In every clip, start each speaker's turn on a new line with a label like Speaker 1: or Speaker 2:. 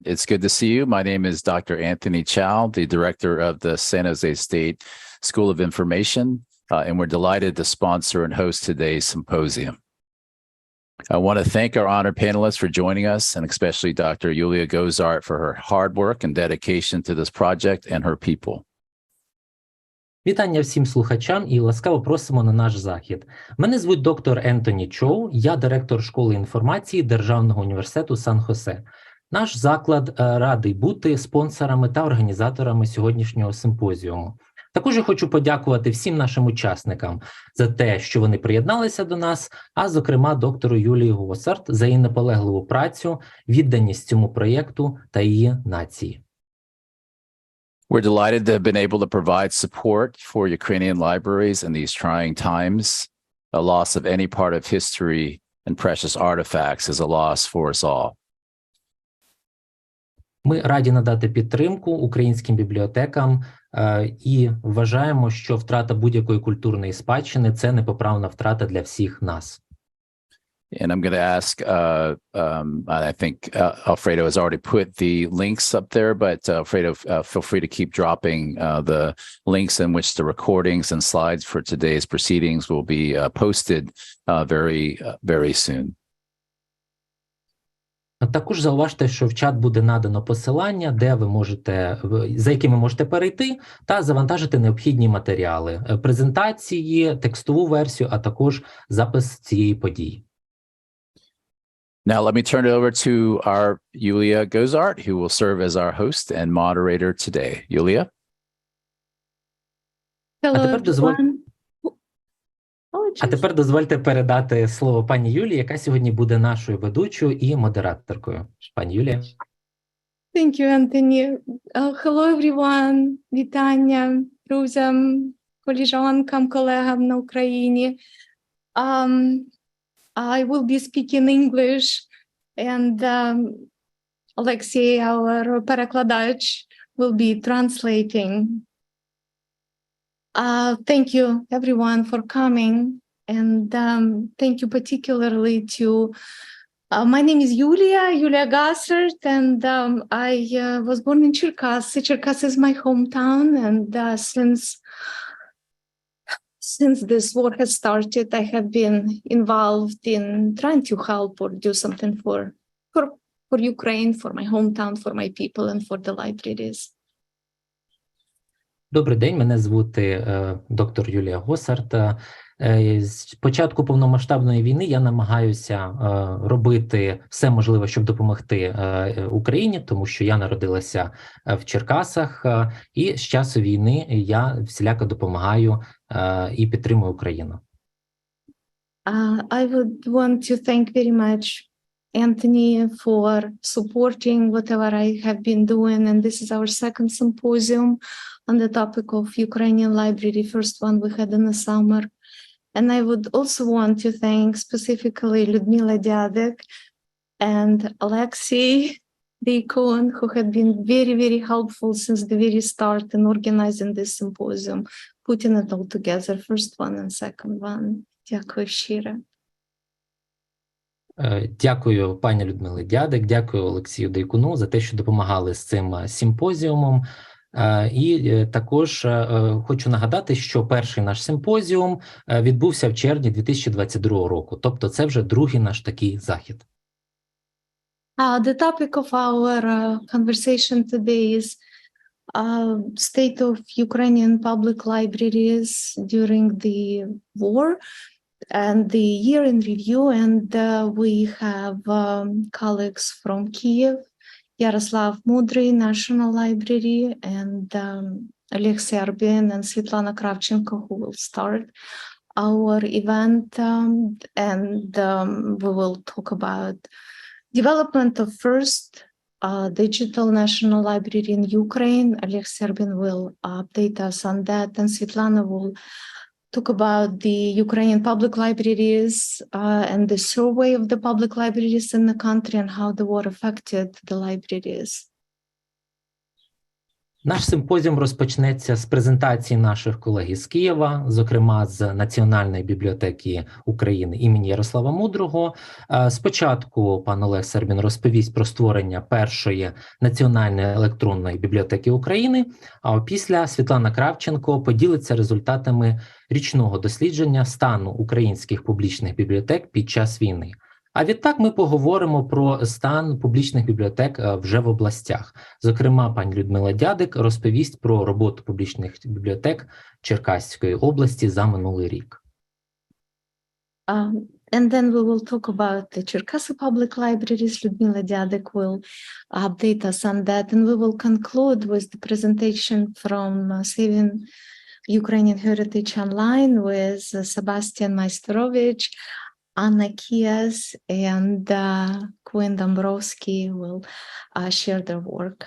Speaker 1: It's good to see you. My name is Dr. Anthony Chow, the director of the San Jose State School of Information, and we're delighted to sponsor and host today's symposium. I want to thank our honored panelists for joining us, and especially Dr. Yulia Gozart for her hard work and dedication to this project and her people.
Speaker 2: Вітання всім слухачам і ласкаво просимо на наш захід. Мене звуть доктор Ентоні Чоу, я директор школи інформації Державного університету Сан-Хосе. Наш заклад радий бути спонсорами та організаторами сьогоднішнього симпозіуму. Також я хочу подякувати всім нашим учасникам за те, що вони приєдналися до нас, а зокрема доктору Юлії Гозарт за її наполегливу працю, відданість цьому проєкту та її нації.
Speaker 1: We're delighted to have been able to provide support for Ukrainian libraries in these trying times. A loss of any part of history and precious artifacts is a loss for us all.
Speaker 2: Ми раді надати підтримку українським бібліотекам і вважаємо, що втрата будь-якої культурної спадщини – це непоправна втрата для всіх нас.
Speaker 1: And I'm going to ask, I think Alfredo has already put the links up there, but Alfredo, feel free to keep dropping the links in which the recordings and slides for today's proceedings will be posted very soon.
Speaker 2: Також зауважте, що в чат буде надано посилання, де ви можете, за якими можете перейти та завантажити необхідні матеріали, презентації, текстову версію, а також запис цієї події.
Speaker 1: Now, let me turn it over to our Yulia Gozart, who will serve as our host and moderator today. Yulia?
Speaker 3: Hello, everyone.
Speaker 2: А тепер дозвольте передати слово пані Юлії, яка сьогодні буде нашою ведучою і модераторкою. Пані Юлія.
Speaker 3: Thank you, Anthony. Hello, everyone. Вітання друзям, колежанкам, колегам на Україні. I will be speaking English, and Alexei, our перекладач, will be translating. Thank you, everyone, for coming, and thank you particularly to. My name is Yulia Gozart, and I was born in Cherkasy. Cherkasy is my hometown, and since this war has started, I have been involved in trying to help or do something for Ukraine, for my hometown, for my people, and for the libraries.
Speaker 2: Добрий день, мене звати доктор Юлія Гозарт. З початку повномасштабної війни я намагаюся робити все можливе, щоб допомогти Україні, тому що я народилася в Черкасах, і з часу війни я всіляко допомагаю і підтримую Україну.
Speaker 3: I would want to thank very much Anthony for supporting whatever I have been doing, and this is our second symposium on the topic of Ukrainian library, first one we had in the summer. And I would also want to thank specifically Lyudmila Dyadek and Alexei Deikon, who had been very, very helpful since the very start in organizing this symposium, putting it all together, first one and second one. Дякую щиро.
Speaker 2: Дякую пані Людмилі Дядик, дякую Олексію Дейкуну за те, що допомагали з цим симпозіумом. І також хочу нагадати, що перший наш симпозіум відбувся в червні 2022 року, тобто це вже другий наш такий захід.
Speaker 3: The topic of our conversation today is state of Ukrainian public libraries during the war and the year in review, and we have colleagues from Kiev, Yaroslav Mudry, National Library, and Oleg Serbin and Svetlana Kravchenko, who will start our event, and we will talk about development of first digital national library in Ukraine. Oleg Serbin will update us on that, and Svetlana will talk about the Ukrainian public libraries and the survey of the public libraries in the country and how the war affected the libraries.
Speaker 2: Наш симпозіум розпочнеться з презентації наших колег із Києва, зокрема з Національної бібліотеки України імені Ярослава Мудрого. Спочатку пан Олег Сербін розповість про створення першої національної електронної бібліотеки України, а опісля Світлана Кравченко поділиться результатами річного дослідження стану українських публічних бібліотек під час війни. А відтак ми поговоримо про стан публічних бібліотек вже в областях. Зокрема, пані Людмила Дядик розповість про роботу публічних бібліотек Черкаської області за минулий рік.
Speaker 3: And then we will talk about the Cherkasy Public Libraries. Ludmila Dyadik will update us on that. And we will conclude with the presentation from Saving Ukrainian Heritage Online with Sebastian Maisterovich, Anna Kias, and Quinn Dombrovsky will share their work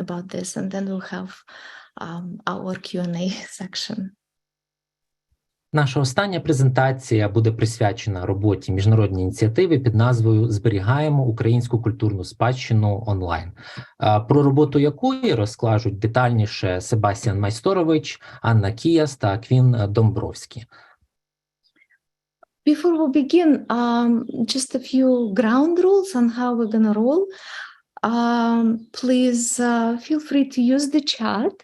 Speaker 3: about this. And then we'll have our Q&A section.
Speaker 2: Наша остання презентація буде присвячена роботі міжнародної ініціативи під назвою «Зберігаємо українську культурну спадщину онлайн», про роботу якої розкажуть детальніше Себастьян Майсторович, Анна Кіяс та Квін Домбровський.
Speaker 3: Before we begin, just a few ground rules on how we're going to roll. Please feel free to use the chat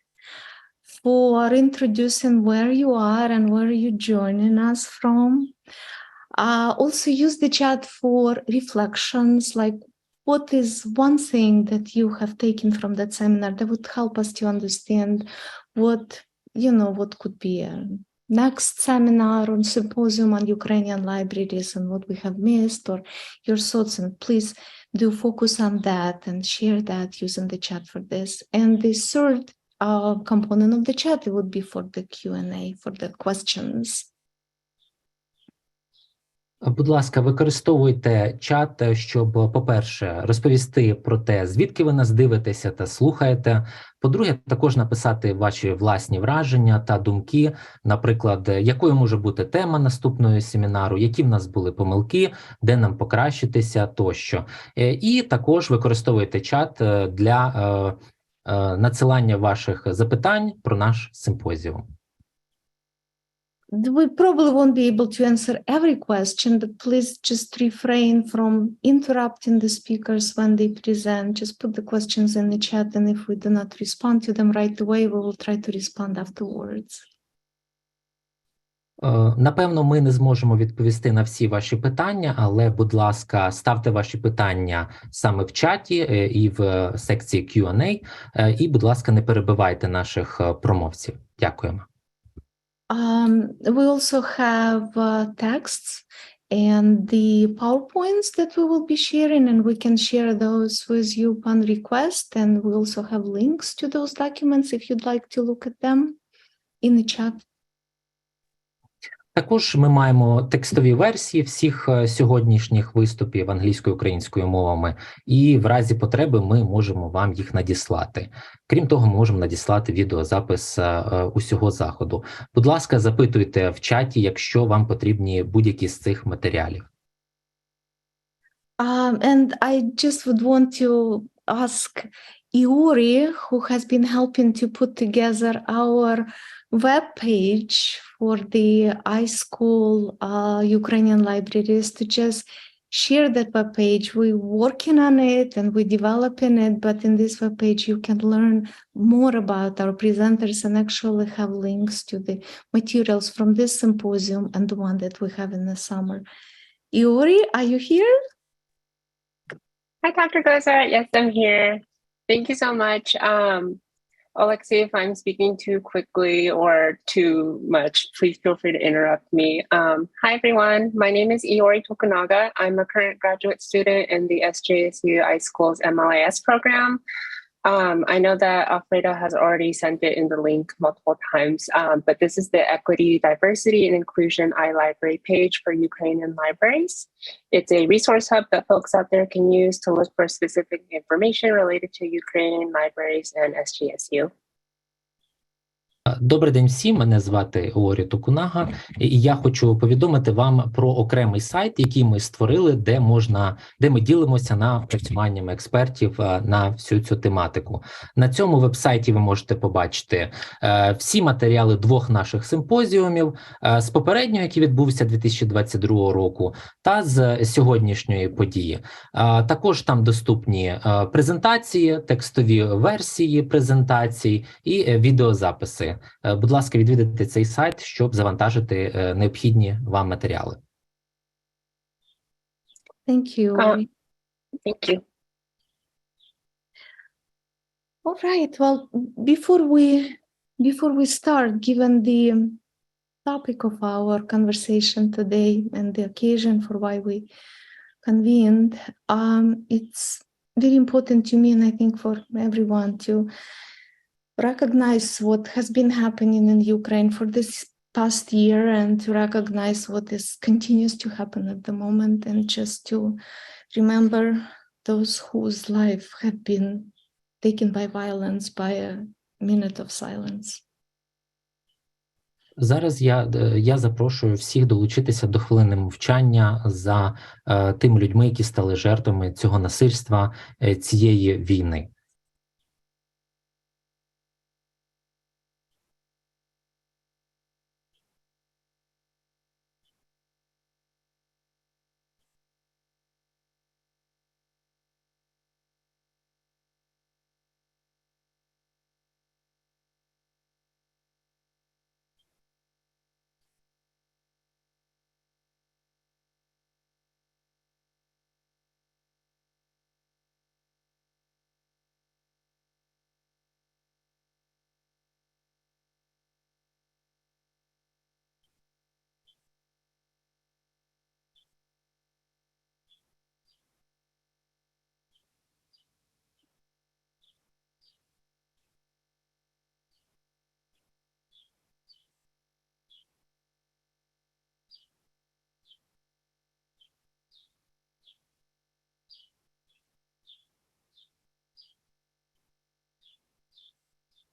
Speaker 3: for introducing where you are and where you're joining us from. Also use the chat for reflections, like what is one thing that you have taken from that seminar that would help us to understand what could be a next seminar or symposium on Ukrainian libraries and what we have missed, or your thoughts. And please do focus on that and share that using the chat for this. And the third component of the chat, it would be for the Q&A, for the questions.
Speaker 2: Будь ласка, використовуйте чат, щоб, по-перше, розповісти про те, звідки ви нас дивитеся та слухаєте. По-друге, також написати ваші власні враження та думки, наприклад, якою може бути тема наступного семінару, які в нас були помилки, де нам покращитися тощо. І також використовуйте чат для надсилання ваших запитань про наш симпозіум.
Speaker 3: We probably won't be able to answer every question, but please just refrain from interrupting the speakers when they present. Just put the questions in the chat, and if we do not respond to them right away, we will try to respond afterwards.
Speaker 2: Напевно, ми не зможемо відповісти на всі ваші питання, але, будь ласка, ставте ваші питання саме в чаті і в секції Q&A, і, будь ласка, не перебивайте наших промовців. Дякуємо.
Speaker 3: We also have texts and the PowerPoints that we will be sharing, and we can share those with you upon request. And we also have links to those documents if you'd like to look at them in the chat.
Speaker 2: Також ми маємо текстові версії всіх сьогоднішніх виступів англійською і українською мовами, і в разі потреби ми можемо вам їх надіслати. Крім того, ми можемо надіслати відеозапис усього заходу. Будь ласка, запитуйте в чаті, якщо вам потрібні будь-які з цих матеріалів.
Speaker 3: And I just would want to ask Iuri, who has been helping to put together our web page for the iSchool Ukrainian libraries, to just share that web page. We're working on it and we're developing it, but in this web page you can learn more about our presenters and actually have links to the materials from this symposium and the one that we have in the summer. Iuri, are you here?
Speaker 4: Hi, Dr. Goza. Yes, I'm here. Thank you so much. Alexei, if I'm speaking too quickly or too much, please feel free to interrupt me. Hi, everyone. My name is Iori Tokunaga. I'm a current graduate student in the SJSU iSchool's MLIS program. I know that Alfredo has already sent it in the link multiple times, but this is the Equity, Diversity, and Inclusion iLibrary page for Ukrainian libraries. It's a resource hub that folks out there can use to look for specific information related to Ukrainian libraries and SJSU.
Speaker 2: Добрий день всім, мене звати Орі Токунага, і я хочу повідомити вам про окремий сайт, який ми створили, де ми ділимося напрацюваннями експертів на всю цю тематику. На цьому вебсайті ви можете побачити всі матеріали двох наших симпозіумів, з попереднього, який відбувся 2022 року, та з сьогоднішньої події. Також там доступні презентації, текстові версії презентацій і відеозаписи. Будь ласка, відвідайте цей сайт, щоб завантажити необхідні вам матеріали.
Speaker 3: Thank you. Ori.
Speaker 4: Thank you.
Speaker 3: All right. Well, before we start, given the topic of our conversation today and the occasion for why we convened, it's very important to me, and I think for everyone, to recognize what has been happening in Ukraine for this past year, and to recognize what continues to happen at the moment, and just to remember those whose life have been taken by violence by a minute of silence.
Speaker 2: Зараз я запрошую всіх долучитися до хвилини мовчання за тими людьми, які стали жертвами цього насильства, цієї війни.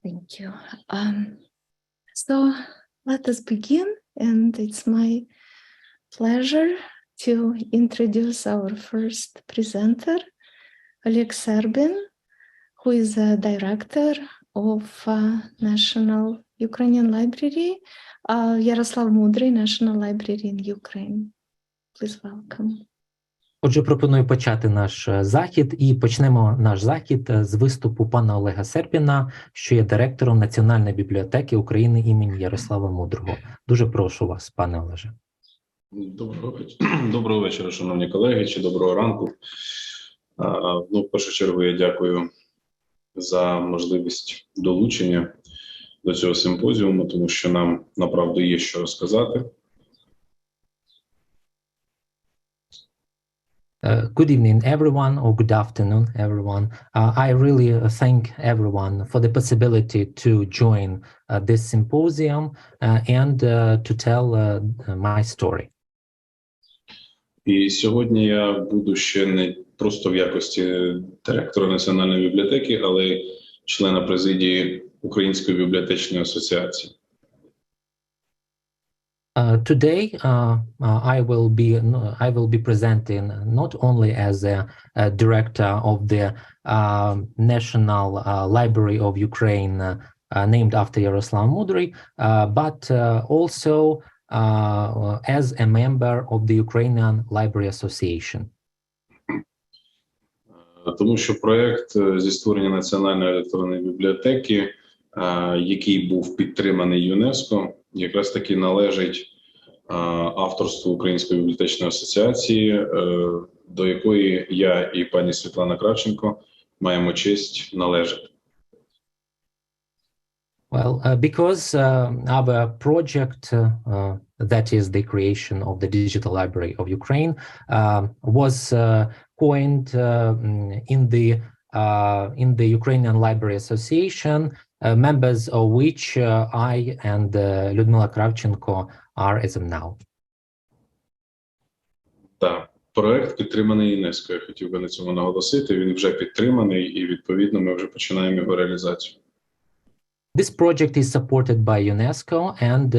Speaker 3: Thank you. So let us begin, and it's my pleasure to introduce our first presenter, Oleg Serbin, who is a director of National Ukrainian Library, Yaroslav Mudry National Library in Ukraine. Please welcome.
Speaker 2: Отже, пропоную почати наш захід, і почнемо наш захід з виступу пана Олега Сербіна, що є директором Національної бібліотеки України імені Ярослава Мудрого. Дуже прошу вас, пане Олеже.
Speaker 5: Доброго вечора, шановні колеги, чи доброго ранку. В першу чергу я дякую за можливість долучення до цього симпозіуму, тому що нам, направду, є що розказати.
Speaker 2: Good evening, everyone, or good afternoon, everyone. I really thank everyone for the possibility to join this symposium and to tell my story.
Speaker 5: І сьогодні я буду ще не просто в якості директора Національної бібліотеки, але й члена президії Української бібліотечної асоціації.
Speaker 2: Today, I will be presenting not only as a director of the National Library of Ukraine, named after Yaroslav Mudry, but also as a member of the Ukrainian Library Association.
Speaker 5: Тому що проєкт зі створення Національної електронної бібліотеки, який був підтриманий ЮНЕСКО, якраз таки належить авторству Української бібліотечної асоціації, до якої я і пані Світлана Кравченко маємо честь належати.
Speaker 2: Well, because our project, that is the creation of the Digital Library of Ukraine, was coined in the Ukrainian Library Association, members of which I and Людмила Кравченко are as of now.
Speaker 5: Так, проект підтриманий ЮНЕСКО. Я хотів би на цьому наголосити. Він вже підтриманий і, відповідно, ми вже починаємо його реалізацію.
Speaker 2: This project is supported by UNESCO, and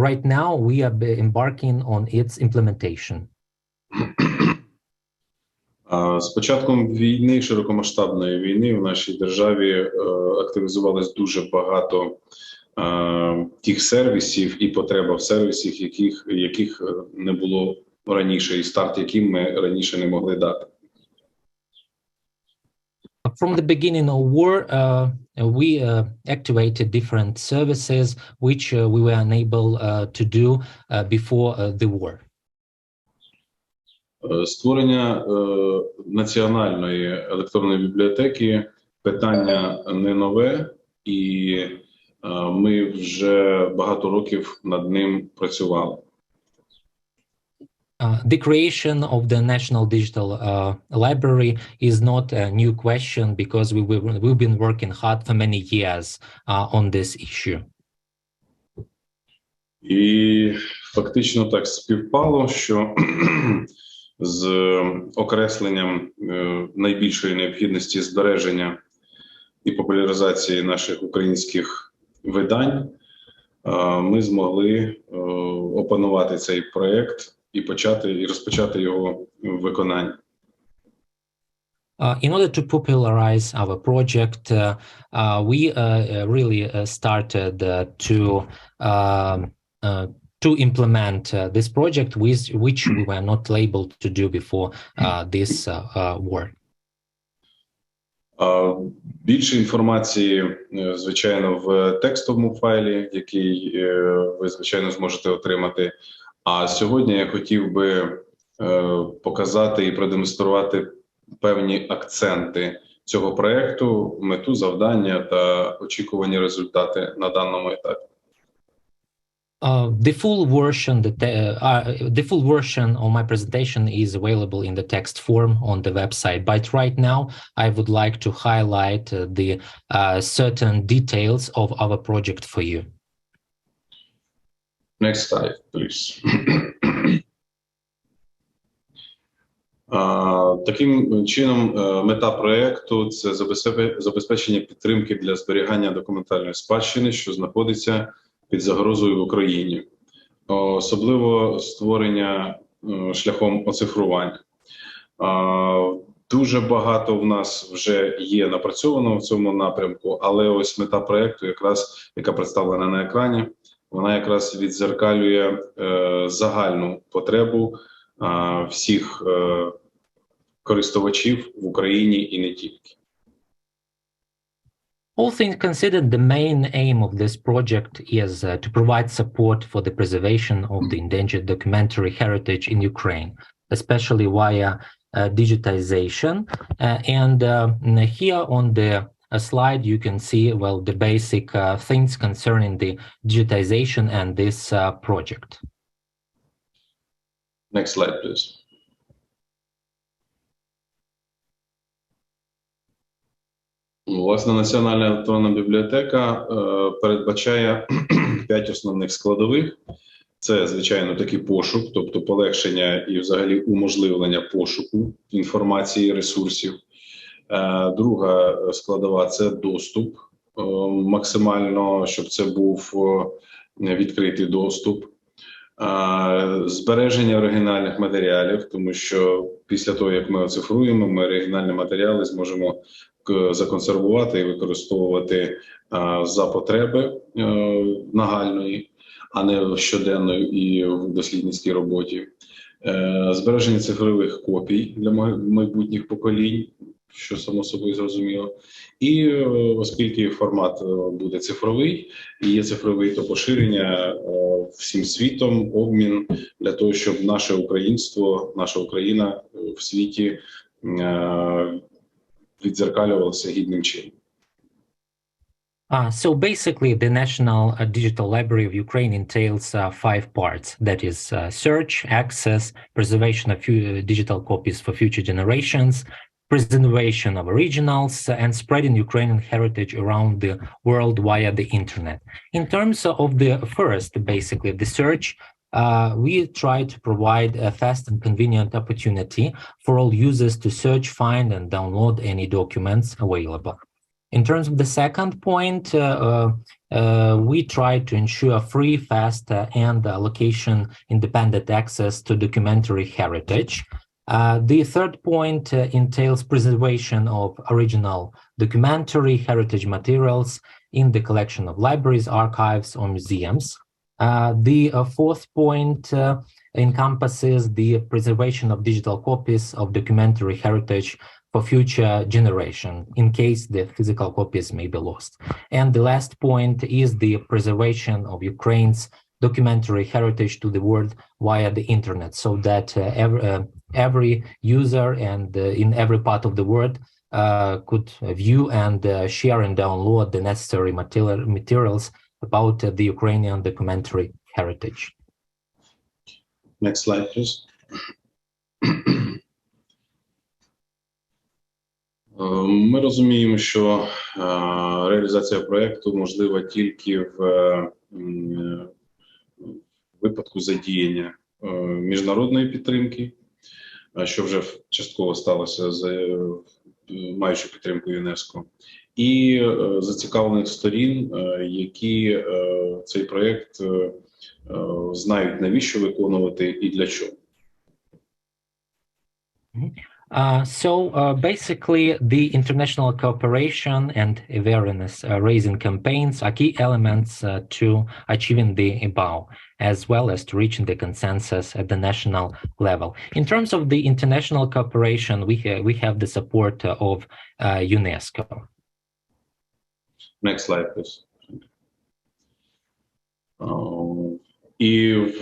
Speaker 2: right now we are embarking on its implementation.
Speaker 5: З початком війни, широкомасштабної війни, в нашій державі активізувалось дуже багато тих сервісів і потреба в сервісах, яких не було раніше, і старт яким ми раніше не могли дати.
Speaker 2: From the beginning of war, we activated different services which we were unable to do before the war.
Speaker 5: Створення національної електронної бібліотеки питання не нове, і ми вже багато років над ним працювали.
Speaker 2: The creation of the National Digital Library is not a new question because we've been working hard for many years on this issue.
Speaker 5: І фактично так співпало, що з окресленням найбільшої необхідності збереження і популяризації наших українських видань ми змогли опанувати цей проєкт і розпочати його виконання.
Speaker 2: In order to popularize our project, we really started to implement this project, which we were not able to do before this war.
Speaker 5: Більше інформації, звичайно, в текстовому файлі, який ви, звичайно, зможете отримати. А сьогодні я хотів би показати і продемонструвати певні акценти цього проєкту, мету, завдання та очікувані результати на даному етапі.
Speaker 2: The full version of my presentation is available in the text form on the website. But right now, I would like to highlight the certain details of our project for you.
Speaker 5: Next slide, please. Таким чином, мета проєкту – це забезпечення підтримки для зберігання документальної спадщини, що знаходиться під загрозою в Україні, особливо створення шляхом оцифрування. Дуже багато в нас вже є напрацьовано в цьому напрямку, але ось мета проєкту, яка представлена на екрані, вона якраз віддзеркалює загальну потребу всіх користувачів в Україні і не тільки.
Speaker 2: All things considered, the main aim of this project is to provide support for the preservation of the endangered documentary heritage in Ukraine, especially via digitization. And here on the slide, you can see, well, the basic things concerning the digitization and this project.
Speaker 5: Next slide, please. Власне, Національна електронна бібліотека передбачає 5 основних складових. Це, звичайно, такий пошук, тобто полегшення і взагалі уможливлення пошуку інформації, ресурсів. Друга складова – це доступ, максимально, щоб це був відкритий доступ. Збереження оригінальних матеріалів, тому що після того, як ми оцифруємо, ми оригінальні матеріали зможемо законсервувати і використовувати за потреби нагальної, а не щоденної і в дослідницькій роботі. Збереження цифрових копій для майбутніх поколінь, що само собою зрозуміло. І оскільки формат буде цифровий, і є цифровий, то поширення всім світом, обмін для того, щоб наше українство, наша Україна в світі віддзеркалювалося гідним чином.
Speaker 2: So basically, the National Digital Library of Ukraine entails 5 parts. That is search, access, preservation of digital copies for future generations, preservation of originals, and spreading Ukrainian heritage around the world via the internet. In terms of the first, basically, the search, we try to provide a fast and convenient opportunity for all users to search, find, and download any documents available. In terms of the second point, we try to ensure free, fast, and location-independent access to documentary heritage. The third point entails preservation of original documentary heritage materials in the collection of libraries, archives, or museums. The fourth point encompasses the preservation of digital copies of documentary heritage for future generation in case the physical copies may be lost. And the last point is the preservation of Ukraine's documentary heritage to the world via the internet, so that every user and in every part of the world could view and share and download the necessary materials about the Ukrainian documentary heritage.
Speaker 5: Next slide, please. Ми розуміємо, що реалізація проєкту можлива тільки в випадку задіяння міжнародної підтримки, що вже частково сталося, маючи підтримку ЮНЕСКО, і зацікавлених сторін, які цей проєкт знають, навіщо виконувати і для чого.
Speaker 2: Basically, the international cooperation and awareness raising campaigns are key elements to achieving the above, as well as to reaching the consensus at the national level. In terms of the international cooperation, we have the support of UNESCO.
Speaker 5: Next slide, please. І в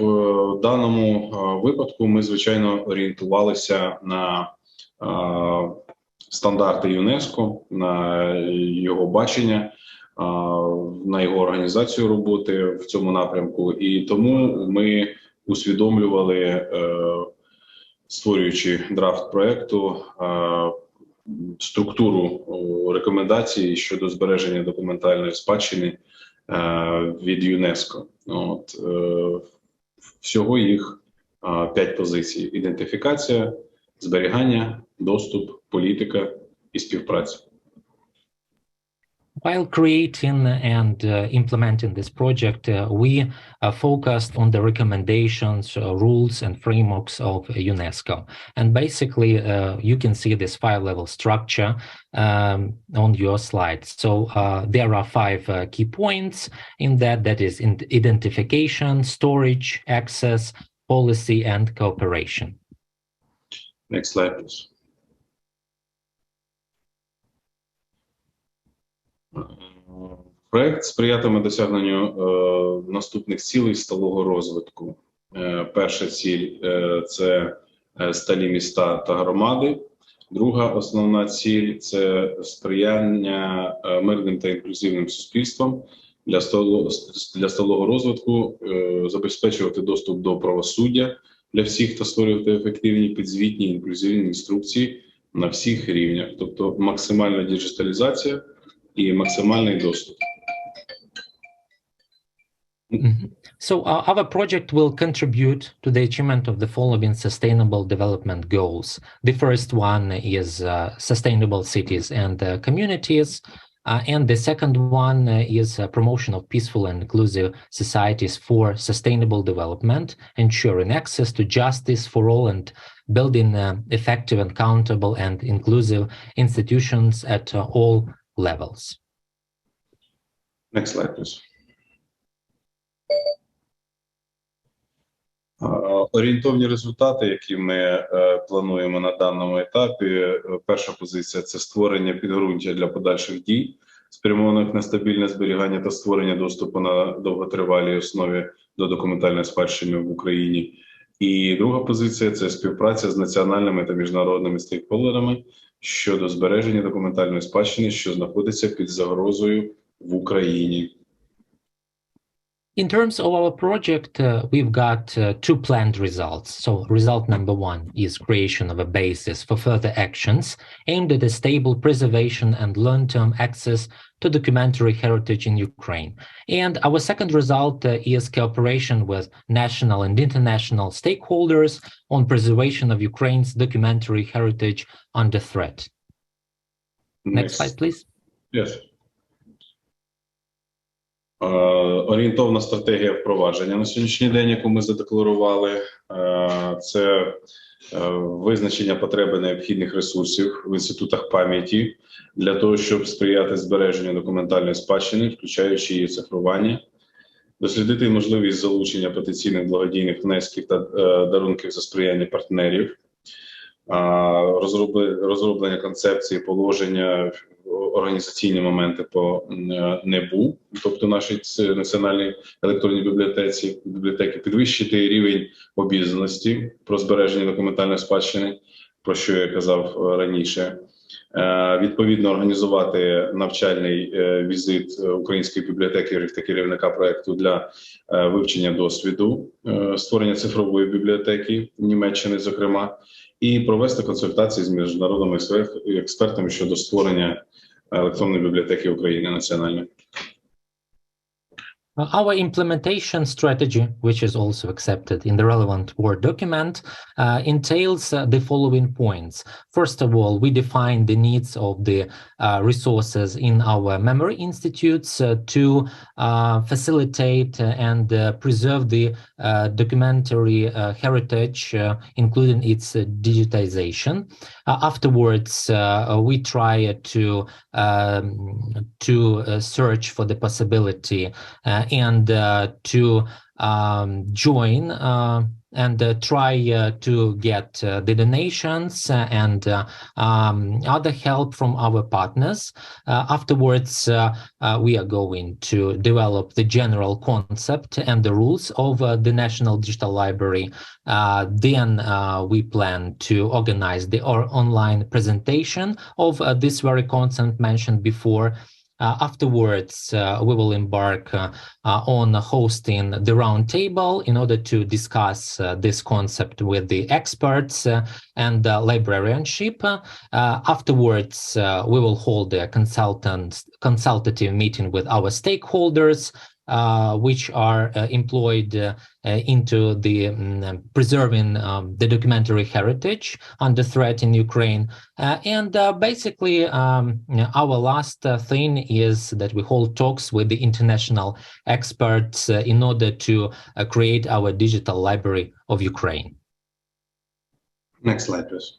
Speaker 5: даному випадку ми, звичайно, орієнтувалися на стандарти ЮНЕСКО, на його бачення, на його організацію роботи в цьому напрямку. І тому ми усвідомлювали, створюючи драфт проєкту, структуру рекомендацій щодо збереження документальної спадщини від ЮНЕСКО. Всього їх 5 позицій: ідентифікація, зберігання, доступ, політика і співпраця.
Speaker 2: While creating and implementing this project, we focused on the recommendations, rules, and frameworks of UNESCO. And basically, you can see this 5-level structure on your slide. So there are 5 key points in that is identification, storage, access, policy, and cooperation.
Speaker 5: Next slide, please. Проект сприятиме досягненню наступних цілей сталого розвитку. Перша ціль – це сталі міста та громади. Друга основна ціль – це сприяння мирним та інклюзивним суспільствам. Для сталого розвитку забезпечувати доступ до правосуддя для всіх та створювати ефективні, підзвітні, інклюзивні інструкції на всіх рівнях. Тобто максимальна діджиталізація і максимальний доступ.
Speaker 2: So our project will contribute to the achievement of the following sustainable development goals. The first one is sustainable cities and communities. And the second one is promotion of peaceful and inclusive societies for sustainable development, ensuring access to justice for all and building effective, accountable, and inclusive institutions at all levels.
Speaker 5: Next slide, please. Орієнтовні результати, які ми плануємо на даному етапі. Перша позиція – це створення підґрунтя для подальших дій, спрямованих на стабільне зберігання та створення доступу на довготривалій основі до документальної спадщини в Україні. І друга позиція – це співпраця з національними та міжнародними стейкхолдерами щодо збереження документальної спадщини, що знаходиться під загрозою в Україні.
Speaker 2: In terms of our project, we've got 2 planned results. So result number 1 is creation of a basis for further actions aimed at a stable preservation and long-term access to documentary heritage in Ukraine. And our second result is cooperation with national and international stakeholders on preservation of Ukraine's documentary heritage under threat. Next slide, please.
Speaker 5: Yes. Орієнтовна стратегія впровадження на сьогоднішній день, яку ми задекларували, це визначення потреби необхідних ресурсів в інститутах пам'яті для того, щоб сприяти збереженню документальної спадщини, включаючи її цифрування, дослідити можливість залучення потенційних благодійних внесків та дарунків за сприяння партнерів, розроблення концепції, положення, організаційні моменти по НЕБУ, тобто нашій національній електронній бібліотеки, підвищити рівень обізнаності про збереження документальної спадщини, про що я казав раніше, відповідно організувати навчальний візит української бібліотеки та керівника проекту для вивчення досвіду створення цифрової бібліотеки Німеччини, зокрема, і провести консультації з міжнародними експертами щодо створення електронної бібліотеки України національної.
Speaker 2: Our implementation strategy, which is also accepted in the relevant Word document, entails the following points. First of all, we define the needs of the resources in our memory institutes to facilitate and preserve the documentary heritage, including its digitization. Afterwards, we try to search for the possibility and to join and try to get the donations and other help from our partners. Afterwards, we are going to develop the general concept and the rules of the National Digital Library. Then we plan to organize the online presentation of this very concept mentioned before. Afterwards, we will embark on hosting the roundtable in order to discuss this concept with the experts and librarianship. Afterwards, we will hold a consultative meeting with our stakeholders, which are employed into the preserving the documentary heritage under threat in Ukraine. And basically, our last thing is that we hold talks with the international experts in order to create our digital library of Ukraine.
Speaker 5: Next slide, please.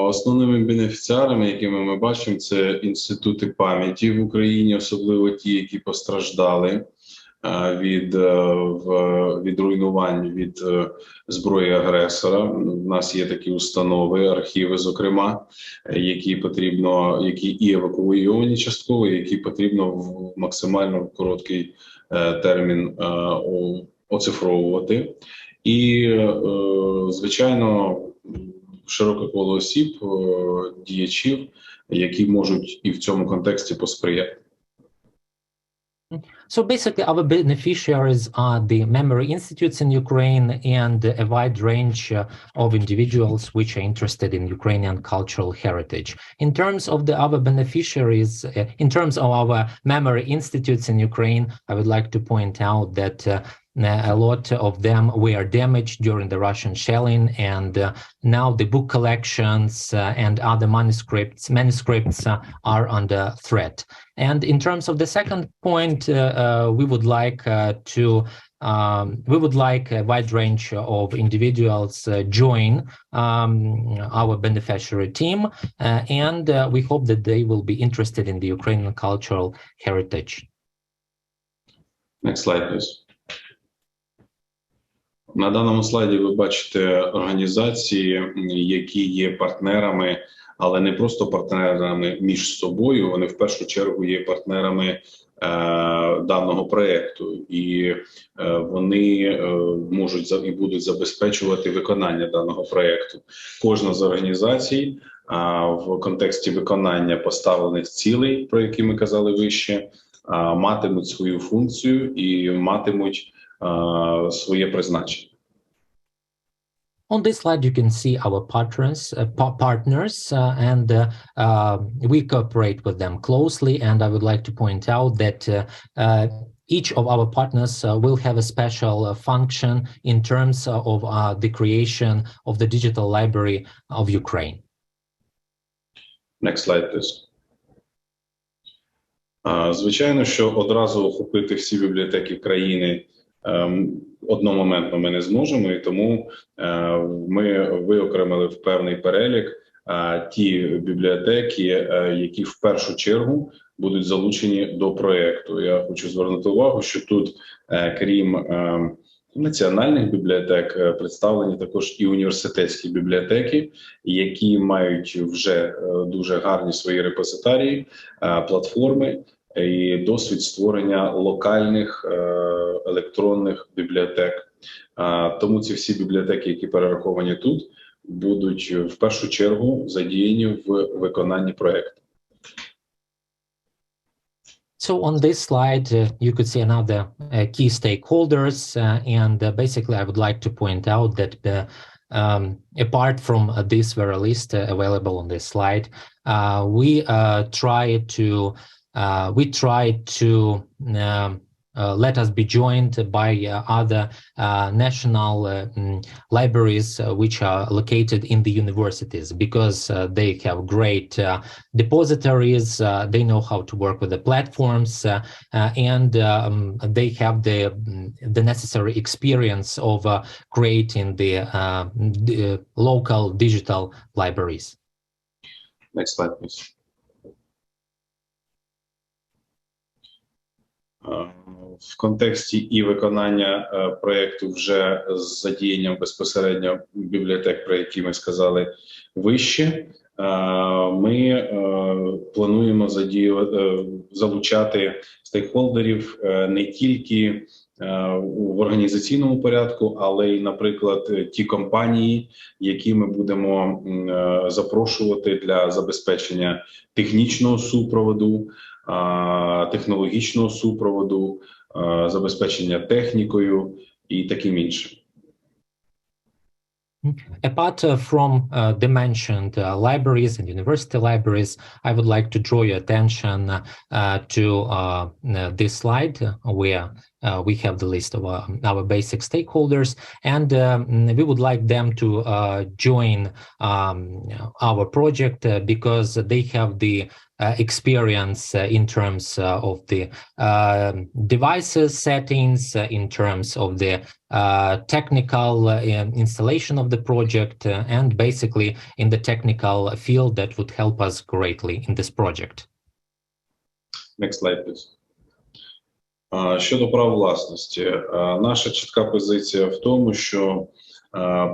Speaker 5: Основними бенефіціарами, якими ми бачимо, це інститути пам'яті в Україні, особливо ті, які постраждали від руйнувань, від зброї агресора. У нас є такі установи, архіви, зокрема, які і евакуйовані частково, які потрібно в максимально короткий термін оцифровувати. І, звичайно, широке коло осіб, діячів, які можуть і в цьому контексті посприяти.
Speaker 2: So basically, our beneficiaries are the memory institutes in Ukraine and a wide range of individuals which are interested in Ukrainian cultural heritage. In terms of the other beneficiaries, in terms of our memory institutes in Ukraine, I would like to point out that a lot of them were damaged during the Russian shelling, and now the book collections and other manuscripts are under threat. And in terms of the second point, we would like a wide range of individuals join our beneficiary team, and we hope that they will be interested in the Ukrainian cultural heritage.
Speaker 5: Next slide, please. На даному слайді ви бачите організації, які є партнерами, але не просто партнерами між собою, вони в першу чергу є партнерами даного проєкту, і вони можуть і будуть забезпечувати виконання даного проєкту. Кожна з організацій в контексті виконання поставлених цілей, про які ми казали вище, матимуть свою функцію і матимуть своє призначення.
Speaker 2: On this slide, you can see our partners, and we cooperate with them closely. And I would like to point out that each of our partners will have a special function in terms of the creation of the digital library of Ukraine.
Speaker 5: Next slide, please. Звичайно, що одразу охопити всі бібліотеки країни одномоментно ми не зможемо, і тому ми виокремили в певний перелік ті бібліотеки, які в першу чергу будуть залучені до проєкту. Я хочу звернути увагу, що тут, крім національних бібліотек, представлені також і університетські бібліотеки, які мають вже дуже гарні свої репозитарії, платформи і досвід створення локальних електронних бібліотек. Тому ці всі бібліотеки, які перераховані тут, будуть в першу чергу задіяні в виконанні проєкту.
Speaker 2: So on this slide, you could see another key stakeholders, and basically I would like to point out that apart from this very list available on this slide, we try to let us be joined by other national libraries which are located in the universities, because they have great depositories, they know how to work with the platforms, and they have the necessary experience of creating the local digital libraries.
Speaker 5: Next slide, please. В контексті і виконання проєкту вже з задіянням безпосередньо бібліотек, про які ми сказали вище, ми плануємо залучати стейкхолдерів не тільки в організаційному порядку, але й, наприклад, ті компанії, які ми будемо запрошувати для забезпечення технічного супроводу, технологічного супроводу, забезпечення технікою і таким іншим.
Speaker 2: Apart from the mentioned libraries and university libraries, I would like to draw your attention to this slide where we have the list of our basic stakeholders, and we would like them to join our project because they have the experience in terms of the devices settings, in terms of the technical installation of the project, and basically in the technical field that would help us greatly in this project.
Speaker 5: Next slide, please. Щодо прав власності, наша чітка позиція в тому, що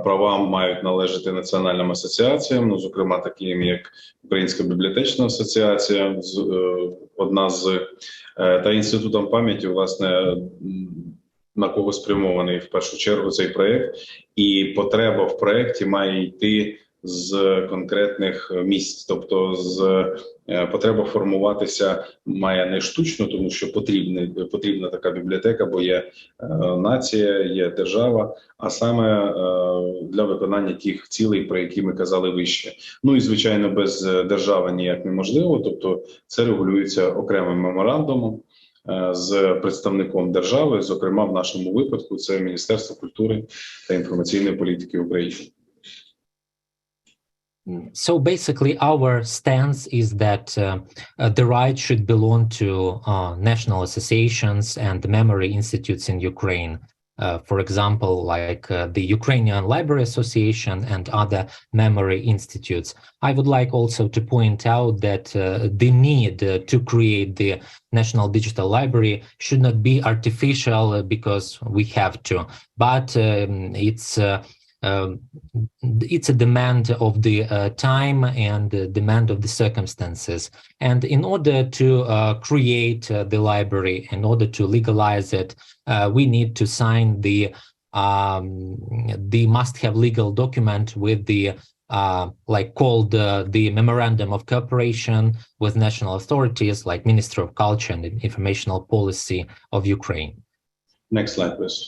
Speaker 5: права мають належати національним асоціаціям, зокрема таким як Українська бібліотечна асоціація, одна з, та Інститутом пам'яті, власне, на кого спрямований в першу чергу цей проєкт, і потреба в проєкті має йти з конкретних місць, тобто потреба формуватися має не штучно, тому що потрібна така бібліотека, бо є нація, є держава, а саме для виконання тих цілей, про які ми казали вище. Ну і, звичайно, без держави ніяк неможливо, тобто це регулюється окремим меморандумом з представником держави, зокрема в нашому випадку це Міністерство культури та інформаційної політики України.
Speaker 2: So basically, our stance is that the right should belong to national associations and memory institutes in Ukraine. For example, like the Ukrainian Library Association and other memory institutes. I would like also to point out that the need to create the National Digital Library should not be artificial because we have to, but it's a demand of the time and demand of the circumstances. And in order to create the library, in order to legalize it, we need to sign the must-have legal document with the called the Memorandum of Cooperation with national authorities like Ministry of Culture and Informational Policy of Ukraine.
Speaker 5: Next slide, please.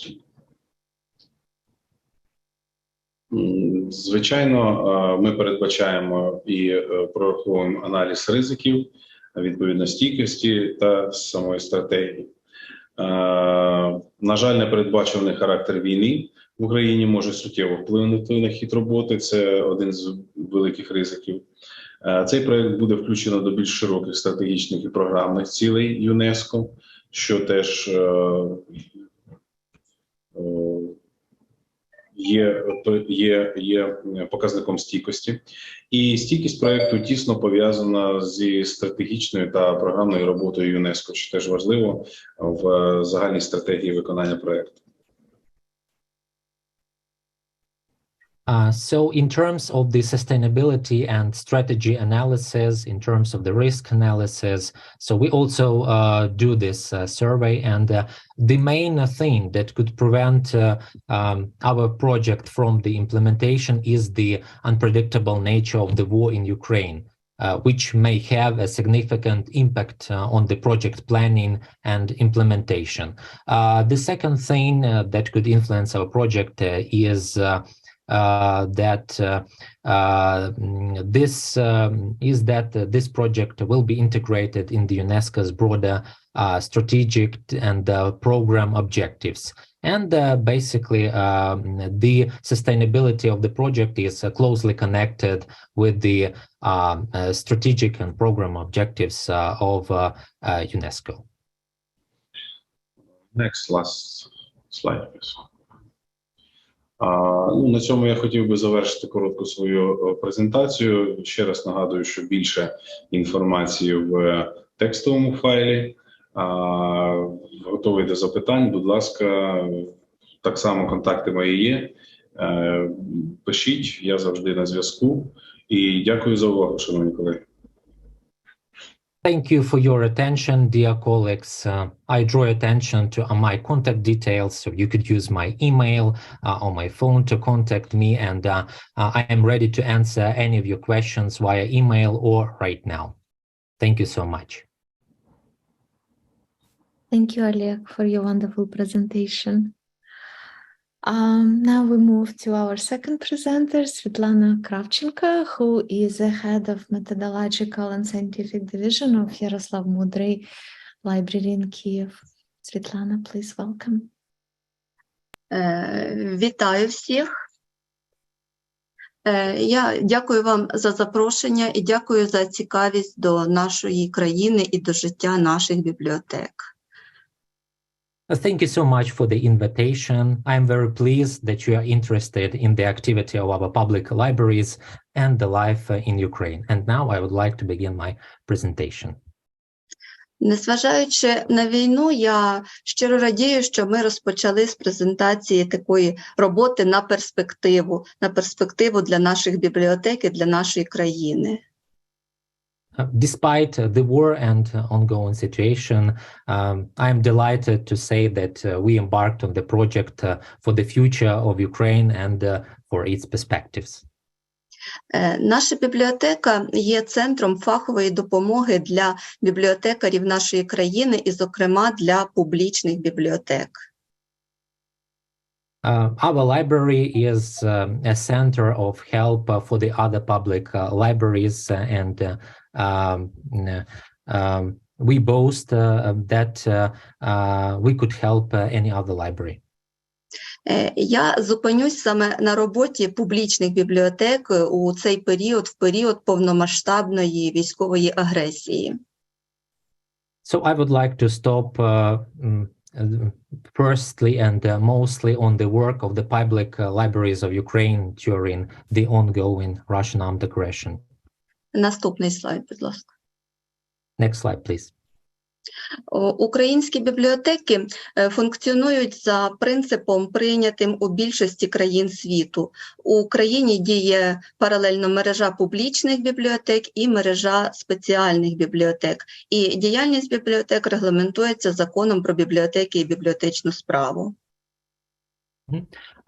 Speaker 5: Звичайно, ми передбачаємо і прораховуємо аналіз ризиків, відповідно стійкості та самої стратегії. На жаль, непередбачуваний характер війни в Україні може суттєво вплинути на хід роботи, це один з великих ризиків. Цей проект буде включено до більш широких стратегічних і програмних цілей ЮНЕСКО, що теж є показником стійкості. І стійкість проекту тісно пов'язана зі стратегічною та програмною роботою ЮНЕСКО, що теж важливо в загальній стратегії виконання проекту.
Speaker 2: So in terms of the sustainability and strategy analysis, in terms of the risk analysis, so we also do this survey, and the main thing that could prevent our project from the implementation is the unpredictable nature of the war in Ukraine, which may have a significant impact on the project planning and implementation. The second thing that could influence our project is this project will be integrated in the UNESCO's broader strategic and program objectives. And basically, the sustainability of the project is closely connected with the strategic and program objectives of UNESCO.
Speaker 5: Last slide, please. На цьому я хотів би завершити коротку свою презентацію. Ще раз нагадую, що більше інформації в текстовому файлі. Готовий до запитань, будь ласка, так само контакти мої є. Пишіть, я завжди на зв'язку. І дякую за увагу, шановні колеги.
Speaker 2: Thank you for your attention, dear colleagues. I draw attention to my contact details, so you could use my email or my phone to contact me, and I am ready to answer any of your questions via email or right now. Thank you so much.
Speaker 3: Thank you, Oleg, for your wonderful presentation. Now we move to our second presenter, Svetlana Kravchenko, who is the head of Methodological and Scientific Division of Yaroslav Mudry Library in Kyiv. Svetlana, please welcome.
Speaker 6: Вітаю всіх. Я дякую вам за запрошення і дякую за цікавість до нашої країни і до життя наших бібліотек.
Speaker 2: Thank you so much for the invitation. I'm very pleased that you are interested in the activity of our public libraries and the life in Ukraine. And now I would like to begin my presentation.
Speaker 6: Незважаючи на війну, я щиро радію, що ми розпочали з презентації такої роботи на перспективу для наших бібліотек і для нашої країни.
Speaker 2: Despite the war and ongoing situation, I am delighted to say that we embarked on the project for the future of Ukraine and for its perspectives.
Speaker 6: Наша бібліотека є центром фахової допомоги для бібліотекарів нашої країни і, зокрема, для публічних бібліотек.
Speaker 2: Our library is a center of help for the other public libraries, and we boast that we could help any other library.
Speaker 6: Я зупинюсь саме на роботі публічних бібліотек у цей період, в період повномасштабної військової агресії.
Speaker 2: So I would like to stop firstly and mostly on the work of the public libraries of Ukraine during the ongoing Russian armed aggression.
Speaker 6: Наступний слайд, будь ласка.
Speaker 2: Next slide, please.
Speaker 6: Українські бібліотеки функціонують за принципом, прийнятим у більшості країн світу. У Україні діє паралельно мережа публічних бібліотек і мережа спеціальних бібліотек. І діяльність бібліотек регламентується Законом про бібліотеки і бібліотечну справу.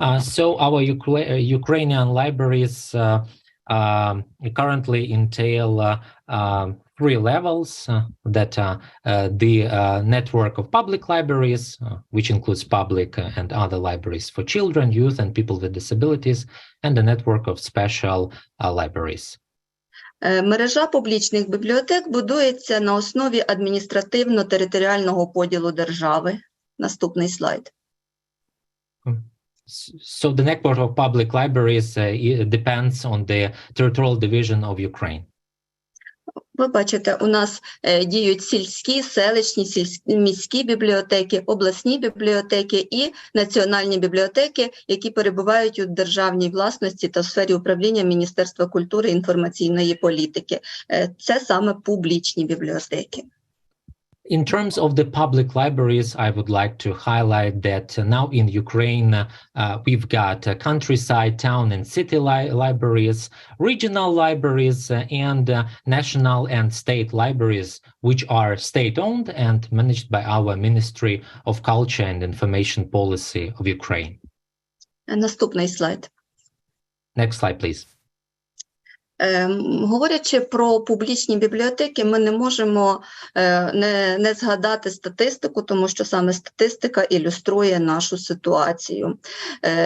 Speaker 2: So our Ukrainian libraries currently entail three levels that are the network of public libraries, which includes public and other libraries for children, youth, and people with disabilities, and the network of special libraries.
Speaker 6: Мережа публічних бібліотек будується на основі адміністративно-територіального поділу держави. Наступний слайд.
Speaker 2: So the network of public libraries depends on the territorial division of Ukraine.
Speaker 6: Ви бачите, у нас діють сільські, селищні, міські бібліотеки, обласні бібліотеки і національні бібліотеки, які перебувають у державній власності та в сфері управління Міністерства культури і інформаційної політики. Це саме публічні бібліотеки.
Speaker 2: In terms of the public libraries, I would like to highlight that now in Ukraine, we've got countryside, town and city libraries, regional libraries, and national and state libraries, which are state-owned and managed by our Ministry of Culture and Information Policy of Ukraine.
Speaker 6: Наступний слайд.
Speaker 2: Next slide, please.
Speaker 6: Говорячи про публічні бібліотеки, ми не можемо не згадати статистику, тому що саме статистика ілюструє нашу ситуацію.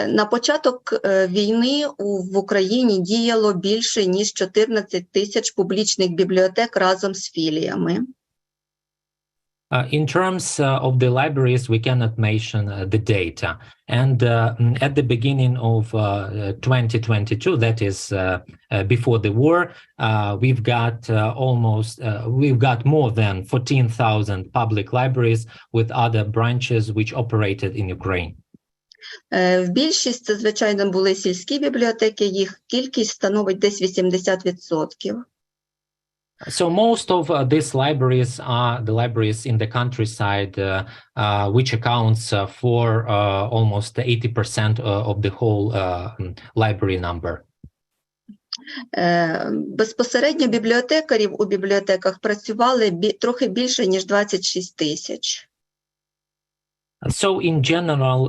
Speaker 6: На початок війни в Україні діяло більше, ніж 14 тисяч публічних бібліотек разом з філіями.
Speaker 2: In terms of the libraries, we cannot mention the data. And at the beginning of 2022, that is before the war, we've got more than 14,000 public libraries with other branches which operated in Ukraine.
Speaker 6: Більшість це, звичайно, були сільські бібліотеки, їх кількість становить десь 80%.
Speaker 2: So most of these libraries are the libraries in the countryside, which accounts for almost 80% of the whole library number.
Speaker 6: Безпосередньо бібліотекарів у бібліотеках працювали трохи більше, ніж 26 тисяч.
Speaker 2: So in general,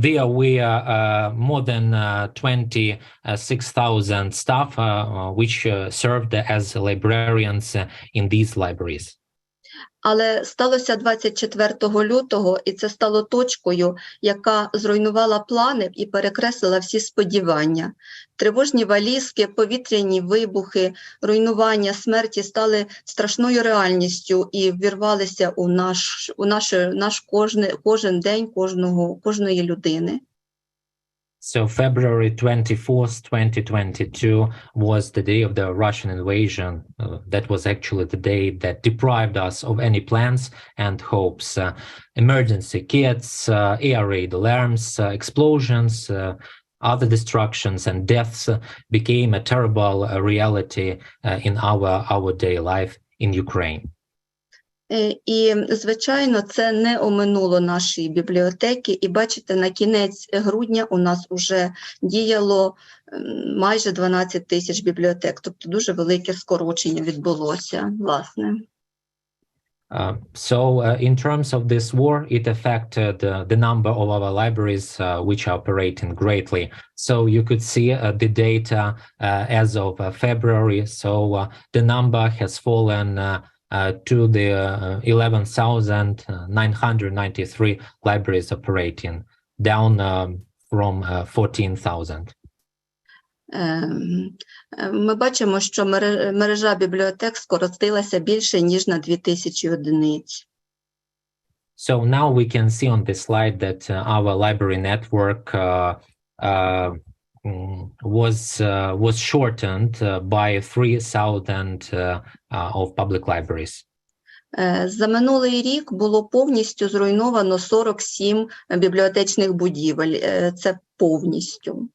Speaker 2: there were more than 26,000 staff which served as librarians in these libraries.
Speaker 6: Але сталося 24 лютого, і це стало точкою, яка зруйнувала плани і перекреслила всі сподівання. Тривожні валізки, повітряні вибухи, руйнування, смерті стали страшною реальністю і ввірвалися у наш кожен день кожної людини.
Speaker 2: So February 24th, 2022 was the day of the Russian invasion. That was actually the day that deprived us of any plans and hopes. Emergency kits, air raid alarms, explosions, other destructions and deaths became a terrible reality in our daily life in Ukraine.
Speaker 6: І, звичайно, це не оминуло наші бібліотеки. І, бачите, на кінець грудня у нас вже діяло майже 12 тисяч бібліотек. Тобто дуже велике скорочення відбулося, власне.
Speaker 2: So in terms of this war, it affected the number of our libraries which are operating greatly. So you could see the data as of February. So the number has fallen to the 11,993 libraries operating, down from 14,000.
Speaker 6: Ми бачимо, що мережа бібліотек скоротилася більше, ніж на 2000 одиниць.
Speaker 2: So now we can see on this slide that our library network was shortened by 3,000 of public libraries.
Speaker 6: За минулий рік було повністю зруйновано 47 бібліотечних будівель. Це повністю.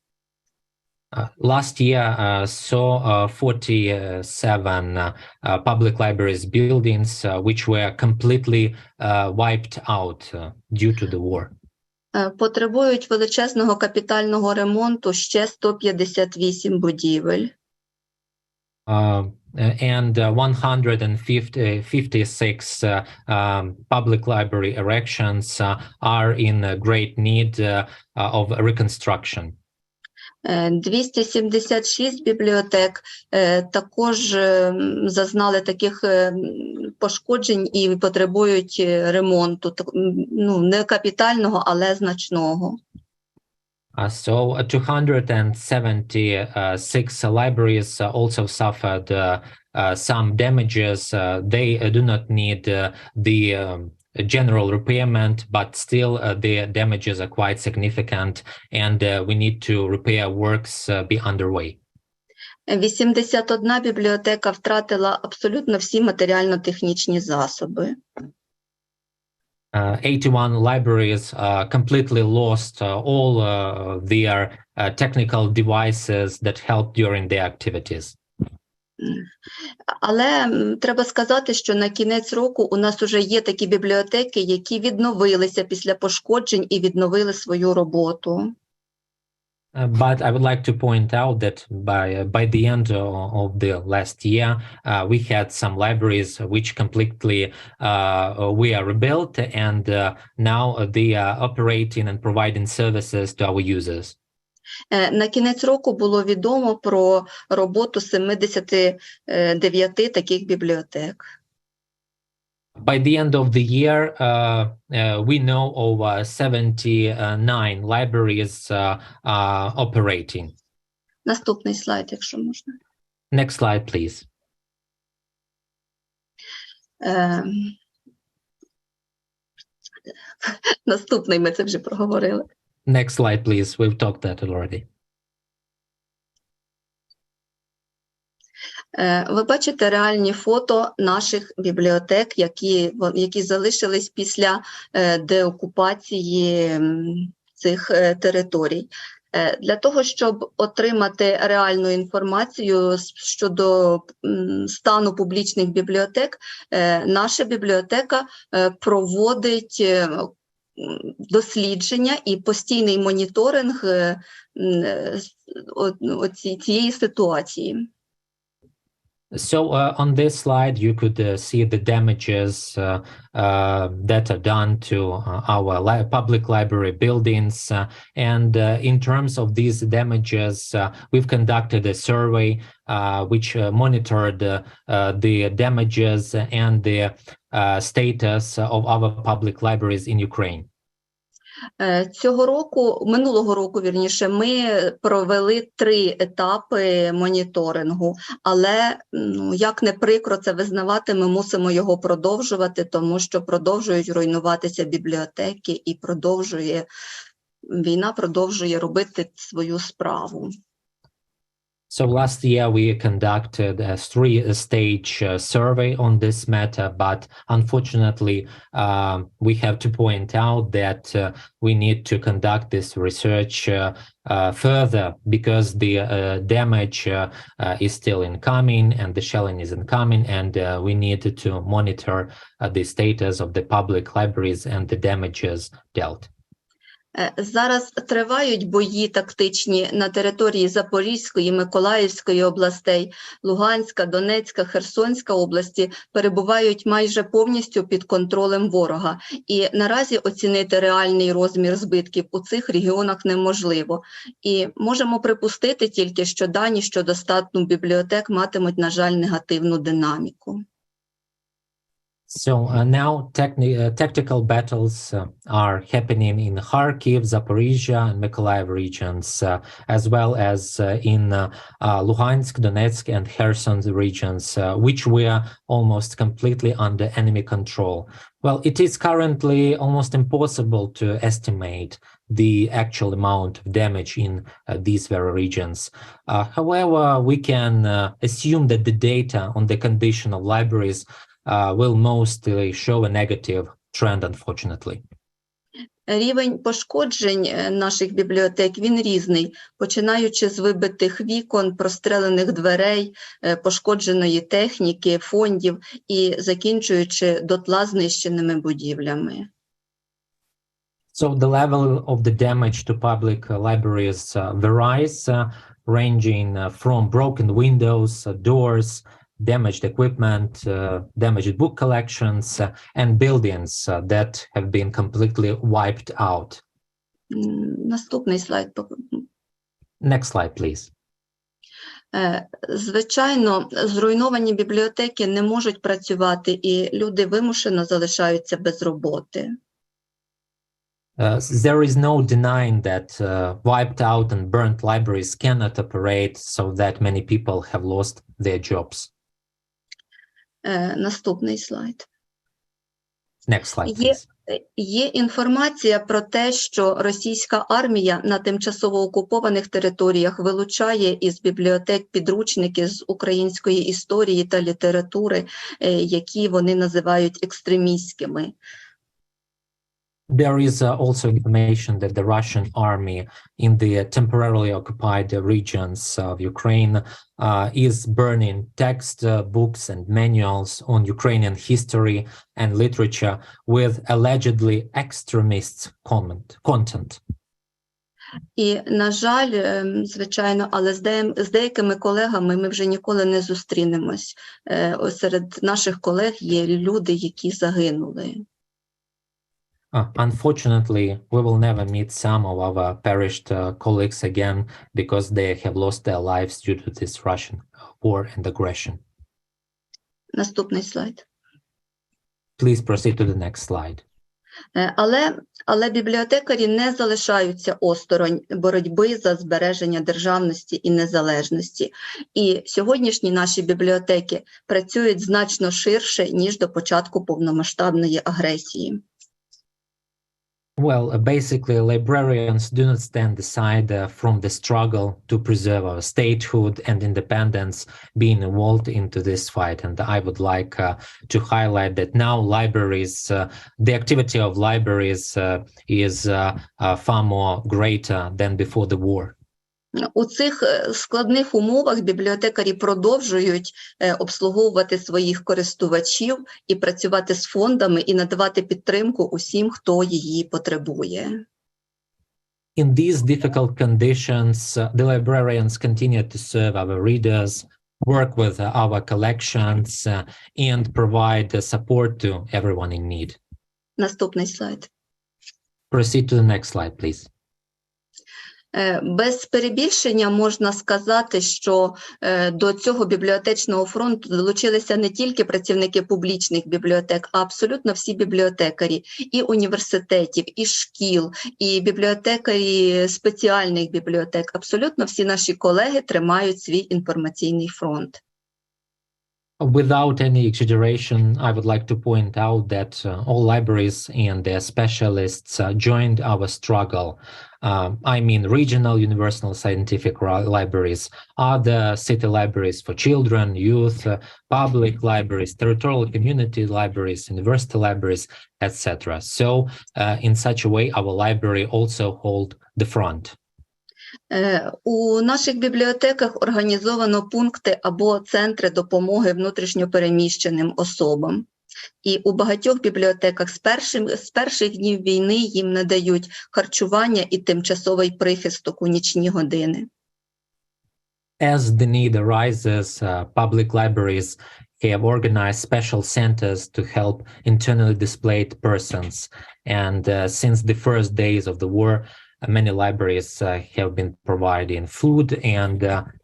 Speaker 2: Last year saw 47 public libraries buildings which were completely wiped out due to the war.
Speaker 6: Потребують величезного капітального ремонту ще 158 будівель.
Speaker 2: And 156 public library erections are in great need of reconstruction.
Speaker 6: 276 бібліотек також зазнали таких пошкоджень і потребують ремонту, не капітального, але значного.
Speaker 2: So 276 libraries also suffered some damages. They do not need the general repairment, but still the damages are quite significant, and we need to repair works be underway.
Speaker 6: 81 бібліотека втратила абсолютно всі матеріально-технічні засоби.
Speaker 2: 81 libraries completely lost all their technical devices that helped during their activities.
Speaker 6: Але треба сказати, що на кінець року у нас уже є такі бібліотеки, які відновилися після пошкоджень і відновили свою роботу.
Speaker 2: But I would like to point out that by the end of the last year, we had some libraries which completely were rebuilt, and now they are operating and providing services to our users.
Speaker 6: На кінець року було відомо про роботу 79 таких бібліотек.
Speaker 2: By the end of the year, we know over 79 libraries operating.
Speaker 6: Наступний слайд, якщо можна.
Speaker 2: Next slide, please.
Speaker 6: Наступний, ми це вже проговорили.
Speaker 2: Next slide, please. We've talked that already.
Speaker 6: Ви бачите реальні фото наших бібліотек, які залишились після деокупації цих територій. Для того, щоб отримати реальну інформацію щодо стану публічних бібліотек, наша бібліотека проводить дослідження і постійний моніторинг цієї ситуації.
Speaker 2: So on this slide, you could see the damages that are done to our public library buildings. And in terms of these damages, we've conducted a survey which monitored the damages and the status of our public libraries in Ukraine.
Speaker 6: Минулого року, вірніше, ми провели 3 етапи моніторингу, але, як не прикро це визнавати, ми мусимо його продовжувати, тому що продовжують руйнуватися бібліотеки і війна продовжує робити свою справу.
Speaker 2: So last year we conducted a 3-stage survey on this matter, but unfortunately we have to point out that we need to conduct this research further because the damage is still incoming and the shelling is incoming, and we need to monitor the status of the public libraries and the damages dealt.
Speaker 6: Зараз тривають бої тактичні на території Запорізької, Миколаївської областей, Луганська, Донецька, Херсонська області перебувають майже повністю під контролем ворога. І наразі оцінити реальний розмір збитків у цих регіонах неможливо. І можемо припустити тільки, що дані щодо стану бібліотек матимуть, на жаль, негативну динаміку.
Speaker 2: So now tactical battles are happening in Kharkiv, Zaporizhia, and Mykolaiv regions, as well as in Luhansk, Donetsk, and Kherson regions, which were almost completely under enemy control. Well, it is currently almost impossible to estimate the actual amount of damage in these very regions. However, we can assume that the data on the condition of libraries will mostly show a negative trend, unfortunately.
Speaker 6: Рівень пошкоджень наших бібліотек, він різний, починаючи з вибитих вікон, прострелених дверей, пошкодженої техніки, фондів і закінчуючи дотла знищеними будівлями.
Speaker 2: So the level of the damage to public libraries varies, ranging from broken windows, doors, damaged equipment, damaged book collections, and buildings that have been completely wiped out.
Speaker 6: Наступний слайд.
Speaker 2: Next slide, please.
Speaker 6: Звичайно, зруйновані бібліотеки не можуть працювати, і люди вимушено залишаються без роботи.
Speaker 2: There is no denying that wiped out and burnt libraries cannot operate, so that many people have lost their jobs.
Speaker 6: Наступний слайд.
Speaker 2: Next slide, please.
Speaker 6: Є інформація про те, що російська армія на тимчасово окупованих територіях вилучає із бібліотек підручники з української історії та літератури, які вони називають екстремістськими.
Speaker 2: There is also information that the Russian army in the temporarily occupied regions of Ukraine is burning textbooks and manuals on Ukrainian history and literature with allegedly extremist content.
Speaker 6: І, на жаль, звичайно, але з деякими колегами ми вже ніколи не зустрінемось. Серед наших колег є люди, які загинули.
Speaker 2: Unfortunately, we will never meet some of our perished colleagues again because they have lost their lives due to this Russian war and aggression.
Speaker 6: Наступний слайд.
Speaker 2: Please proceed to the next slide.
Speaker 6: Але бібліотекарі не залишаються осторонь боротьби за збереження державності і незалежності. І сьогоднішні наші бібліотеки працюють значно ширше, ніж до початку повномасштабної агресії.
Speaker 2: Well, basically, librarians do not stand aside from the struggle to preserve our statehood and independence being involved into this fight. And I would like to highlight that now libraries, the activity of libraries is far more greater than before the war.
Speaker 6: У цих складних умовах бібліотекарі продовжують обслуговувати своїх користувачів і працювати з фондами і надавати підтримку усім, хто її потребує.
Speaker 2: In these difficult conditions, the librarians continue to serve our readers, work with our collections, and provide support to everyone in need.
Speaker 6: Наступний слайд.
Speaker 2: Proceed to the next slide, please.
Speaker 6: Без перебільшення можна сказати, що до цього бібліотечного фронту долучилися не тільки працівники публічних бібліотек, а абсолютно всі бібліотекарі і університетів, і шкіл, і бібліотекарі спеціальних бібліотек. Абсолютно всі наші колеги тримають свій інформаційний фронт.
Speaker 2: Without any exaggeration, I would like to point out that all libraries and their specialists joined our struggle. I mean regional universal scientific libraries, other city libraries for children, youth, public libraries, territorial community libraries, university libraries, etc. So in such a way, our library also hold the front.
Speaker 6: У наших бібліотеках організовано пункти або центри допомоги внутрішньопереміщеним особам. І у багатьох бібліотеках з перших днів війни їм надають харчування і тимчасовий прихисток у нічні години.
Speaker 2: As the need arises, public libraries have organized special centers to help internally displaced persons. And since the first days of the war, many libraries have been providing food and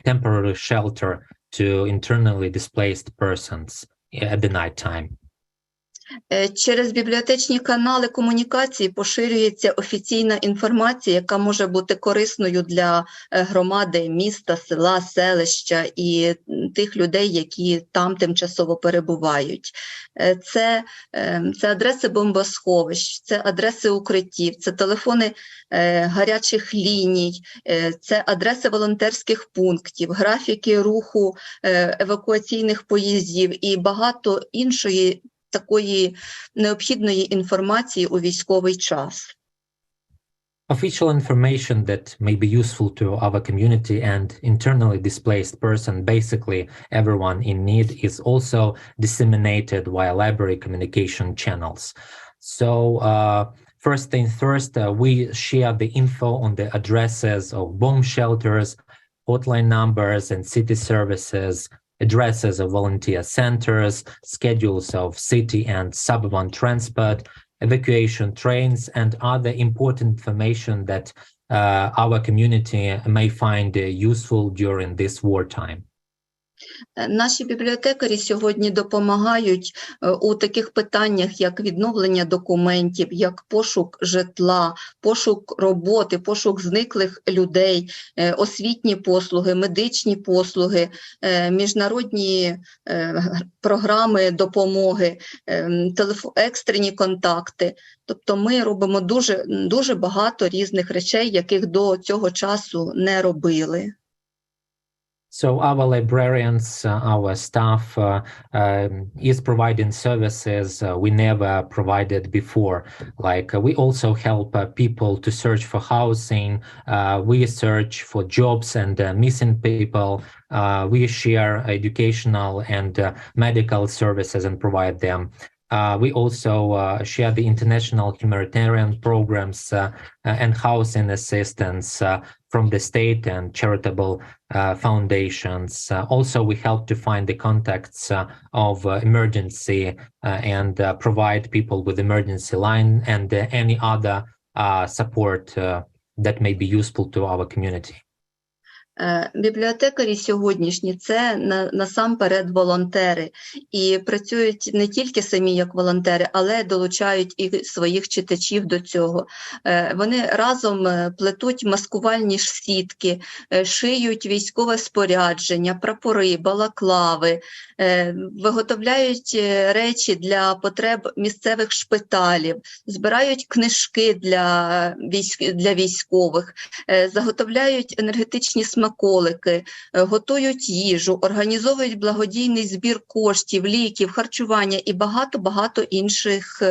Speaker 2: temporary shelter to internally displaced persons at the night time.
Speaker 6: Через бібліотечні канали комунікації поширюється офіційна інформація, яка може бути корисною для громади, міста, села, селища і тих людей, які там тимчасово перебувають. Це адреси бомбосховищ, це адреси укриттів, це телефони гарячих ліній, це адреси волонтерських пунктів, графіки руху евакуаційних поїздів і багато іншої такої необхідної інформації у військовий час.
Speaker 2: Official information that may be useful to our community and internally displaced person, basically everyone in need, is also disseminated via library communication channels. So first thing first, we share the info on the addresses of bomb shelters, hotline numbers and city services, addresses of volunteer centers, schedules of city and suburban transport, evacuation trains, and other important information that our community may find useful during this wartime.
Speaker 6: Наші бібліотекарі сьогодні допомагають у таких питаннях, як відновлення документів, як пошук житла, пошук роботи, пошук зниклих людей, освітні послуги, медичні послуги, міжнародні програми допомоги, екстрені контакти. Тобто ми робимо дуже багато різних речей, яких до цього часу не робили.
Speaker 2: So our librarians, our staff is providing services we never provided before. Like we also help people to search for housing, we search for jobs and missing people, we share educational and medical services and provide them. We also share the international humanitarian programs and housing assistance from the state and charitable foundations. Also, we help to find the contacts of emergency and provide people with emergency line and any other support that may be useful to our community.
Speaker 6: Бібліотекарі сьогоднішні – це насамперед волонтери. І працюють не тільки самі як волонтери, але долучають і своїх читачів до цього. Вони разом плетуть маскувальні сітки, шиють військове спорядження, прапори, балаклави, виготовляють речі для потреб місцевих шпиталів, збирають книжки для військових, заготовляють енергетичні смаколики, готують їжу, організовують благодійний збір коштів, ліків, харчування і багато-багато інших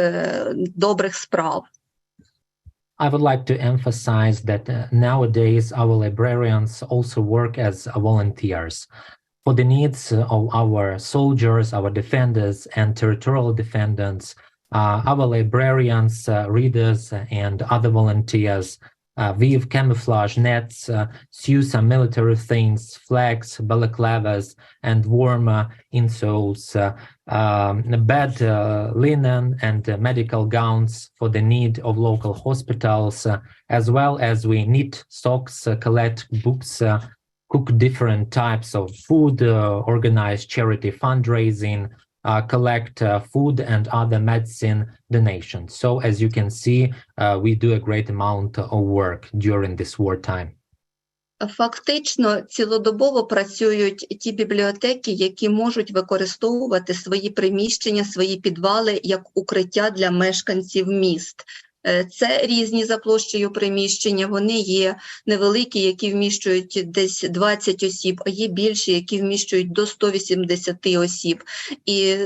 Speaker 6: добрих справ.
Speaker 2: I would like to emphasize that nowadays our librarians also work as volunteers for the needs of our soldiers, our defenders and territorial defendants. Our librarians, readers and other volunteers weave camouflage nets, sew some military things, flags, balaclavas, and warm insoles, bed linen and medical gowns for the need of local hospitals, as well as we knit socks, collect books, cook different types of food, organize charity fundraising, collect food and other medicine donations. So as you can see, we do a great amount of work during this wartime.
Speaker 6: Фактично, цілодобово працюють ті бібліотеки, які можуть використовувати свої приміщення, свої підвали як укриття для мешканців міст. Це різні за площею приміщення, вони є невеликі, які вміщують десь 20 осіб, а є більші, які вміщують до 180 осіб. І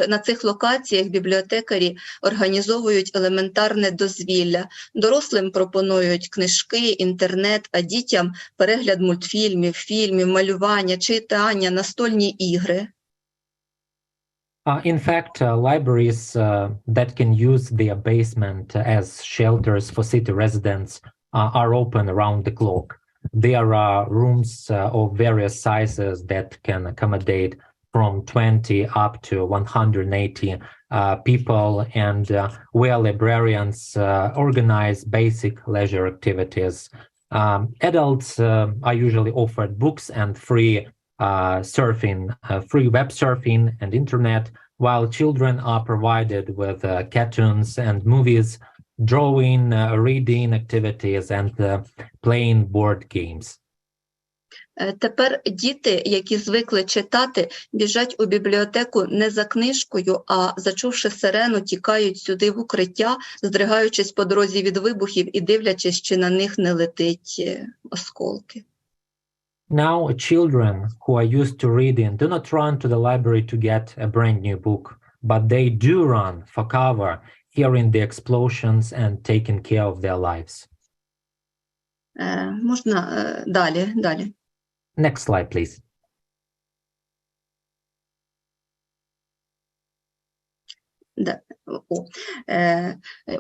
Speaker 6: на цих локаціях бібліотекарі організовують елементарне дозвілля. Дорослим пропонують книжки, інтернет, а дітям перегляд мультфільмів, фільмів, малювання, читання, настольні ігри.
Speaker 2: In fact, libraries that can use their basement as shelters for city residents are open around the clock. There are rooms of various sizes that can accommodate from 20 up to 180 people, and where librarians organize basic leisure activities. Adults are usually offered books and free free web surfing and internet, while children are provided with cartoons and movies, drawing, reading activities, and playing board games.
Speaker 6: Тепер діти, які звикли читати, біжать у бібліотеку не за книжкою, а зачувши сирену, тікають сюди в укриття, здригаючись по дорозі від вибухів і дивлячись, чи на них не летить осколки.
Speaker 2: Now, children who are used to reading do not run to the library to get a brand new book, but they do run for cover, hearing the explosions and taking care of their lives.
Speaker 6: Можна далі.
Speaker 2: Next slide, please.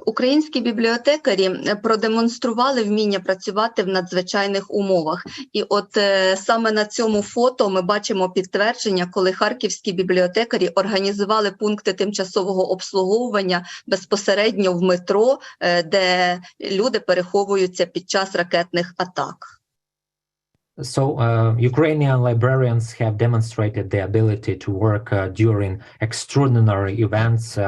Speaker 6: Українські бібліотекарі продемонстрували вміння працювати в надзвичайних умовах. І от саме на цьому фото ми бачимо підтвердження, коли харківські бібліотекарі організували пункти тимчасового обслуговування безпосередньо в метро, де люди переховуються під час ракетних атак.
Speaker 2: So Ukrainian librarians have demonstrated the ability to work during extraordinary events,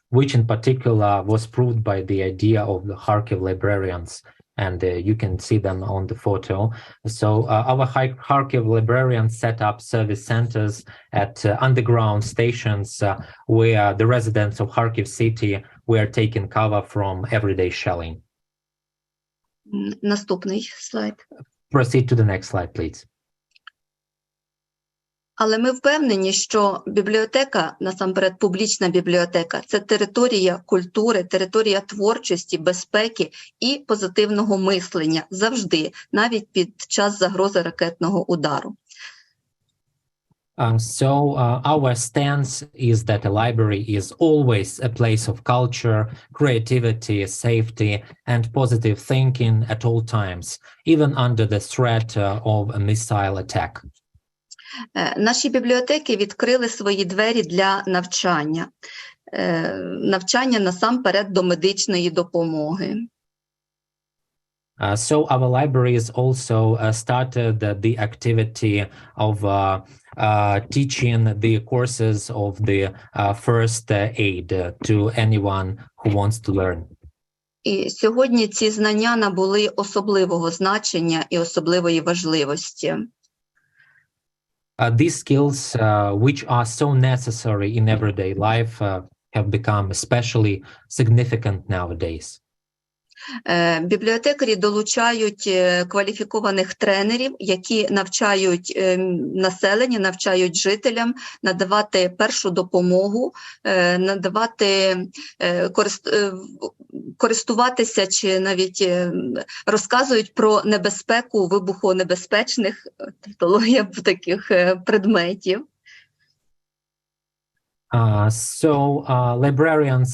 Speaker 2: which in particular was proved by the idea of the Kharkiv librarians. And you can see them on the photo. So our Kharkiv librarians set up service centers at underground stations where the residents of Kharkiv city were taking cover from everyday shelling.
Speaker 6: Наступний слайд.
Speaker 2: Proceed to the next slide, please.
Speaker 6: Але ми впевнені, що бібліотека, насамперед публічна бібліотека, це територія культури, територія творчості, безпеки і позитивного мислення завжди, навіть під час загрози ракетного удару.
Speaker 2: Our stance is that a library is always a place of culture, creativity, safety, and positive thinking at all times, even under the threat of a missile attack.
Speaker 6: Наші бібліотеки відкрили свої двері для навчання. Навчання насамперед до медичної допомоги.
Speaker 2: So our libraries also started the activity of teaching the courses of the first aid to anyone who wants to learn.
Speaker 6: І сьогодні ці знання набули особливого значення і особливої важливості.
Speaker 2: These skills, which are so necessary in everyday life, have become especially significant nowadays.
Speaker 6: Бібліотекарі долучають кваліфікованих тренерів, які навчають населення, навчають жителям надавати першу допомогу, надавати, користуватися чи навіть розказують про небезпеку вибухонебезпечних таких предметів.
Speaker 2: Librarians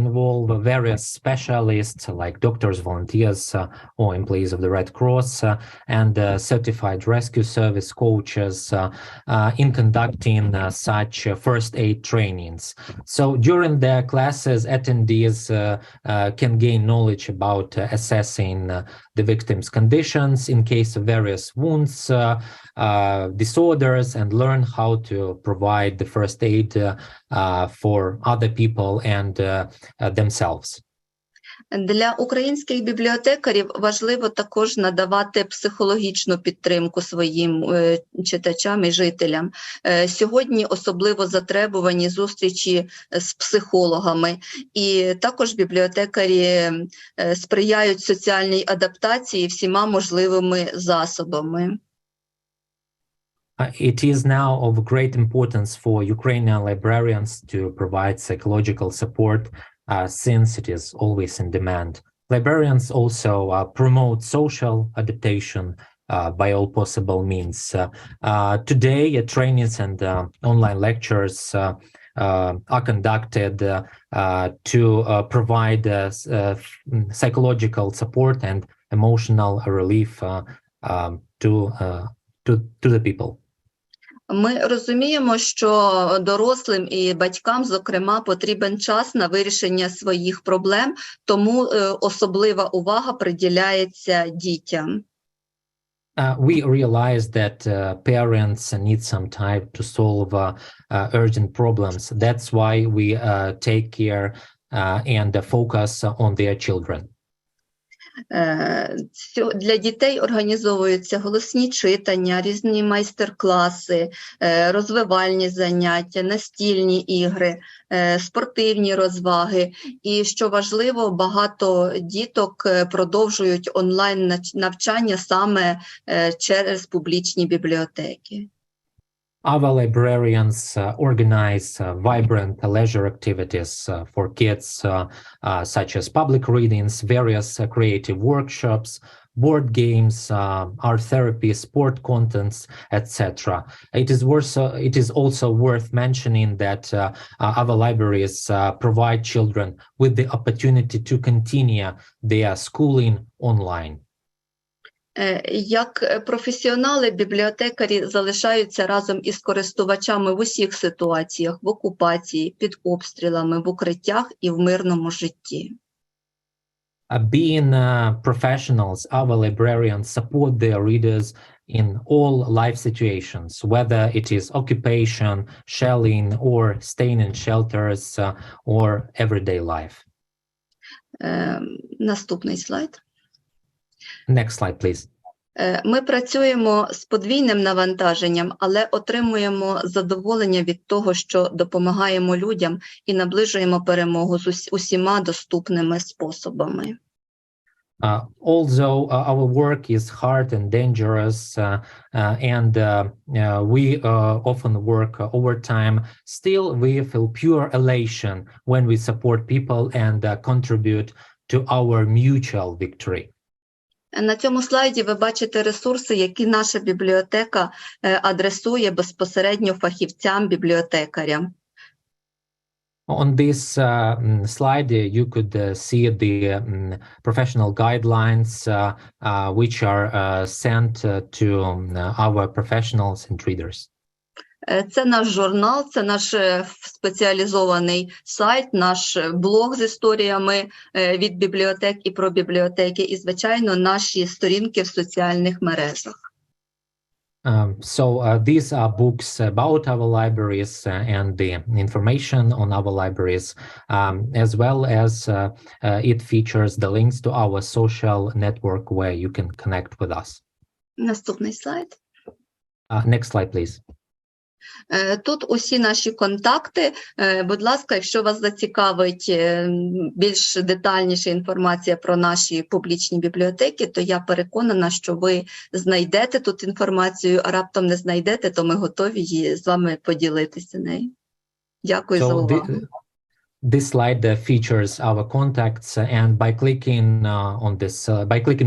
Speaker 2: involve various specialists like doctors, volunteers, or employees of the Red Cross and certified rescue service coaches in conducting such first aid trainings. So during their classes, attendees can gain knowledge about assessing the victim's conditions in case of various wounds, disorders, and learn how to provide the first aid for other people and themselves.
Speaker 6: Для українських бібліотекарів важливо також надавати психологічну підтримку своїм читачам і жителям. Сьогодні особливо затребувані зустрічі з психологами, і також бібліотекарі сприяють соціальній адаптації всіма можливими засобами.
Speaker 2: It is now of great importance for Ukrainian librarians to provide psychological support since it is always in demand. Librarians also promote social adaptation by all possible means. Today, trainings and online lectures are conducted to provide psychological support and emotional relief to the people.
Speaker 6: Ми розуміємо, що дорослим і батькам, зокрема, потрібен час на вирішення своїх проблем, тому особлива увага приділяється дітям.
Speaker 2: We realize that parents need some time to solve urgent problems. That's why we take care and focus on their children.
Speaker 6: Для дітей організовуються голосні читання, різні майстер-класи, розвивальні заняття, настільні ігри, спортивні розваги. І, що важливо, багато діток продовжують онлайн-навчання саме через публічні бібліотеки.
Speaker 2: Our librarians organize vibrant leisure activities for kids, such as public readings, various creative workshops, board games, art therapy, sport contents, etc. It is also worth mentioning that our libraries provide children with the opportunity to continue their schooling online.
Speaker 6: Як професіонали, бібліотекарі залишаються разом із користувачами в усіх ситуаціях, в окупації, під обстрілами, в укриттях і в мирному житті.
Speaker 2: Being professionals, our librarians support their readers in all life situations, whether it is occupation, shelling, or staying in shelters, or everyday life.
Speaker 6: Наступний слайд.
Speaker 2: Next slide, please.
Speaker 6: Ми працюємо з подвійним навантаженням, але отримуємо задоволення від того, що допомагаємо людям і наближуємо перемогу з усіма доступними способами.
Speaker 2: Although our work is hard and dangerous, and we often work overtime, still we feel pure elation when we support people and contribute to our mutual victory.
Speaker 6: На цьому слайді ви бачите ресурси, які наша бібліотека адресує безпосередньо фахівцям-бібліотекарям.
Speaker 2: On this slide, you could see the professional guidelines which are sent to our professionals and readers.
Speaker 6: Це наш журнал, це наш спеціалізований сайт, наш блог з історіями від бібліотек і про бібліотеки, і, звичайно, наші сторінки в соціальних мережах.
Speaker 2: These are books about our libraries and the information on our libraries, as well as it features the links to our social network where you can connect with us.
Speaker 6: Наступний слайд.
Speaker 2: Next slide, please.
Speaker 6: Тут усі наші контакти. Будь ласка, якщо вас зацікавить більш детальніша інформація про наші публічні бібліотеки, то я переконана, що ви знайдете тут інформацію, а раптом не знайдете, то ми готові з вами поділитися нею. Дякую за увагу.
Speaker 2: This slide features our contacts, and by clicking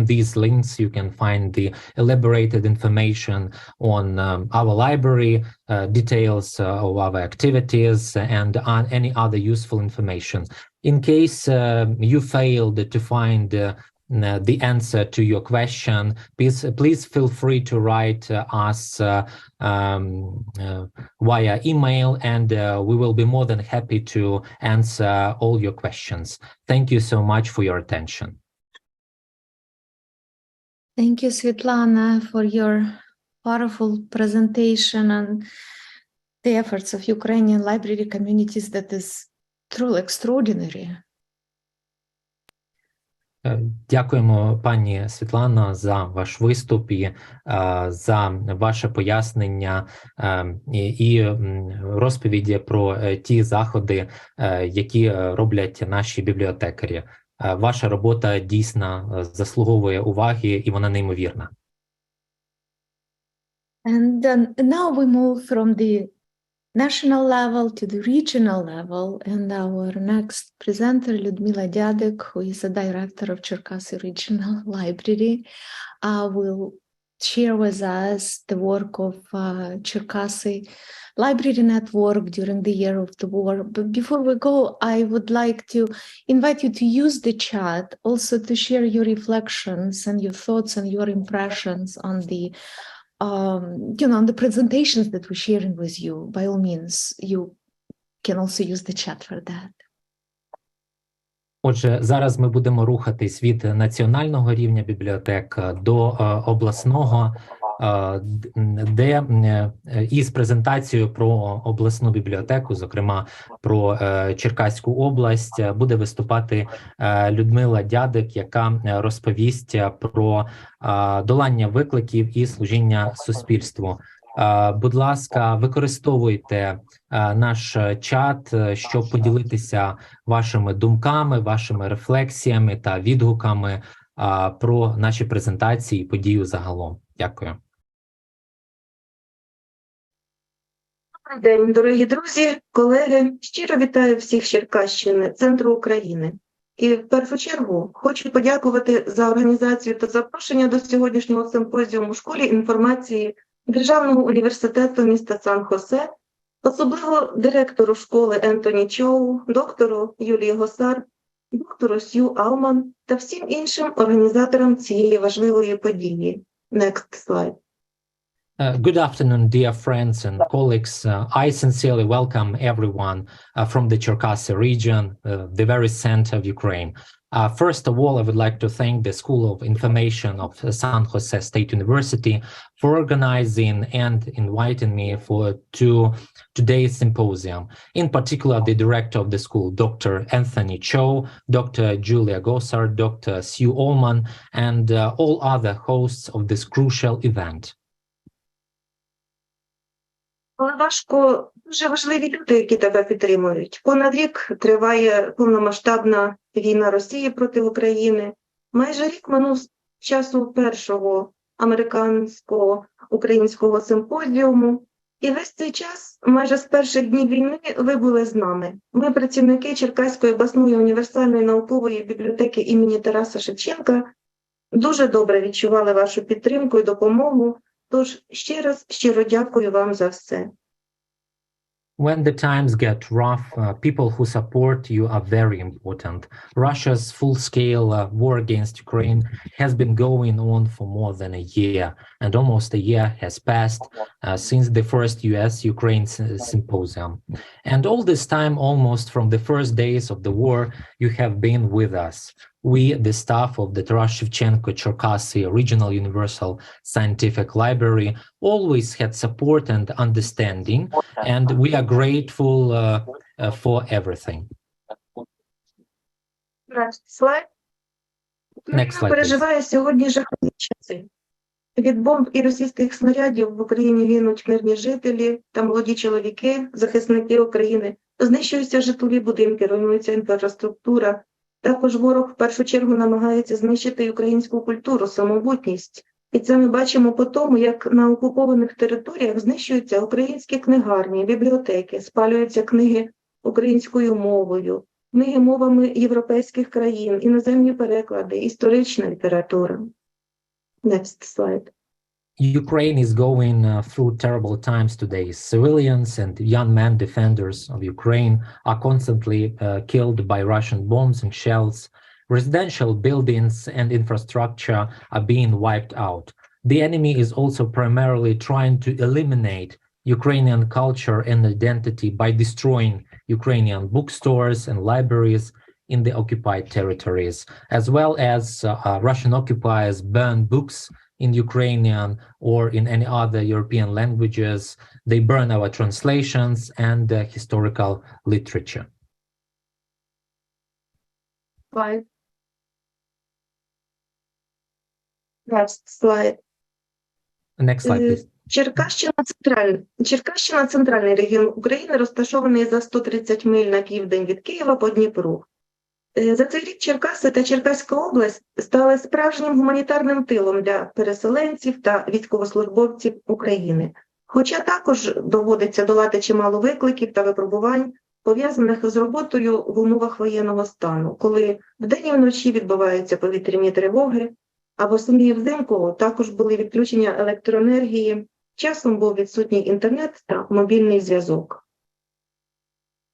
Speaker 2: these links, you can find the elaborated information on our library, details of our activities, and on any other useful information. In case you failed to find the answer to your question, please feel free to write us via email, and we will be more than happy to answer all your questions. Thank you so much for your attention.
Speaker 3: Thank you, Svetlana, for your powerful presentation and the efforts of Ukrainian library communities. That is truly extraordinary.
Speaker 2: Дякуємо, пані Світлано, за ваш виступ і за ваше пояснення і розповіді про ті заходи, які роблять наші бібліотекарі. Ваша робота дійсно заслуговує уваги, і вона неймовірна.
Speaker 3: And now we move from the national level to the regional level, and our next presenter, Lyudmila Dyadek, who is the director of Cherkasy Regional Library, will share with us the work of Cherkasy Library Network during the year of the war. But before we go, I would like to invite you to use the chat also to share your reflections and your thoughts and your impressions on the on the presentations that we're sharing with you. By all means, you can also use the chat for that.
Speaker 2: Отже, зараз ми будемо рухатись від національного рівня бібліотек до обласного, де із презентацією про обласну бібліотеку, зокрема про Черкаську область, буде виступати Людмила Дядик, яка розповість про долання викликів і служіння суспільству. Будь ласка, використовуйте наш чат, щоб поділитися вашими думками, вашими рефлексіями та відгуками про наші презентації і подію загалом. Дякую.
Speaker 7: Добрий день, дорогі друзі, колеги. Щиро вітаю всіх з Черкащини, центру України. І в першу чергу хочу подякувати за організацію та запрошення до сьогоднішнього симпозіуму в школі інформації Державного університету міста Сан-Хосе, особливо директору школи Ентоні Чоу, доктору Юлії Госар, доктору Сью Алман та всім іншим організаторам цієї важливої події. Next slide.
Speaker 2: Good afternoon, dear friends and colleagues. I sincerely welcome everyone from the Cherkasy region, the very center of Ukraine. First of all, I would like to thank the School of Information of San Jose State University for organizing and inviting me to today's symposium. In particular, the director of the school, Dr. Anthony Cho, Dr. Julia Gossard, Dr. Sue Allman, and all other hosts of this crucial event.
Speaker 7: Але важко, дуже важливі люди, які тебе підтримують. Понад рік триває повномасштабна війна Росії проти України. Майже рік минув з часу першого американсько-українського симпозіуму. І весь цей час, майже з перших днів війни, ви були з нами. Ми, працівники Черкаської обласної універсальної наукової бібліотеки імені Тараса Шевченка, дуже добре відчували вашу підтримку і допомогу. Тож ще раз щиро дякую вам за все.
Speaker 2: When the times get rough, people who support you are very important. Russia's full-scale war against Ukraine has been going on for more than a year, and almost a year has passed since the first US-Ukraine symposium. And all this time, almost from the first days of the war, you have been with us. We, the staff of the Taras Shevchenko Cherkasy Regional Universal Scientific Library, always had support and understanding, and we are grateful for everything.
Speaker 7: Слайд.
Speaker 2: Next slide,
Speaker 7: переживає сьогодні жахливі часи. Від бомб і російських снарядів в Україні гинуть мирні жителі та молоді чоловіки, захисники України. Знищуються житлові будинки, руйнується інфраструктура. Також ворог в першу чергу намагається знищити українську культуру, самобутність. І це ми бачимо по тому, як на окупованих територіях знищуються українські книгарні, бібліотеки, спалюються книги українською мовою, книги мовами європейських країн, іноземні переклади, історична література. Next slide.
Speaker 2: Ukraine is going through terrible times today. Civilians and young men defenders of Ukraine are constantly killed by Russian bombs and shells. Residential buildings and infrastructure are being wiped out. The enemy is also primarily trying to eliminate Ukrainian culture and identity by destroying Ukrainian bookstores and libraries in the occupied territories, as well as Russian occupiers burn books in Ukrainian or in any other European languages. They burn our translations and historical literature.
Speaker 7: Slide. Next slide.
Speaker 2: Next slide, please.
Speaker 7: Черкащина – центральний регіон України, розташований за 130 миль на південь від Києва по Дніпру. За цей рік Черкаси та Черкаська область стали справжнім гуманітарним тилом для переселенців та військовослужбовців України. Хоча також доводиться долати чимало викликів та випробувань, пов'язаних з роботою в умовах воєнного стану, коли вдень і вночі відбуваються повітряні тривоги, а восени і взимку також були відключення електроенергії, часом був відсутній інтернет та мобільний зв'язок.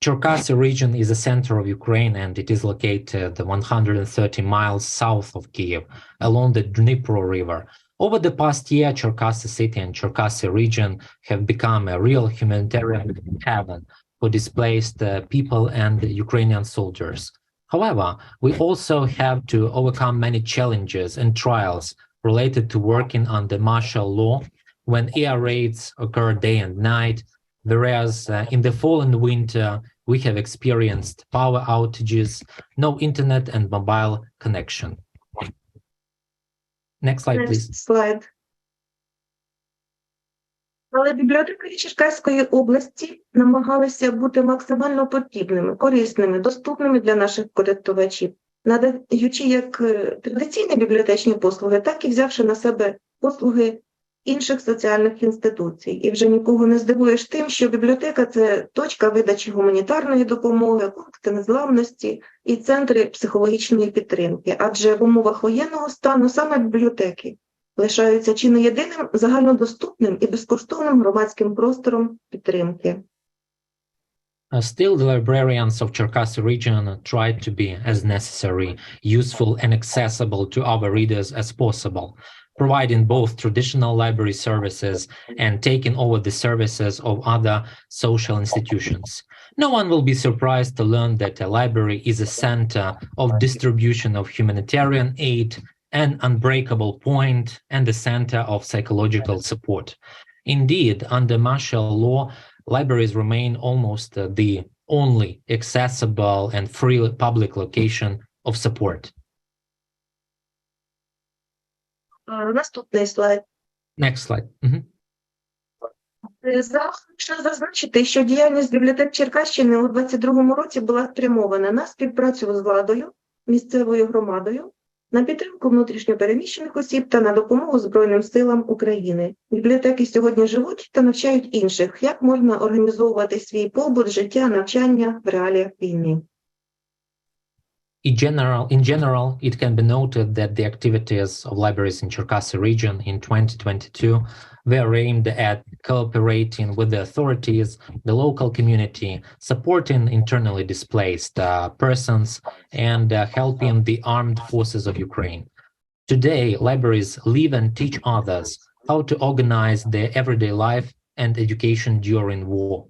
Speaker 2: Cherkasy region is the center of Ukraine, and it is located 130 miles south of Kiev, along the Dnipro River. Over the past year, Cherkasy city and Cherkasy region have become a real humanitarian haven for displaced people and Ukrainian soldiers. However, we also have to overcome many challenges and trials related to working under martial law when air raids occur day and night, whereas in the fall and winter, we have experienced power outages, no internet and mobile connection. Next slide, please.
Speaker 7: Slide. Але бібліотекарі Черкаської області намагалися бути максимально потрібними, корисними, доступними для наших користувачів, надаючи як традиційні бібліотечні послуги, так і взявши на себе послуги інших соціальних інституцій. І вже нікого не здивуєш тим, що бібліотека – це точка видачі гуманітарної допомоги, пункти незламності і центри психологічної підтримки. Адже в умовах воєнного стану саме бібліотеки лишаються чи не єдиним загальнодоступним і безкоштовним громадським простором підтримки.
Speaker 2: Still, the librarians of Cherkasy region try to be as necessary, useful and accessible to our readers as possible. providing both traditional library services and taking over the services of other social institutions. No one will be surprised to learn that a library is a center of distribution of humanitarian aid, an unbreakable point, and a center of psychological support. Indeed, under martial law, libraries remain almost the only accessible and free public location of support.
Speaker 7: Наступний слайд.
Speaker 2: Next slide.
Speaker 7: Можна зазначити, що діяльність бібліотек Черкащини у 2022 році була спрямована на співпрацю з владою, місцевою громадою, на підтримку внутрішньопереміщених осіб та на допомогу Збройним силам України. Бібліотеки сьогодні живуть та навчають інших, як можна організовувати свій побут, життя, навчання в реаліях війни.
Speaker 2: In general, it can be noted that the activities of libraries in Cherkasy region in 2022 were aimed at cooperating with the authorities, the local community, supporting internally displaced persons, and helping the armed forces of Ukraine. Today, libraries live and teach others how to organize their everyday life and education during war.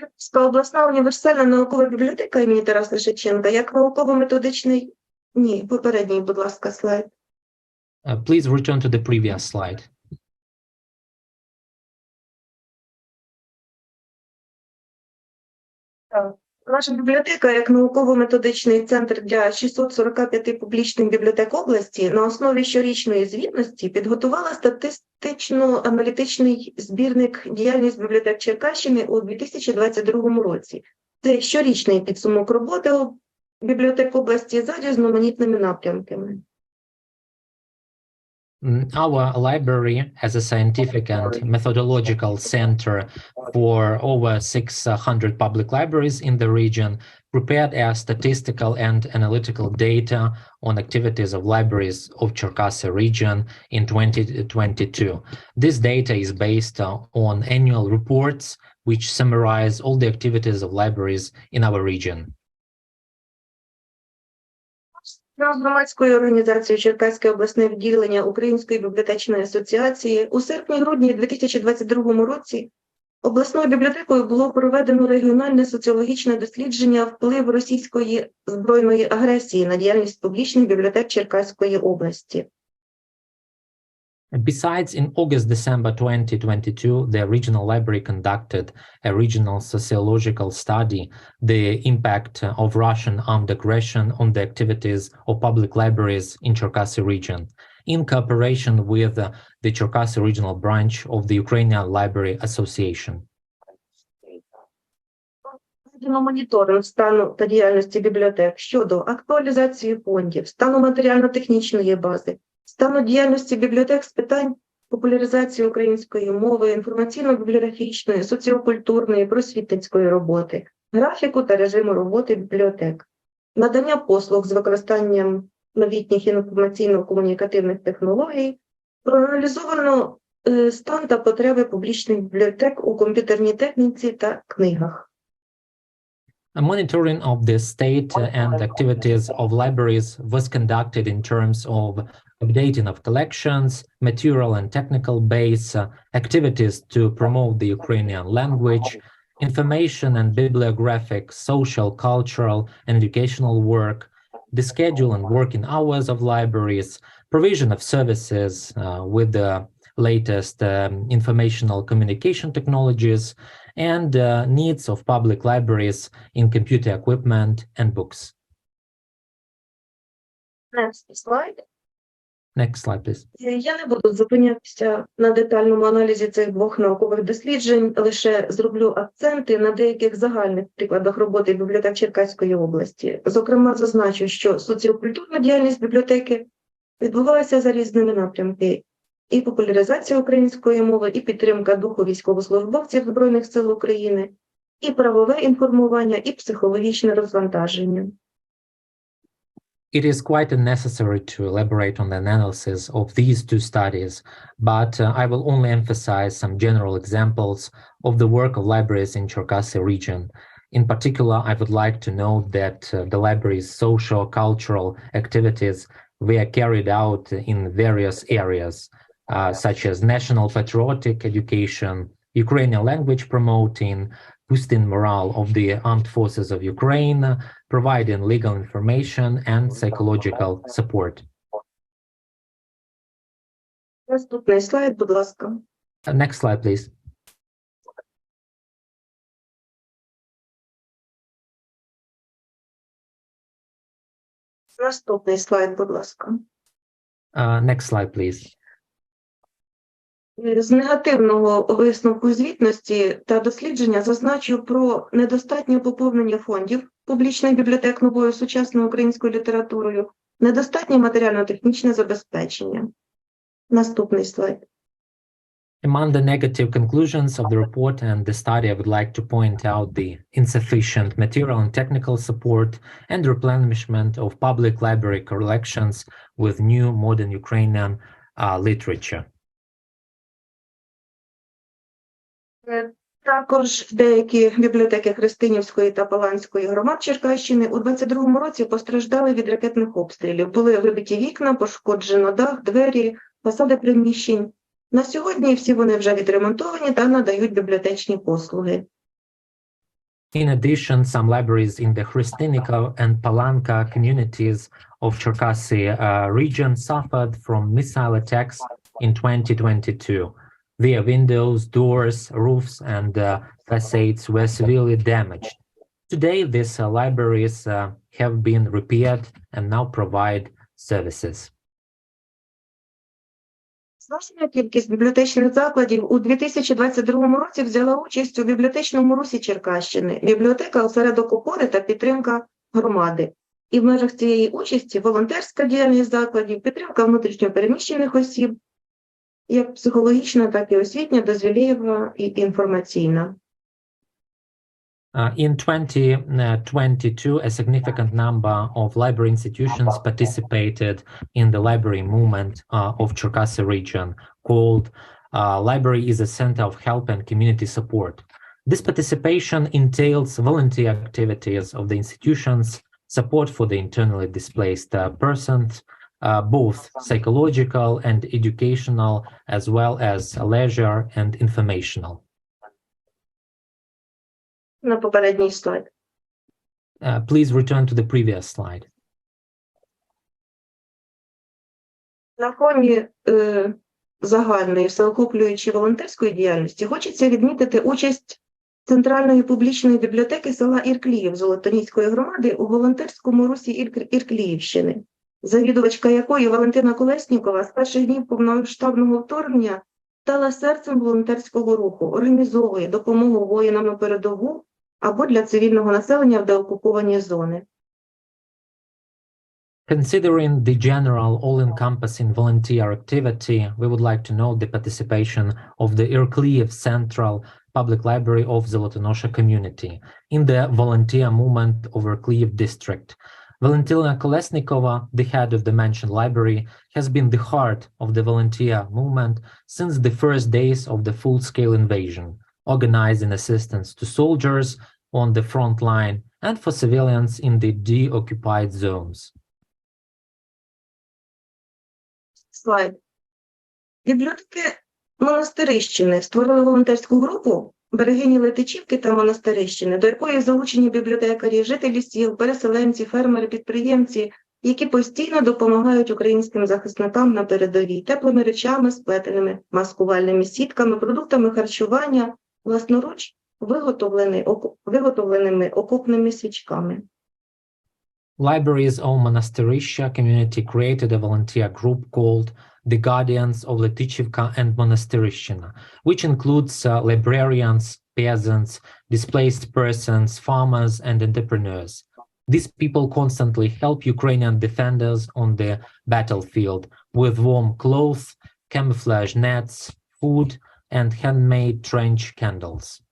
Speaker 7: Черкаська обласна універсальна наукова бібліотека імені Тараса Шевченка як науково-методичний... Ні, попередній, будь ласка, слайд.
Speaker 2: Please return to the previous slide.
Speaker 7: Наша бібліотека, як науково-методичний центр для 645 публічних бібліотек області, на основі щорічної звітності підготувала статистично-аналітичний збірник «Діяльність бібліотек Черкащини» у 2022 році. Це щорічний підсумок роботи бібліотек області за різноманітними напрямками.
Speaker 2: Our library as a scientific and methodological center for over 600 public libraries in the region prepared a statistical and analytical data on activities of libraries of Cherkasy region in 2022. This data is based on annual reports which summarize all the activities of libraries in our region.
Speaker 7: Громадською організацією Черкаське обласне відділення Української бібліотечної асоціації у серпні-грудні 2022 році обласною бібліотекою було проведено регіональне соціологічне дослідження вплив російської збройної агресії на діяльність публічних бібліотек Черкаської області.
Speaker 2: Besides, in August-December 2022, the regional library conducted a regional sociological study, the impact of Russian armed aggression on the activities of public libraries in Cherkasy region, in cooperation with the Cherkasy regional branch of the Ukrainian Library Association.
Speaker 7: Моніторинг стану та діяльності бібліотек щодо актуалізації фондів, стану матеріально-технічної бази, стану діяльності бібліотек з питань популяризації української мови, інформаційно-бібліографічної, соціокультурної, просвітницької роботи, графіку та режиму роботи бібліотек, надання послуг з використанням новітніх інформаційно-комунікативних технологій, проаналізовано стан та потреби публічних бібліотек у комп'ютерній техніці та книгах.
Speaker 2: A monitoring of the state and activities of libraries was conducted in terms of updating of collections, material and technical base, activities to promote the Ukrainian language, information and bibliographic, social, cultural, and educational work, the schedule and working hours of libraries, provision of services with the latest informational communication technologies, and needs of public libraries in computer equipment and books.
Speaker 7: Next slide.
Speaker 2: Next slide, please.
Speaker 7: Я не буду зупинятися на детальному аналізі цих двох наукових досліджень, лише зроблю акценти на деяких загальних прикладах роботи бібліотек Черкаської області. Зокрема, зазначу, що соціокультурна діяльність бібліотеки відбувалася за різними напрямками. І популяризація української мови, і підтримка духу військовослужбовців Збройних сил України, і правове інформування, і психологічне розвантаження.
Speaker 2: It is quite unnecessary to elaborate on the analysis of these two studies, but I will only emphasize some general examples of the work of libraries in Cherkasy region. In particular, I would like to note that the library's social-cultural activities were carried out in various areas, such as national patriotic education, Ukrainian language promoting, boosting morale of the armed forces of Ukraine, providing legal information and psychological support.
Speaker 7: Наступний слайд, будь ласка.
Speaker 2: Next slide, please.
Speaker 7: Наступний слайд, будь ласка.
Speaker 2: Next slide, please.
Speaker 7: З негативного висновку звітності та дослідження зазначу про недостатнє поповнення фондів публічних бібліотек новою сучасною українською літературою, недостатнє матеріально-технічне забезпечення. Наступний слайд.
Speaker 2: Among the negative conclusions of the report and the study, I would like to point out the insufficient material and technical support and replenishment of public library collections with new modern Ukrainian literature.
Speaker 7: Також деякі бібліотеки Христинівської та Паланської громад Черкащини у 2022 році постраждали від ракетних обстрілів. Були вибиті вікна, пошкоджено дах, двері, фасади приміщень. На сьогодні всі вони вже відремонтовані та надають бібліотечні послуги.
Speaker 2: In addition, some libraries in the Hristinika and Palanka communities of Cherkasy region suffered from missile attacks in 2022. Their windows, doors, roofs, and facades were severely damaged. Today, these libraries have been repaired and now provide services.
Speaker 7: Значна кількість бібліотечних закладів у 2022 році взяла участь у бібліотечному русі Черкащини, бібліотека осередок опори та підтримка громади. І в межах цієї участі волонтерська діяльність закладів, підтримка внутрішньопереміщених осіб, як психологічна, так і освітня, дозвілєва і інформаційна.
Speaker 2: In 2022, a significant number of library institutions participated in the library movement of Cherkasy region, called Library is a Center of Help and Community Support. This participation entails volunteer activities of the institutions, support for the internally displaced persons, both psychological and educational, as well as leisure and informational.
Speaker 7: На попередній слайд.
Speaker 2: Please return to the previous slide.
Speaker 7: На фоні загальної всеохоплюючої волонтерської діяльності хочеться відмітити участь Центральної публічної бібліотеки села Іркліїв Золотоніської громади у волонтерському русі Іркліївщини, завідувачка якої Валентина Колеснікова з перших днів повномасштабного вторгнення стала серцем волонтерського руху, організовує допомогу воїнам на передову або для цивільного населення в деокуповані зони.
Speaker 2: Considering the general all-encompassing volunteer activity, we would like to note the participation of the Irkliyev Central Public Library of Zolotonosha community in the volunteer movement of Irkliyev district. Valentina Kolesnikova, the head of the mentioned library, has been the heart of the volunteer movement since the first days of the full-scale invasion, organizing assistance to soldiers on the front line and for civilians in the deoccupied zones.
Speaker 7: Слайд. Бібліотеки Монастирищини створили волонтерську групу «Берегині Летичівки та Монастирищини», до якої залучені бібліотекарі, жителі сіл, переселенці, фермери, підприємці, які постійно допомагають українським захисникам на передовій теплими речами, сплетеними маскувальними сітками, продуктами харчування, власноруч виготовленими окопними свічками.
Speaker 2: Libraries of Monastirishya community created a volunteer group called the Guardians of Letichivka and Monastirishina, which includes librarians, peasants, displaced persons, farmers, and entrepreneurs. These people constantly help Ukrainian defenders on the battlefield with warm clothes, camouflage nets, food, and handmade trench candles.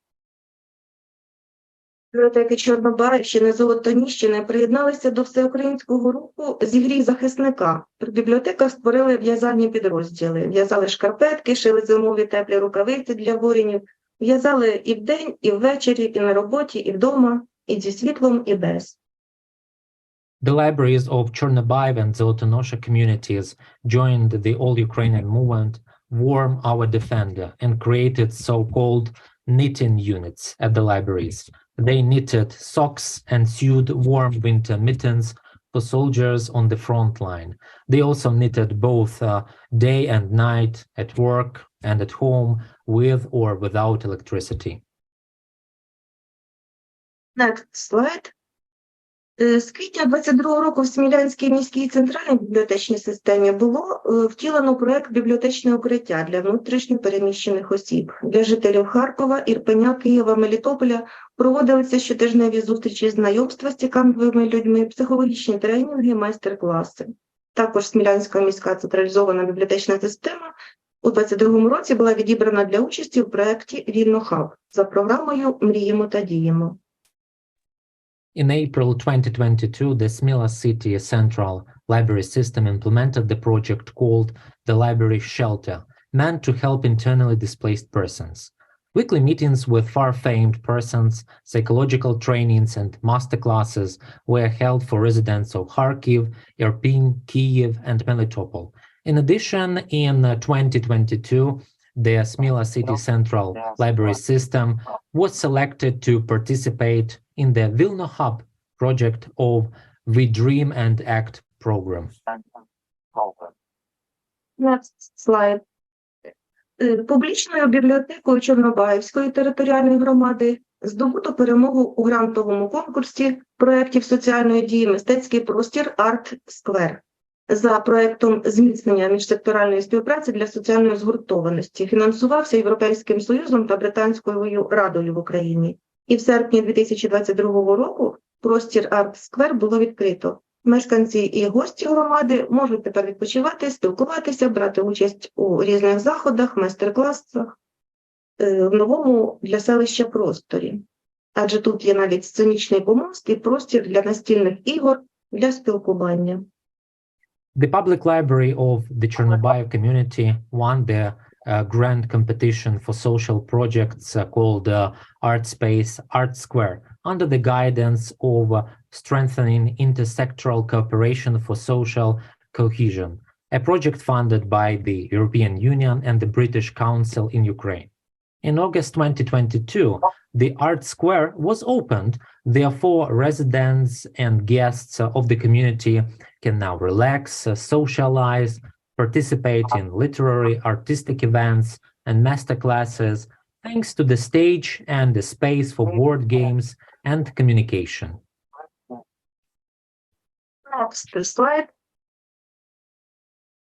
Speaker 7: Бібліотеки Чорнобаївщини, Золотоніщини приєдналися до всеукраїнського руху «Зігрій захисника». При бібліотеках створили в'язальні підрозділи. В'язали шкарпетки, шили зимові теплі рукавиці для воїнів. В'язали і вдень, і ввечері, і на роботі, і вдома, і зі світлом, і без.
Speaker 2: The libraries of Chernobaiv and Zolotonosha communities joined the All-Ukrainian movement, Warm Our Defender, and created so-called knitting units at the libraries. They knitted socks and sewed warm winter mittens for soldiers on the front line. They also knitted both day and night at work and at home with or without electricity.
Speaker 7: Next slide. З квітня 22-го року в Смілянській міській центральній бібліотечній системі було втілено проект «Бібліотечне укриття» для внутрішньо переміщених осіб. Для жителів Харкова, Ірпеня, Києва, Мелітополя проводилися щотижневі зустрічі знайомства з цікавими людьми, психологічні тренінги, майстер-класи. Також Смілянська міська централізована бібліотечна система у 22-му році була відібрана для участі в проєкті «Вільно-хаб» за програмою «Мріємо та діємо».
Speaker 2: In April 2022, the Smila City Central Library System implemented the project called the Library Shelter, meant to help internally displaced persons. Weekly meetings with far-famed persons, psychological trainings, and masterclasses were held for residents of Kharkiv, Irpin, Kyiv, and Melitopol. In addition, in 2022, the Smila City Central Library System was selected to participate in the Vilno-Hub project of We Dream and Act program.
Speaker 7: Next slide. Публічною бібліотекою Чорнобаївської територіальної громади здобуто перемогу у грантовому конкурсі проєктів соціальної дії «Мистецький простір Арт Сквер» за проєктом зміцнення міжсекторальної співпраці для соціальної згуртованості. Фінансувався Європейським Союзом та Британською Радою в Україні. І в серпні 2022 року простір Арт Сквер було відкрито. Мешканці і гості громади можуть тепер відпочивати, спілкуватися, брати участь у різних заходах, майстер-класах в новому для селища просторі. Адже тут є навіть сценічний помост і простір для настільних ігор, для спілкування.
Speaker 2: The public library of the Chernobaiv community won the grand competition for social projects called Art Space Art Square under the guidance of Strengthening Intersectoral Cooperation for Social Cohesion, a project funded by the European Union and the British Council in Ukraine. In August 2022, the Art Square was opened, therefore residents and guests of the community can now relax, socialize, participate in literary, artistic events and masterclasses, thanks to the stage and the space for board games and communication.
Speaker 7: Next slide.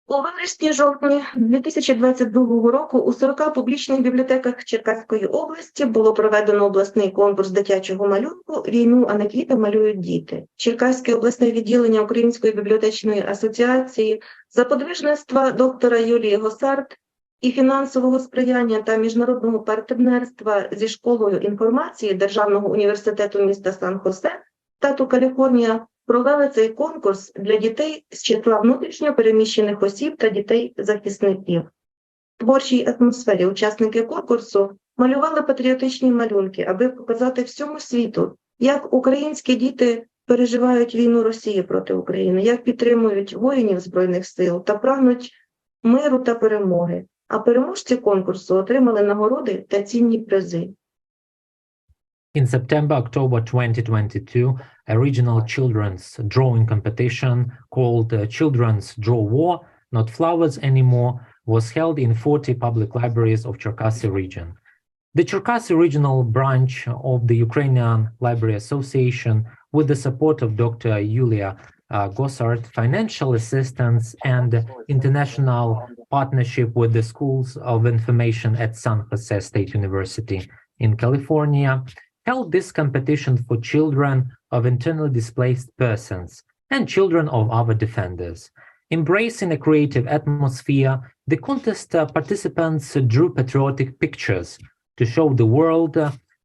Speaker 7: У вересні-жовтні 2022 року у 40 публічних бібліотеках Черкаської області було проведено обласний конкурс дитячого малюнку «Війну, а не квіти малюють діти». Черкаське обласне відділення Української бібліотечної асоціації за подвижництва доктора Юлії Госарт і фінансового сприяння та міжнародного партнерства зі школою інформації Державного університету міста Сан-Хосе, штату Каліфорнія, провели цей конкурс для дітей з числа внутрішньо переміщених осіб та дітей-захисників. В творчій атмосфері учасники конкурсу малювали патріотичні малюнки, аби показати всьому світу, як українські діти переживають війну Росії проти України, як підтримують воїнів Збройних сил та прагнуть миру та перемоги. А переможці конкурсу отримали нагороди та цінні призи.
Speaker 2: In September-October 2022, a regional children's drawing competition called Children's Draw War, Not Flowers Anymore, was held in 40 public libraries of Cherkasy region. The Cherkasy regional branch of the Ukrainian Library Association, with the support of Dr. Yulia Gosart, financial assistance and international partnership with the Schools of Information at San Jose State University in California, held this competition for children of internally displaced persons and children of our defenders. Embracing a creative atmosphere, the contest participants drew patriotic pictures to show the world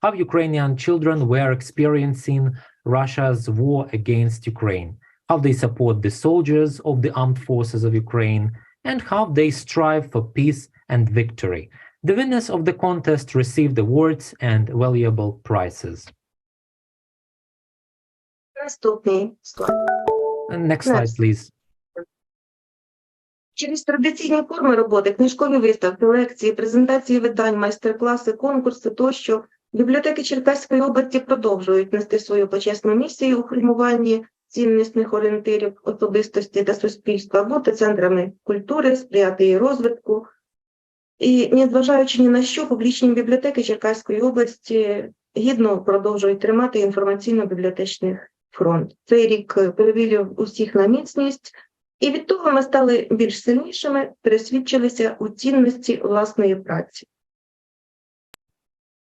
Speaker 2: how Ukrainian children were experiencing Russia's war against Ukraine, how they support the soldiers of the armed forces of Ukraine, and how they strive for peace and victory. The winners of the contest received awards and valuable prizes.
Speaker 7: Наступний слайд.
Speaker 2: Next slide, please.
Speaker 7: Через традиційні форми роботи, книжкові виставки, лекції, презентації видань, майстер-класи, конкурси тощо, бібліотеки Черкаської області продовжують нести свою почесну місію у формуванні ціннісних орієнтирів особистості та суспільства, бути центрами культури, сприяти її розвитку. І, незважаючи ні на що, публічні бібліотеки Черкаської області гідно продовжують тримати інформаційно-бібліотечний фронт. Цей рік перевірив усіх на міцність, і від того ми стали більш сильнішими, пересвідчилися у цінності власної праці.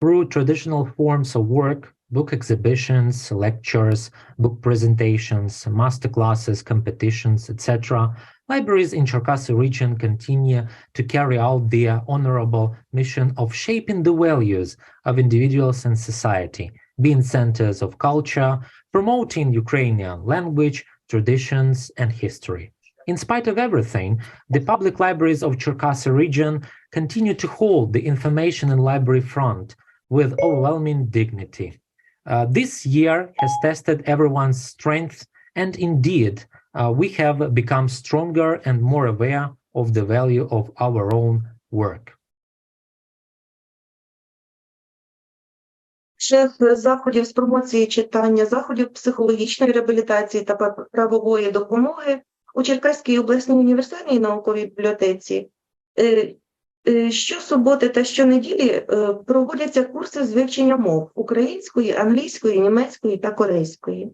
Speaker 2: Through traditional forms of work, book exhibitions, lectures, book presentations, masterclasses, competitions, etc., libraries in Cherkasy region continue to carry out their honorable mission of shaping the values of individuals and society, being centers of culture, promoting Ukrainian language, traditions, and history. In spite of everything, the public libraries of Cherkasy region continue to hold the information and library front with overwhelming dignity. This year has tested everyone's strength, and indeed, we have become stronger and more aware of the value of our own work.
Speaker 7: Шеф заходів з промоції читання, заходів психологічної реабілітації та правової допомоги у Черкаській обласній універсальній науковій бібліотеці щосуботи та щонеділі проводяться курси з вивчення мов української, англійської, німецької та корейської.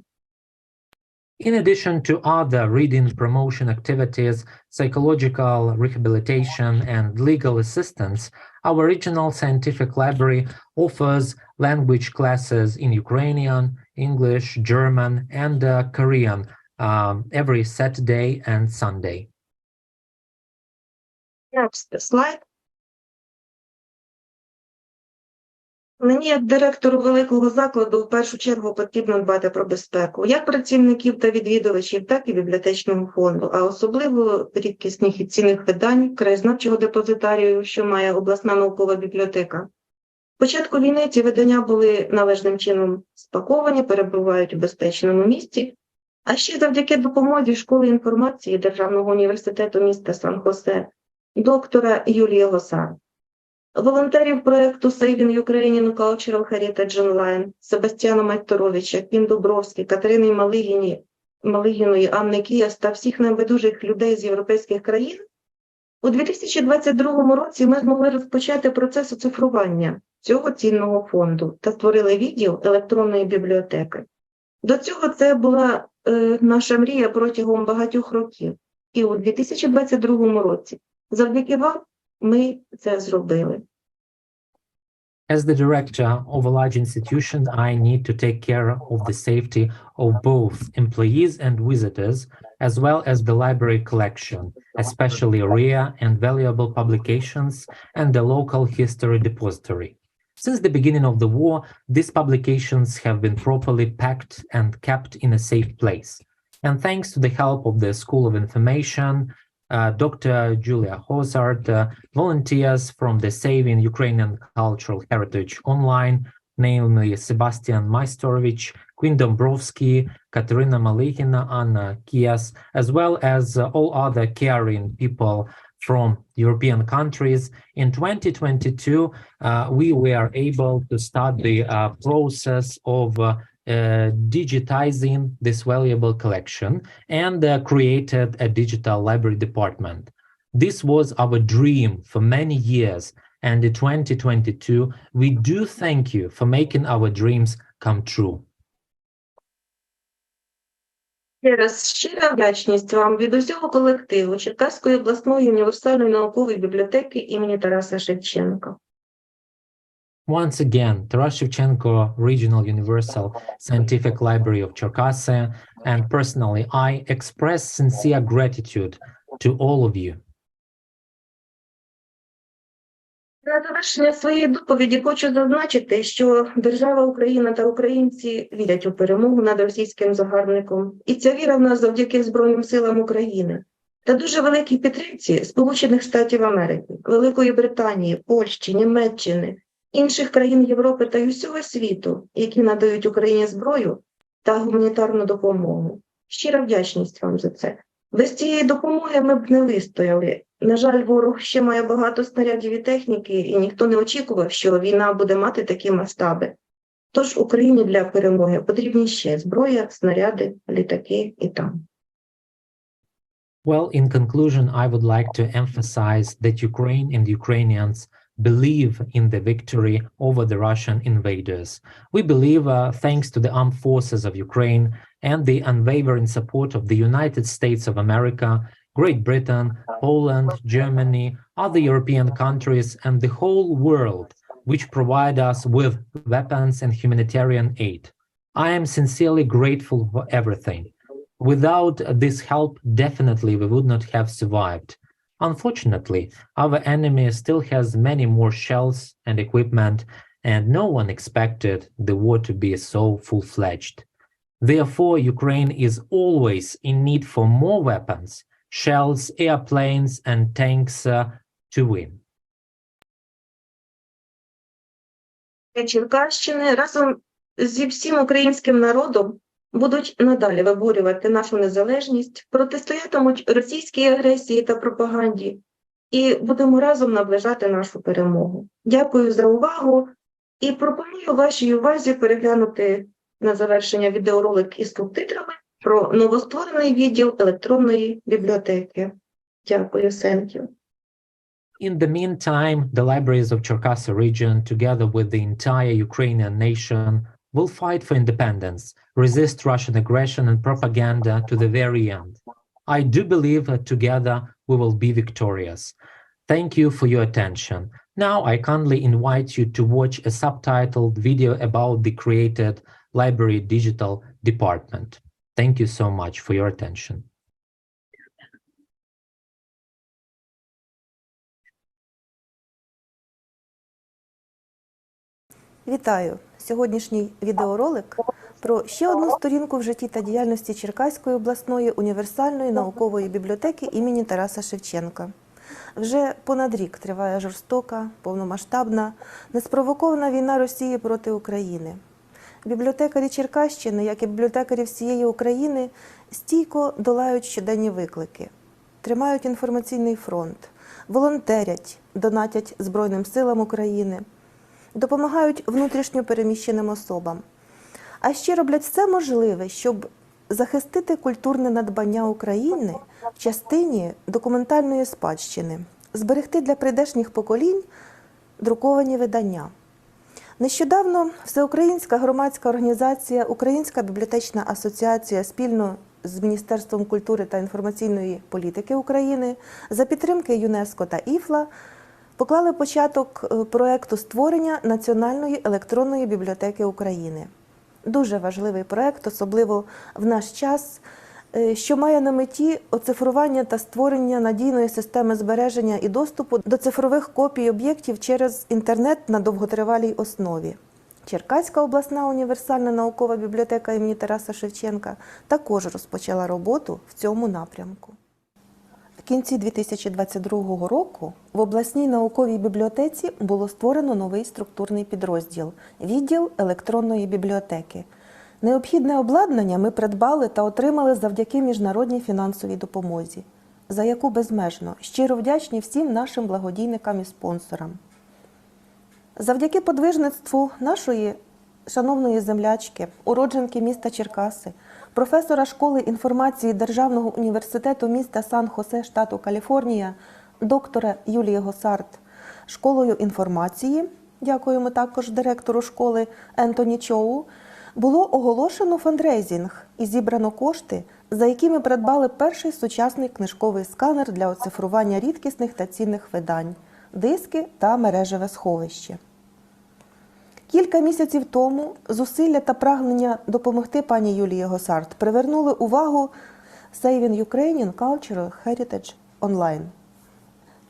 Speaker 2: In addition to other reading promotion activities, psychological rehabilitation, and legal assistance, our regional scientific library offers language classes in Ukrainian, English, German, and Korean every Saturday and Sunday.
Speaker 7: Next slide. Мені, як директору великого закладу, в першу чергу потрібно дбати про безпеку як працівників та відвідувачів, так і бібліотечного фонду, а особливо рідкісних і цінних видань краєзнавчого депозитарію, що має обласна наукова бібліотека. З початку війни ці видання були належним чином спаковані, перебувають у безпечному місці, а ще завдяки допомозі Школи інформації Державного університету міста Сан-Хосе, доктора Юлії Госар, волонтерів проєкту Saving Ukrainian Cultural Heritage Online Себастьяна Майсторовича, Кім Дубровський, Катерини Малигіної, Анни Кіяс та всіх небайдужих людей з європейських країн, у 2022 році ми змогли розпочати процес оцифрування цього цінного фонду та створили відділ електронної бібліотеки. До цього це була наша мрія протягом багатьох років. І у 2022 році завдяки вам ми це зробили.
Speaker 2: As the director of a large institution, I need to take care of the safety of both employees and visitors, as well as the library collection, especially rare and valuable publications and the local history depository. Since the beginning of the war, these publications have been properly packed and kept in a safe place. And thanks to the help of the School of Information, Dr. Julia Hozard, volunteers from the Saving Ukrainian Cultural Heritage Online, namely Sebastian Maistorovich, Quinn Dombrovsky, Katerina Malihina, Anna Kias, as well as all other caring people from European countries. In 2022, we were able to start the process of digitizing this valuable collection and created a digital library department. This was our dream for many years, and in 2022, we do thank you for making our dreams come true.
Speaker 7: Ще раз щира вдячність вам від усього колективу Черкаської обласної універсальної наукової бібліотеки імені Тараса Шевченка.
Speaker 2: Once again, Taras Shevchenko Regional Universal Scientific Library of Cherkasy, and personally, I express sincere gratitude to all of you.
Speaker 7: На завершення своєї доповіді хочу зазначити, що держава Україна та українці вірять у перемогу над російським загарбником. І ця віра в нас завдяки Збройним силам України та дуже великій підтримці Сполучених Штатів Америки, Великої Британії, Польщі, Німеччини, інших країн Європи та й усього світу, які надають Україні зброю та гуманітарну допомогу. Щира вдячність вам за це. Без цієї допомоги ми б не вистояли. На жаль, ворог ще має багато снарядів і техніки, і ніхто не очікував, що війна буде мати такі масштаби. Тож Україні для перемоги потрібні ще зброя, снаряди, літаки і танки.
Speaker 2: Well, in conclusion, I would like to emphasize that Ukraine and Ukrainians believe in the victory over the Russian invaders. We believe, thanks to the armed forces of Ukraine and the unwavering support of the United States of America, Great Britain, Poland, Germany, other European countries, and the whole world, which provide us with weapons and humanitarian aid. I am sincerely grateful for everything. Without this help, definitely we would not have survived. Unfortunately, our enemy still has many more shells and equipment, and no one expected the war to be so full-fledged. Therefore, Ukraine is always in need for more weapons, shells, airplanes, and tanks to win.
Speaker 7: Черкащини разом зі всім українським народом будуть надалі виборювати нашу незалежність, протистоятимуть російській агресії та пропаганді і будемо разом наближати нашу перемогу. Дякую за увагу і пропоную вашій увазі переглянути на завершення відеоролик із субтитрами про новостворений відділ електронної бібліотеки. Дякую, thank you.
Speaker 2: In the meantime, the libraries of Cherkasy region, together with the entire Ukrainian nation, will fight for independence, resist Russian aggression and propaganda to the very end. I do believe that together we will be victorious. Thank you for your attention. Now I kindly invite you to watch a subtitled video about the created library digital department. Thank you so much for your attention.
Speaker 8: Вітаю! Сьогоднішній відеоролик про ще одну сторінку в житті та діяльності Черкаської обласної універсальної наукової бібліотеки імені Тараса Шевченка. Вже понад рік триває жорстока, повномасштабна, неспровокована війна Росії проти України. Бібліотекарі Черкащини, як і бібліотекарі всієї України, стійко долають щоденні виклики, тримають інформаційний фронт, волонтерять, донатять Збройним силам України, допомагають внутрішньо переміщеним особам. А ще роблять все можливе, щоб захистити культурне надбання України в частині документальної спадщини, зберегти для прийдешніх поколінь друковані видання. Нещодавно Всеукраїнська громадська організація Українська бібліотечна асоціація спільно з Міністерством культури та інформаційної політики України за підтримки ЮНЕСКО та ІФЛА поклали початок проєкту створення Національної електронної бібліотеки України. Дуже важливий проєкт, особливо в наш час, що має на меті оцифрування та створення надійної системи збереження і доступу до цифрових копій об'єктів через інтернет на довготривалій основі. Черкаська обласна універсальна наукова бібліотека імені Тараса Шевченка також розпочала роботу в цьому напрямку. В кінці 2022 року в обласній науковій бібліотеці було створено новий структурний підрозділ – відділ електронної бібліотеки. Необхідне обладнання ми придбали та отримали завдяки міжнародній фінансовій допомозі, за яку безмежно щиро вдячні всім нашим благодійникам і спонсорам. Завдяки подвижництву нашої шановної землячки, уродженки міста Черкаси, професора школи інформації Державного університету міста Сан-Хосе, штату Каліфорнія, доктора Юлії Госарт, школою інформації, дякуємо також директору школи Ентоні Чоу, було оголошено фандрейзинг і зібрано кошти, за які ми придбали перший сучасний книжковий сканер для оцифрування рідкісних та цінних видань, диски та мережеве сховище. Кілька місяців тому зусилля та прагнення допомогти пані Юлії Госарт привернули увагу Saving Ukrainian Cultural Heritage Online.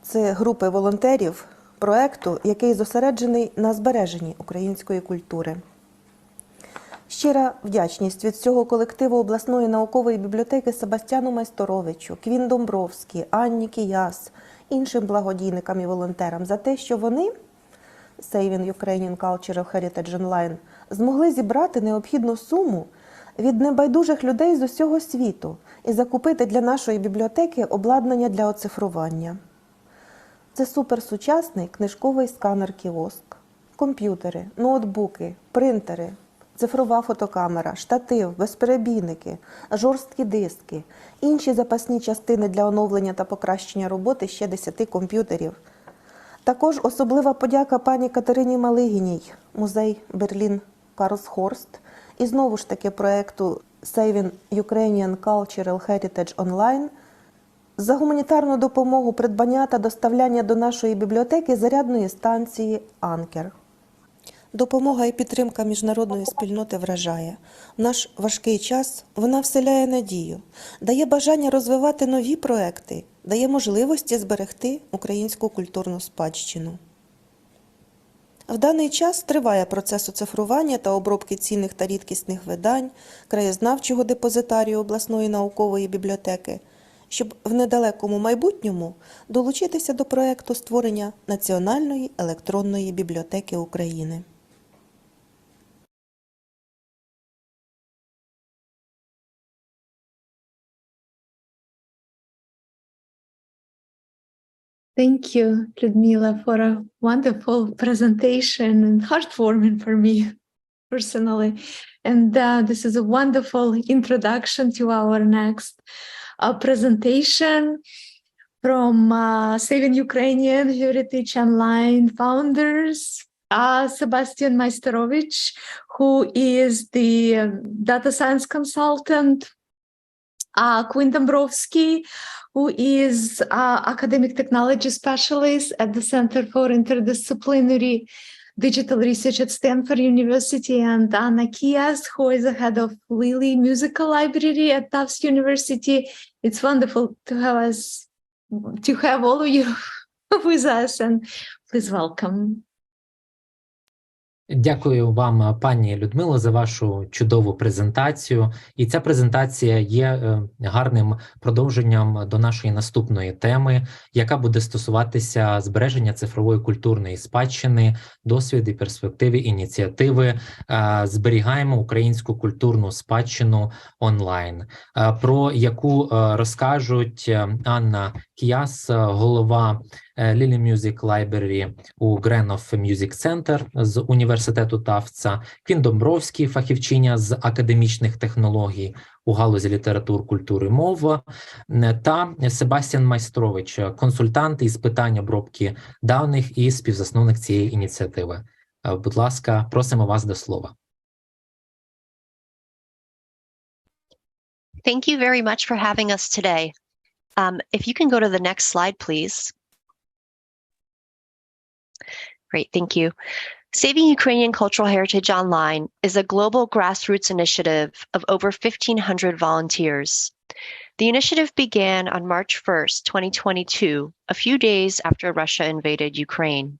Speaker 8: Це групи волонтерів проєкту, який зосереджений на збереженні української культури. Щира вдячність від всього колективу обласної наукової бібліотеки Себастьяну Майсторовичу, Квін Домбровській, Анні Кияс, іншим благодійникам і волонтерам за те, що вони, Saving Ukrainian Cultural Heritage Online, змогли зібрати необхідну суму від небайдужих людей з усього світу і закупити для нашої бібліотеки обладнання для оцифрування. Це суперсучасний книжковий сканер-кіоск, комп'ютери, ноутбуки, принтери, цифрова фотокамера, штатив, безперебійники, жорсткі диски, інші запасні частини для оновлення та покращення роботи ще 10 комп'ютерів. Також особлива подяка пані Катерині Малигіній, музей Берлін Карлсхорст і знову ж таки проєкту Saving Ukrainian Cultural Heritage Online за гуманітарну допомогу, придбання та доставляння до нашої бібліотеки зарядної станції «Анкер». Допомога і підтримка міжнародної спільноти вражає. В наш важкий час вона вселяє надію, дає бажання розвивати нові проекти, дає можливості зберегти українську культурну спадщину. В даний час триває процес оцифрування та обробки цінних та рідкісних видань, краєзнавчого депозитарію обласної наукової бібліотеки, щоб в недалекому майбутньому долучитися до проекту створення Національної електронної бібліотеки України.
Speaker 3: Thank you, Людмила, for a wonderful presentation and heartwarming for me personally. And this is a wonderful introduction to our next presentation from Saving Ukrainian Heritage Online founders, Sebastian Majsterovich, who is the data science consultant, Quinn Dombrovsky, who is academic technology specialist at the Center for Interdisciplinary Digital Research at Stanford University, and Anna Kias, who is the head of Lilly Musical Library at Tufts University. It's wonderful to have all of you with us, and please welcome.
Speaker 2: Дякую вам, пані Людмило, за вашу чудову презентацію. І ця презентація є гарним продовженням до нашої наступної теми, яка буде стосуватися збереження цифрової культурної спадщини, досвіди, перспективи, ініціативи «Зберігаємо українську культурну спадщину онлайн», про яку розкажуть Анна Кіас, голова Lilly Music Library у Гренов Music Center з університету Тафтса, Квін Домбровський, фахівчиня з академічних технологій у галузі літератур, культури, мов, та Себастьян Майстрович, консультант із питань обробки даних і співзасновник цієї ініціативи. Будь ласка, просимо вас до слова.
Speaker 9: Thank you very much for having us today. If you can go to the next slide, please. Great, thank you. Saving Ukrainian Cultural Heritage Online is a global grassroots initiative of over 1,500 volunteers. The initiative began on March 1st, 2022, a few days after Russia invaded Ukraine.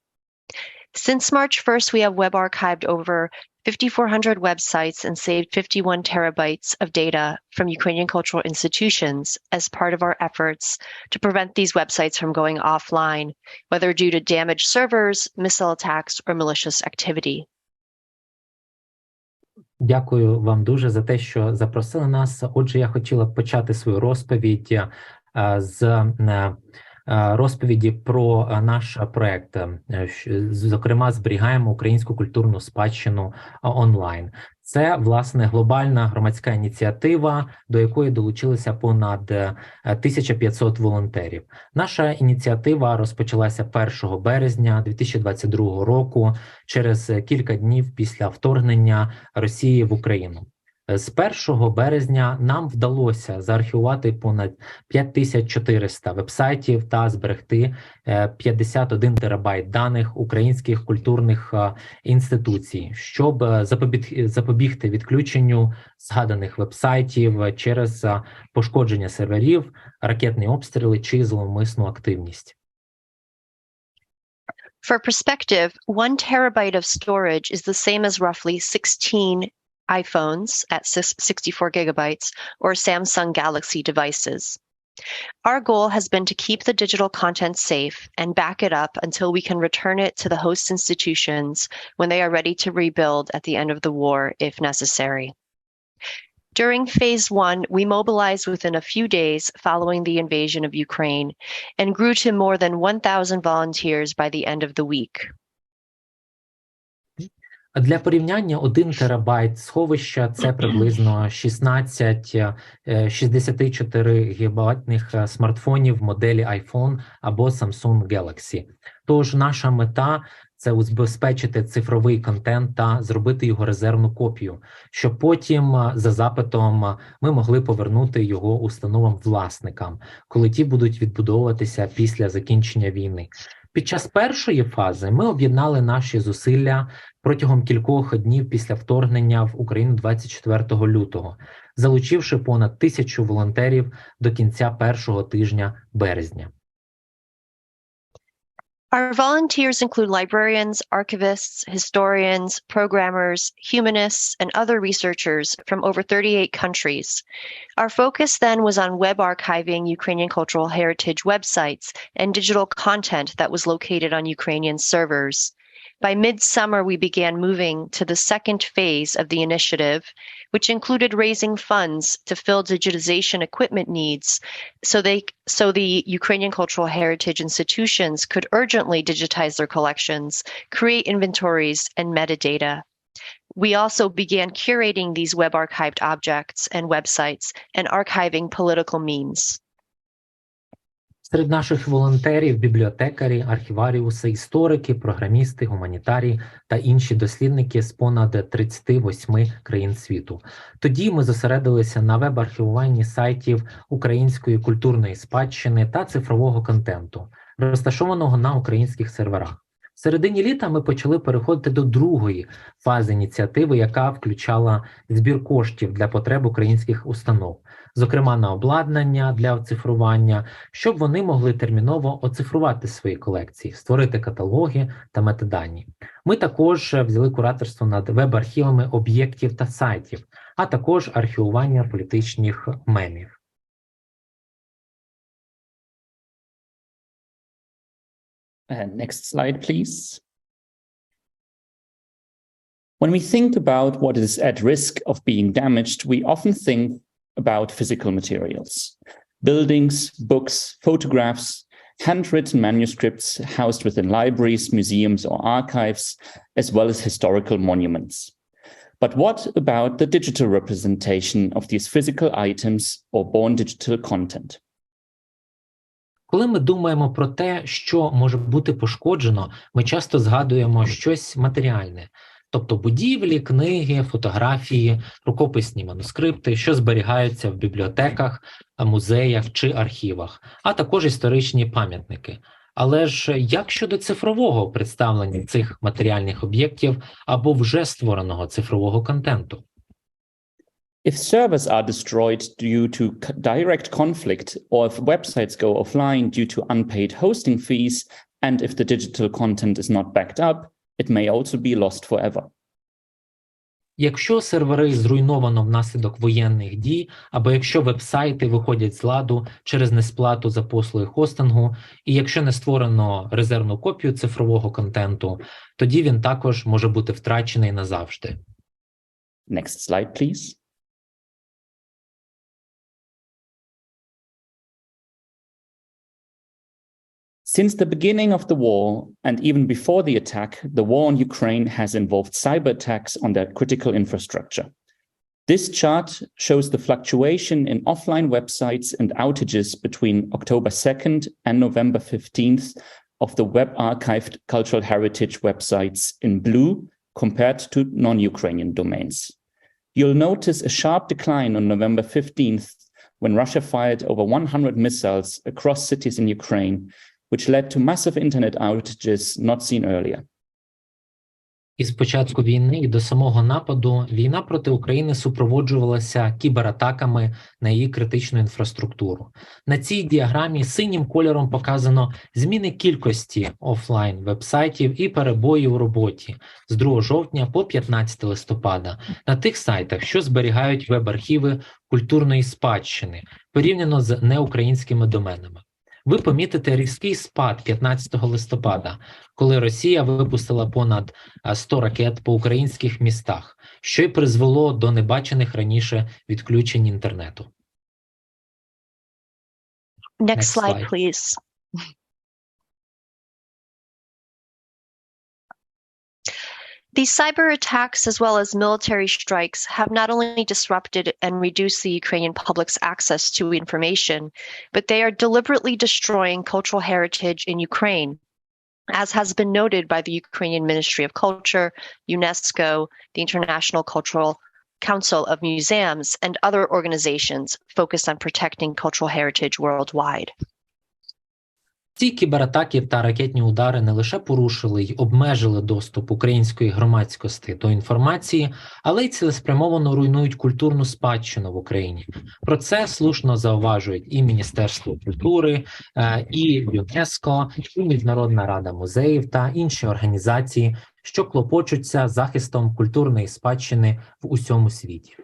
Speaker 9: Since March 1st, we have web archived over 5,400 websites and saved 51 terabytes of data from Ukrainian cultural institutions as part of our efforts to prevent these websites from going offline, whether due to damaged servers, missile attacks, or malicious activity.
Speaker 2: Дякую вам дуже за те, що запросили нас. Отже, я хотіла б почати свою розповідь з розповіді про наш проект, зокрема, зберігаємо українську культурну спадщину онлайн. Це, власне, глобальна громадська ініціатива, до якої долучилися понад 1500 волонтерів. Наша ініціатива розпочалася 1 березня 2022 року, через кілька днів після вторгнення Росії в Україну. З 1 березня нам вдалося заархівувати понад 5400 вебсайтів та зберегти 51 терабайт даних українських культурних інституцій, щоб запобігти відключенню згаданих вебсайтів через пошкодження серверів, ракетні обстріли чи зловмисну активність.
Speaker 9: For perspective, 1 terabyte of storage is the same as roughly 16 iPhones at 64 gigabytes or Samsung Galaxy devices. Our goal has been to keep the digital content safe and back it up until we can return it to the host institutions when they are ready to rebuild at the end of the war if necessary. During phase 1, we mobilized within a few days following the invasion of Ukraine and grew to more than 1,000 volunteers by the end of the week.
Speaker 2: Для порівняння 1 терабайт сховища – це приблизно 16 64 гігабайтних смартфонів моделі iPhone або Samsung Galaxy. Тож наша мета – це убезпечити цифровий контент та зробити його резервну копію, щоб потім за запитом ми могли повернути його установам-власникам, коли ті будуть відбудовуватися після закінчення війни. Під час першої фази ми об'єднали наші зусилля протягом кількох днів після вторгнення в Україну 24 лютого, залучивши понад 1000 волонтерів до кінця першого тижня березня.
Speaker 9: Our volunteers include librarians, archivists, historians, programmers, humanists, and other researchers from over 38 countries. Our focus then was on web archiving Ukrainian cultural heritage websites and digital content that was located on Ukrainian servers. By midsummer, we began moving to the second phase of the initiative, which included raising funds to fill digitization equipment needs so the Ukrainian cultural heritage institutions could urgently digitize their collections, create inventories and metadata. We also began curating these web archived objects and websites and archiving political memes.
Speaker 2: Серед наших волонтерів – бібліотекарі, архіваріуси, історики, програмісти, гуманітарії та інші дослідники з понад 38 країн світу. Тоді ми зосередилися на веб-архівуванні сайтів української культурної спадщини та цифрового контенту, розташованого на українських серверах. В середині літа ми почали переходити до другої фази ініціативи, яка включала збір коштів для потреб українських установ, зокрема на обладнання для оцифрування, щоб вони могли терміново оцифрувати свої колекції, створити каталоги та метадані. Ми також взяли кураторство над веб-архівами об'єктів та сайтів, а також архівування політичних мемів.
Speaker 10: Next slide, please. When we think about what is at risk of being damaged, we often think about physical materials. Buildings, books, photographs, handwritten manuscripts housed within libraries, museums, or archives, as well as historical monuments. But what about the digital representation of these physical items or born digital content?
Speaker 2: Коли ми думаємо про те, що може бути пошкоджено, ми часто згадуємо щось матеріальне, тобто будівлі, книги, фотографії, рукописні манускрипти, що зберігаються в бібліотеках, музеях чи архівах, а також історичні пам'ятники. Але ж як щодо цифрового представлення цих матеріальних об'єктів або вже створеного цифрового контенту?
Speaker 10: If servers are destroyed due to direct conflict, or if websites go offline due to unpaid hosting fees, and if the digital content is not backed up, it may also be lost forever.
Speaker 2: Якщо сервери зруйновано внаслідок воєнних дій, або якщо веб-сайти виходять з ладу через несплату за послуги хостингу, і якщо не створено резервну копію цифрового контенту, тоді він також може бути втрачений назавжди.
Speaker 10: Next slide, please. Since the beginning of the war, and even before the attack, the war on Ukraine has involved cyber attacks on their critical infrastructure. This chart shows the fluctuation in offline websites and outages between October 2nd and November 15th of the web-archived cultural heritage websites in blue compared to non-Ukrainian domains. You'll notice a sharp decline on November 15th when Russia fired over 100 missiles across cities in Ukraine, which led to massive internet outages not seen earlier.
Speaker 2: Із початку війни і до самого нападу війна проти України супроводжувалася кібератаками на її критичну інфраструктуру. На цій діаграмі синім кольором показано зміни кількості офлайн веб-сайтів і перебої у роботі з 2 жовтня по 15 листопада на тих сайтах, що зберігають веб-архіви культурної спадщини, порівняно з неукраїнськими доменами. ви помітите різкий спад 15 листопада, коли Росія випустила понад 100 ракет по українських містах, що й призвело до небачених раніше відключень інтернету.
Speaker 9: Next slide, please. These cyber attacks, as well as military strikes, have not only disrupted and reduced the Ukrainian public's access to information, but they are deliberately destroying cultural heritage in Ukraine, as has been noted by the Ukrainian Ministry of Culture, UNESCO, the International Cultural Council of Museums, and other organizations focused on protecting cultural heritage worldwide.
Speaker 2: Ці кібератаки та ракетні удари не лише порушили й обмежили доступ української громадськості до інформації, але й цілеспрямовано руйнують культурну спадщину в Україні. Про це слушно зауважують і Міністерство культури, і ЮНЕСКО, і Міжнародна рада музеїв та інші організації, що клопочуться захистом культурної спадщини в усьому світі.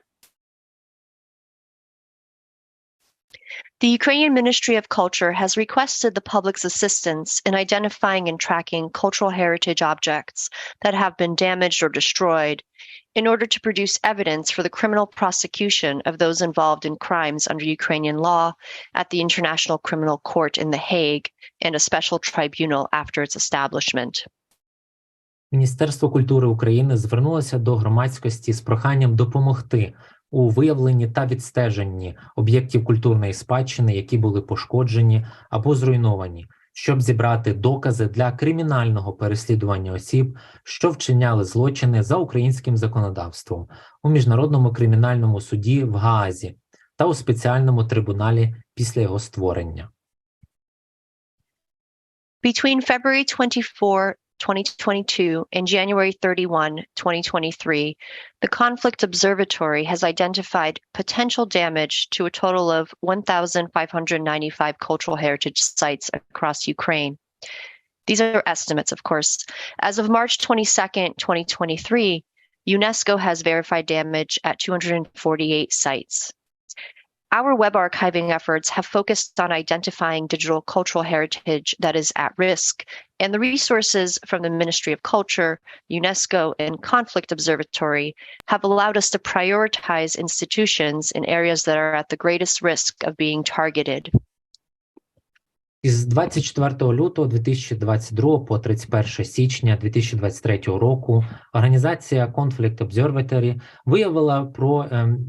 Speaker 9: The Ukrainian Ministry of Culture has requested the public's assistance in identifying and tracking cultural heritage objects that have been damaged or destroyed in order to produce evidence for the criminal prosecution of those involved in crimes under Ukrainian law at the International Criminal Court in The Hague and a special tribunal after its establishment.
Speaker 2: Міністерство культури України звернулося до громадськості з проханням допомогти у виявленні та відстеженні об'єктів культурної спадщини, які були пошкоджені або зруйновані, щоб зібрати докази для кримінального переслідування осіб, що вчиняли злочини за українським законодавством у Міжнародному кримінальному суді в Гаазі та у спеціальному трибуналі після його створення.
Speaker 9: Between February 24, 2022 and January 31, 2023, the Conflict Observatory has identified potential damage to a total of 1,595 cultural heritage sites across Ukraine. These are estimates, of course. As of March 22, 2023, UNESCO has verified damage at 248 sites. Our web archiving efforts have focused on identifying digital cultural heritage that is at risk, and the resources from the Ministry of Culture, UNESCO, and Conflict Observatory have allowed us to prioritize institutions in areas that are at the greatest risk of being targeted.
Speaker 2: Із 24 лютого 2022 по 31 січня 2023 року організація Conflict Observatory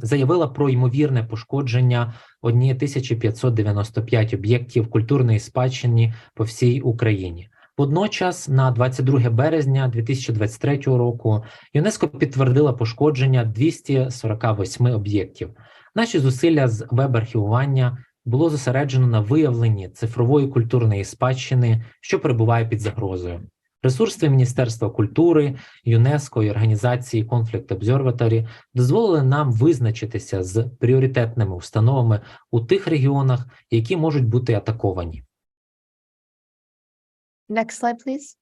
Speaker 2: заявила про ймовірне пошкодження 1595 об'єктів культурної спадщини по всій Україні. Водночас, на 22 березня 2023 року ЮНЕСКО підтвердила пошкодження 248 об'єктів. Наші зусилля з веб-архівування було зосереджено на виявленні цифрової культурної спадщини, що перебуває під загрозою. Ресурси Міністерства культури, ЮНЕСКО і організації Conflict Observatory дозволили нам визначитися з пріоритетними установами у тих регіонах, які можуть бути атаковані.
Speaker 11: Next slide, please.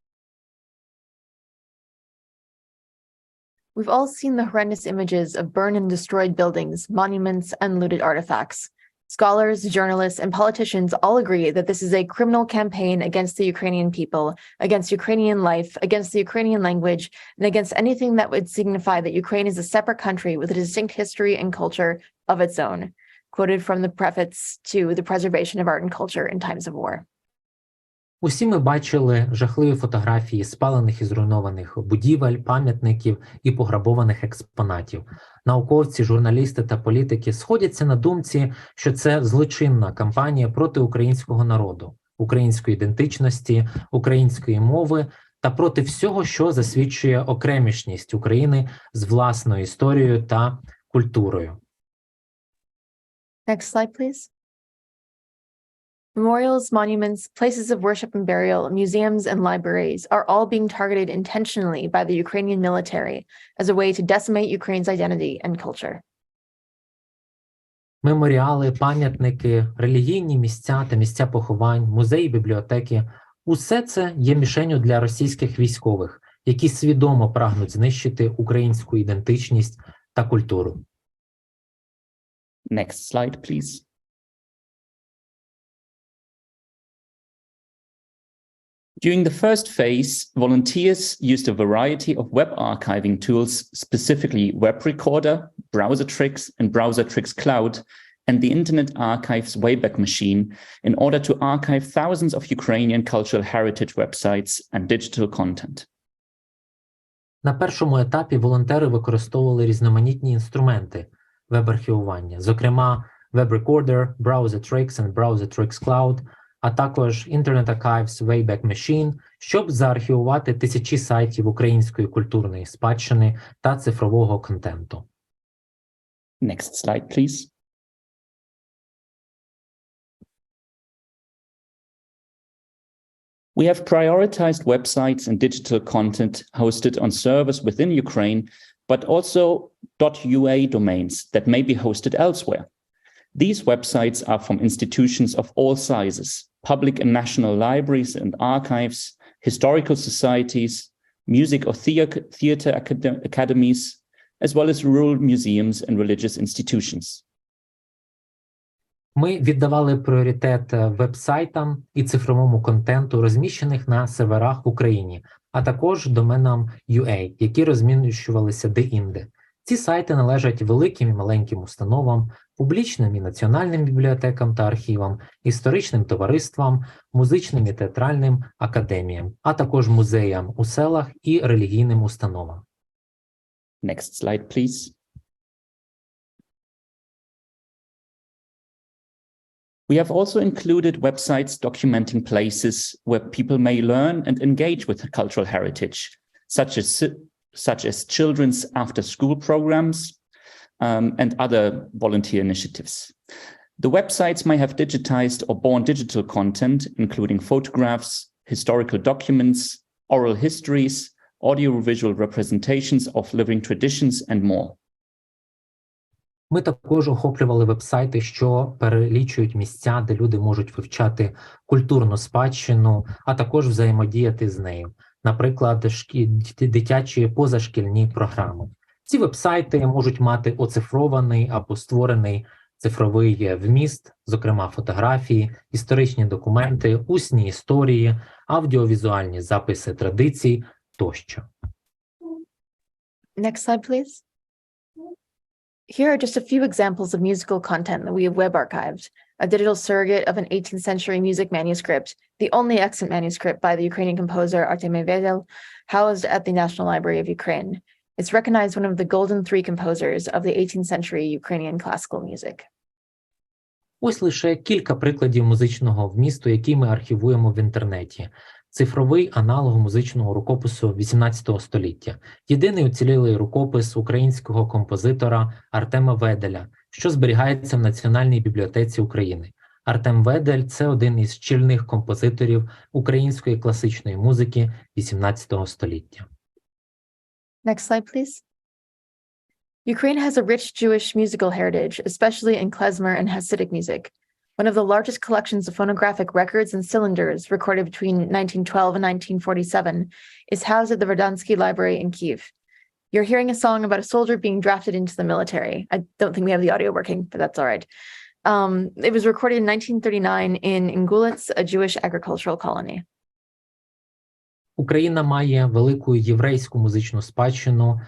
Speaker 11: We've all seen the horrendous images of burned and destroyed buildings, monuments, and looted artifacts. Scholars, journalists, and politicians all agree that this is a criminal campaign against the Ukrainian people, against Ukrainian life, against the Ukrainian language, and against anything that would signify that Ukraine is a separate country with a distinct history and culture of its own. Quoted from the preface to The Preservation of Art and Culture in Times of War.
Speaker 2: Усі ми бачили жахливі фотографії спалених і зруйнованих будівель, пам'ятників і пограбованих експонатів. Науковці, журналісти та політики сходяться на думці, що це злочинна кампанія проти українського народу, української ідентичності, української мови та проти всього, що засвідчує окремішність України з власною історією та культурою.
Speaker 11: Next slide, please. Memorials, monuments, places of worship and burial, museums, and libraries are all being targeted intentionally by the Ukrainian military as a way to decimate Ukraine's identity and culture.
Speaker 2: Меморіали, пам'ятники, релігійні місця та місця поховань, музеї, бібліотеки – усе це є мішенню для російських військових, які свідомо прагнуть знищити українську ідентичність та культуру.
Speaker 10: Next slide, please. During the first phase, volunteers used a variety of web archiving tools, specifically Web Recorder, Browsertrix, and Browsertrix Cloud, and the Internet Archive's Wayback Machine in order to archive thousands of Ukrainian cultural heritage websites and digital content.
Speaker 2: На першому етапі волонтери використовували різноманітні інструменти веб-архівування, зокрема Web Recorder, Browsertrix and Browsertrix Cloud, а також Internet Archive's Wayback Machine, щоб заархівувати тисячі сайтів української культурної спадщини та цифрового контенту.
Speaker 10: Next slide, please. We have prioritized websites and digital content hosted on servers within Ukraine, but also .ua domains that may be hosted elsewhere. These websites are from institutions of all sizes, public and national libraries and archives, historical societies, music or theater academies, as well as rural museums and religious institutions.
Speaker 2: Ми віддавали пріоритет веб-сайтам і цифровому контенту, розміщених на серверах в Україні, а також доменам UA, які розміщувалися де-інде. Ці сайти належать великим і маленьким установам, публічним і національним бібліотекам та архівам, історичним товариствам, музичним і театральним академіям, а також музеям у селах і релігійним установам.
Speaker 10: Next slide, please. We have also included websites documenting places where people may learn and engage with cultural heritage, such as children's after-school programs and other volunteer initiatives. The websites may have digitized or born digital content, including photographs, historical documents, oral histories, audiovisual representations of living traditions, and more.
Speaker 2: Ми також охоплювали веб-сайти, що перелічують місця, де люди можуть вивчати культурну спадщину, а також взаємодіяти з нею. Наприклад, дитячі позашкільні програми. Ці веб-сайти можуть мати оцифрований або створений цифровий вміст, зокрема фотографії, історичні документи, усні історії, аудіовізуальні записи традицій тощо.
Speaker 11: Next slide, please. Here are just a few examples of musical content that we have web archived. A digital surrogate of an 18th century music manuscript, the only extant manuscript by the Ukrainian composer Artemy Vedel, housed at the National Library of Ukraine. It's recognized one of the golden three composers of the 18th century Ukrainian classical music.
Speaker 2: Ось лише кілька прикладів музичного вмісту, які ми архівуємо в інтернеті. Цифровий аналог музичного рукопису XVIII століття. Єдиний уцілілий рукопис українського композитора Артема Веделя, що зберігається в Національній бібліотеці України. Артем Ведель – це один із чільних композиторів української класичної музики XVIII століття.
Speaker 11: Next slide, please. Ukraine has a rich Jewish musical heritage, especially in klezmer and Hasidic music. One of the largest collections of phonographic records and cylinders recorded between 1912 and 1947 is housed at the Verdansky Library in Kyiv. You're hearing a song about a soldier being drafted into the military. I don't think we have the audio working, but that's all right. It was recorded in 1939 in Ingulets, a Jewish agricultural colony.
Speaker 2: Україна має велику єврейську музичну спадщину,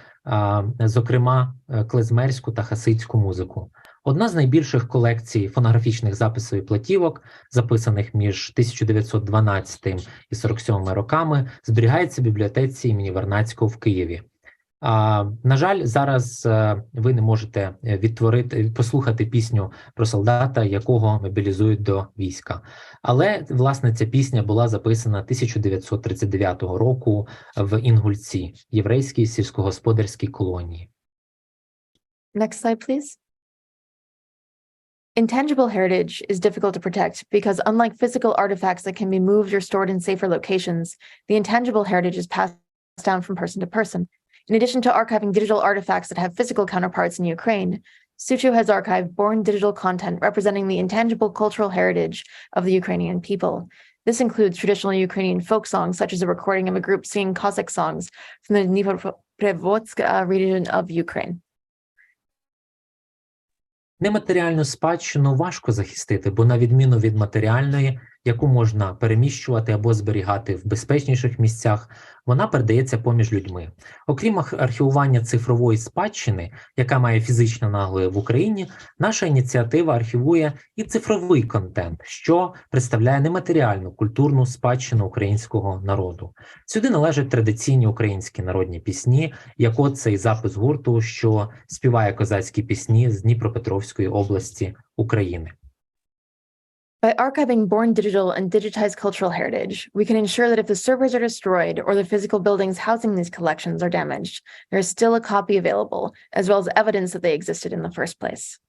Speaker 2: зокрема клезмерську та хасидську музику. Одна з найбільших колекцій фонографічних записів і платівок, записаних між 1912 і 1947 роками, зберігається в бібліотеці імені Вернадського в Києві. На жаль, зараз ви не можете послухати пісню про солдата, якого мобілізують до війська. Але, власне, ця пісня була записана 1939 року в Інгульці, єврейській сільськогосподарській колонії.
Speaker 11: Next slide, please. Intangible heritage is difficult to protect because, unlike physical artifacts that can be moved or stored in safer locations, the intangible heritage is passed down from person to person. In addition to archiving digital artifacts that have physical counterparts in Ukraine, Sucho has archived born digital content representing the intangible cultural heritage of the Ukrainian people. This includes traditional Ukrainian folk songs, such as a recording of a group singing Cossack songs from the Dnipropetrovsk region of Ukraine.
Speaker 2: Нематеріальну спадщину важко захистити, бо на відміну від матеріальної, яку можна переміщувати або зберігати в безпечніших місцях, вона передається поміж людьми. Окрім архівування цифрової спадщини, яка має фізичний нагляд в Україні, наша ініціатива архівує і цифровий контент, що представляє нематеріальну культурну спадщину українського народу. Сюди належать традиційні українські народні пісні, як от цей запис гурту, що співає козацькі пісні з Дніпропетровської області України.
Speaker 11: By archiving born digital and digitized cultural heritage, we can ensure that if the servers are destroyed or the physical buildings housing these collections are damaged, there is still a copy available, as well as evidence that they existed in the first place.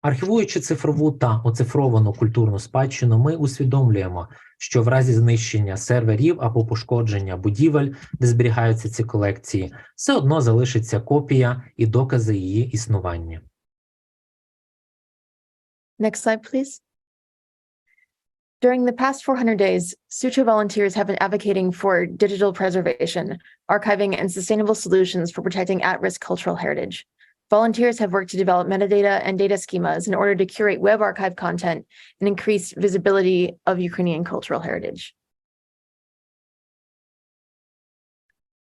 Speaker 2: Архівуючи цифрову та оцифровану культурну спадщину, ми усвідомлюємо, що в разі знищення серверів або пошкодження будівель, де зберігаються ці колекції, все одно залишиться копія і докази її існування.
Speaker 11: Next slide, please. During the past 400 days, Sucho volunteers have been advocating for digital preservation, archiving, and sustainable solutions for protecting at-risk cultural heritage. Volunteers have worked to develop metadata and data schemas in order to curate web archive content and increase visibility of Ukrainian cultural heritage.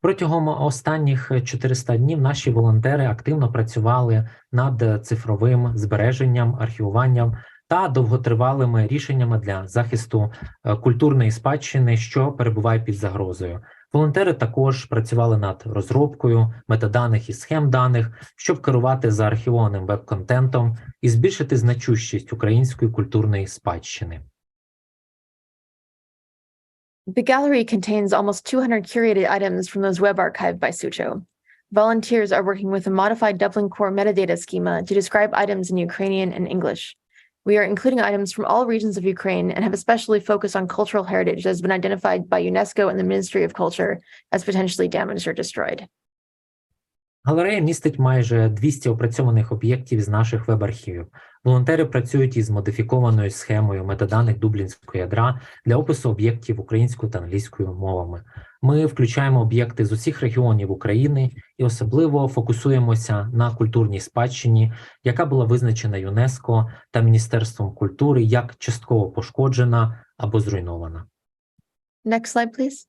Speaker 2: Протягом останніх 400 днів наші волонтери активно працювали над цифровим збереженням, архівуванням та довготривалими рішеннями для захисту культурної спадщини, що перебуває під загрозою. Волонтери також працювали над розробкою метаданих і схем даних, щоб керувати заархівованим веб-контентом і збільшити значущість української культурної спадщини.
Speaker 11: The gallery contains almost 200 curated items from those web archived by Sucho. Volunteers are working with a modified Dublin Core metadata schema to describe items in Ukrainian and English. We are including items from all regions of Ukraine and have especially focused on cultural heritage that has been identified by UNESCO and the Ministry of Culture as potentially damaged or destroyed.
Speaker 2: Галерея містить майже 200 опрацьованих об'єктів з наших веб-архівів. Волонтери працюють із модифікованою схемою метаданих дублінського ядра для опису об'єктів українською та англійською мовами. Ми включаємо об'єкти з усіх регіонів України і особливо фокусуємося на культурній спадщині, яка була визначена ЮНЕСКО та Міністерством культури як частково пошкоджена або зруйнована.
Speaker 11: Next slide, please.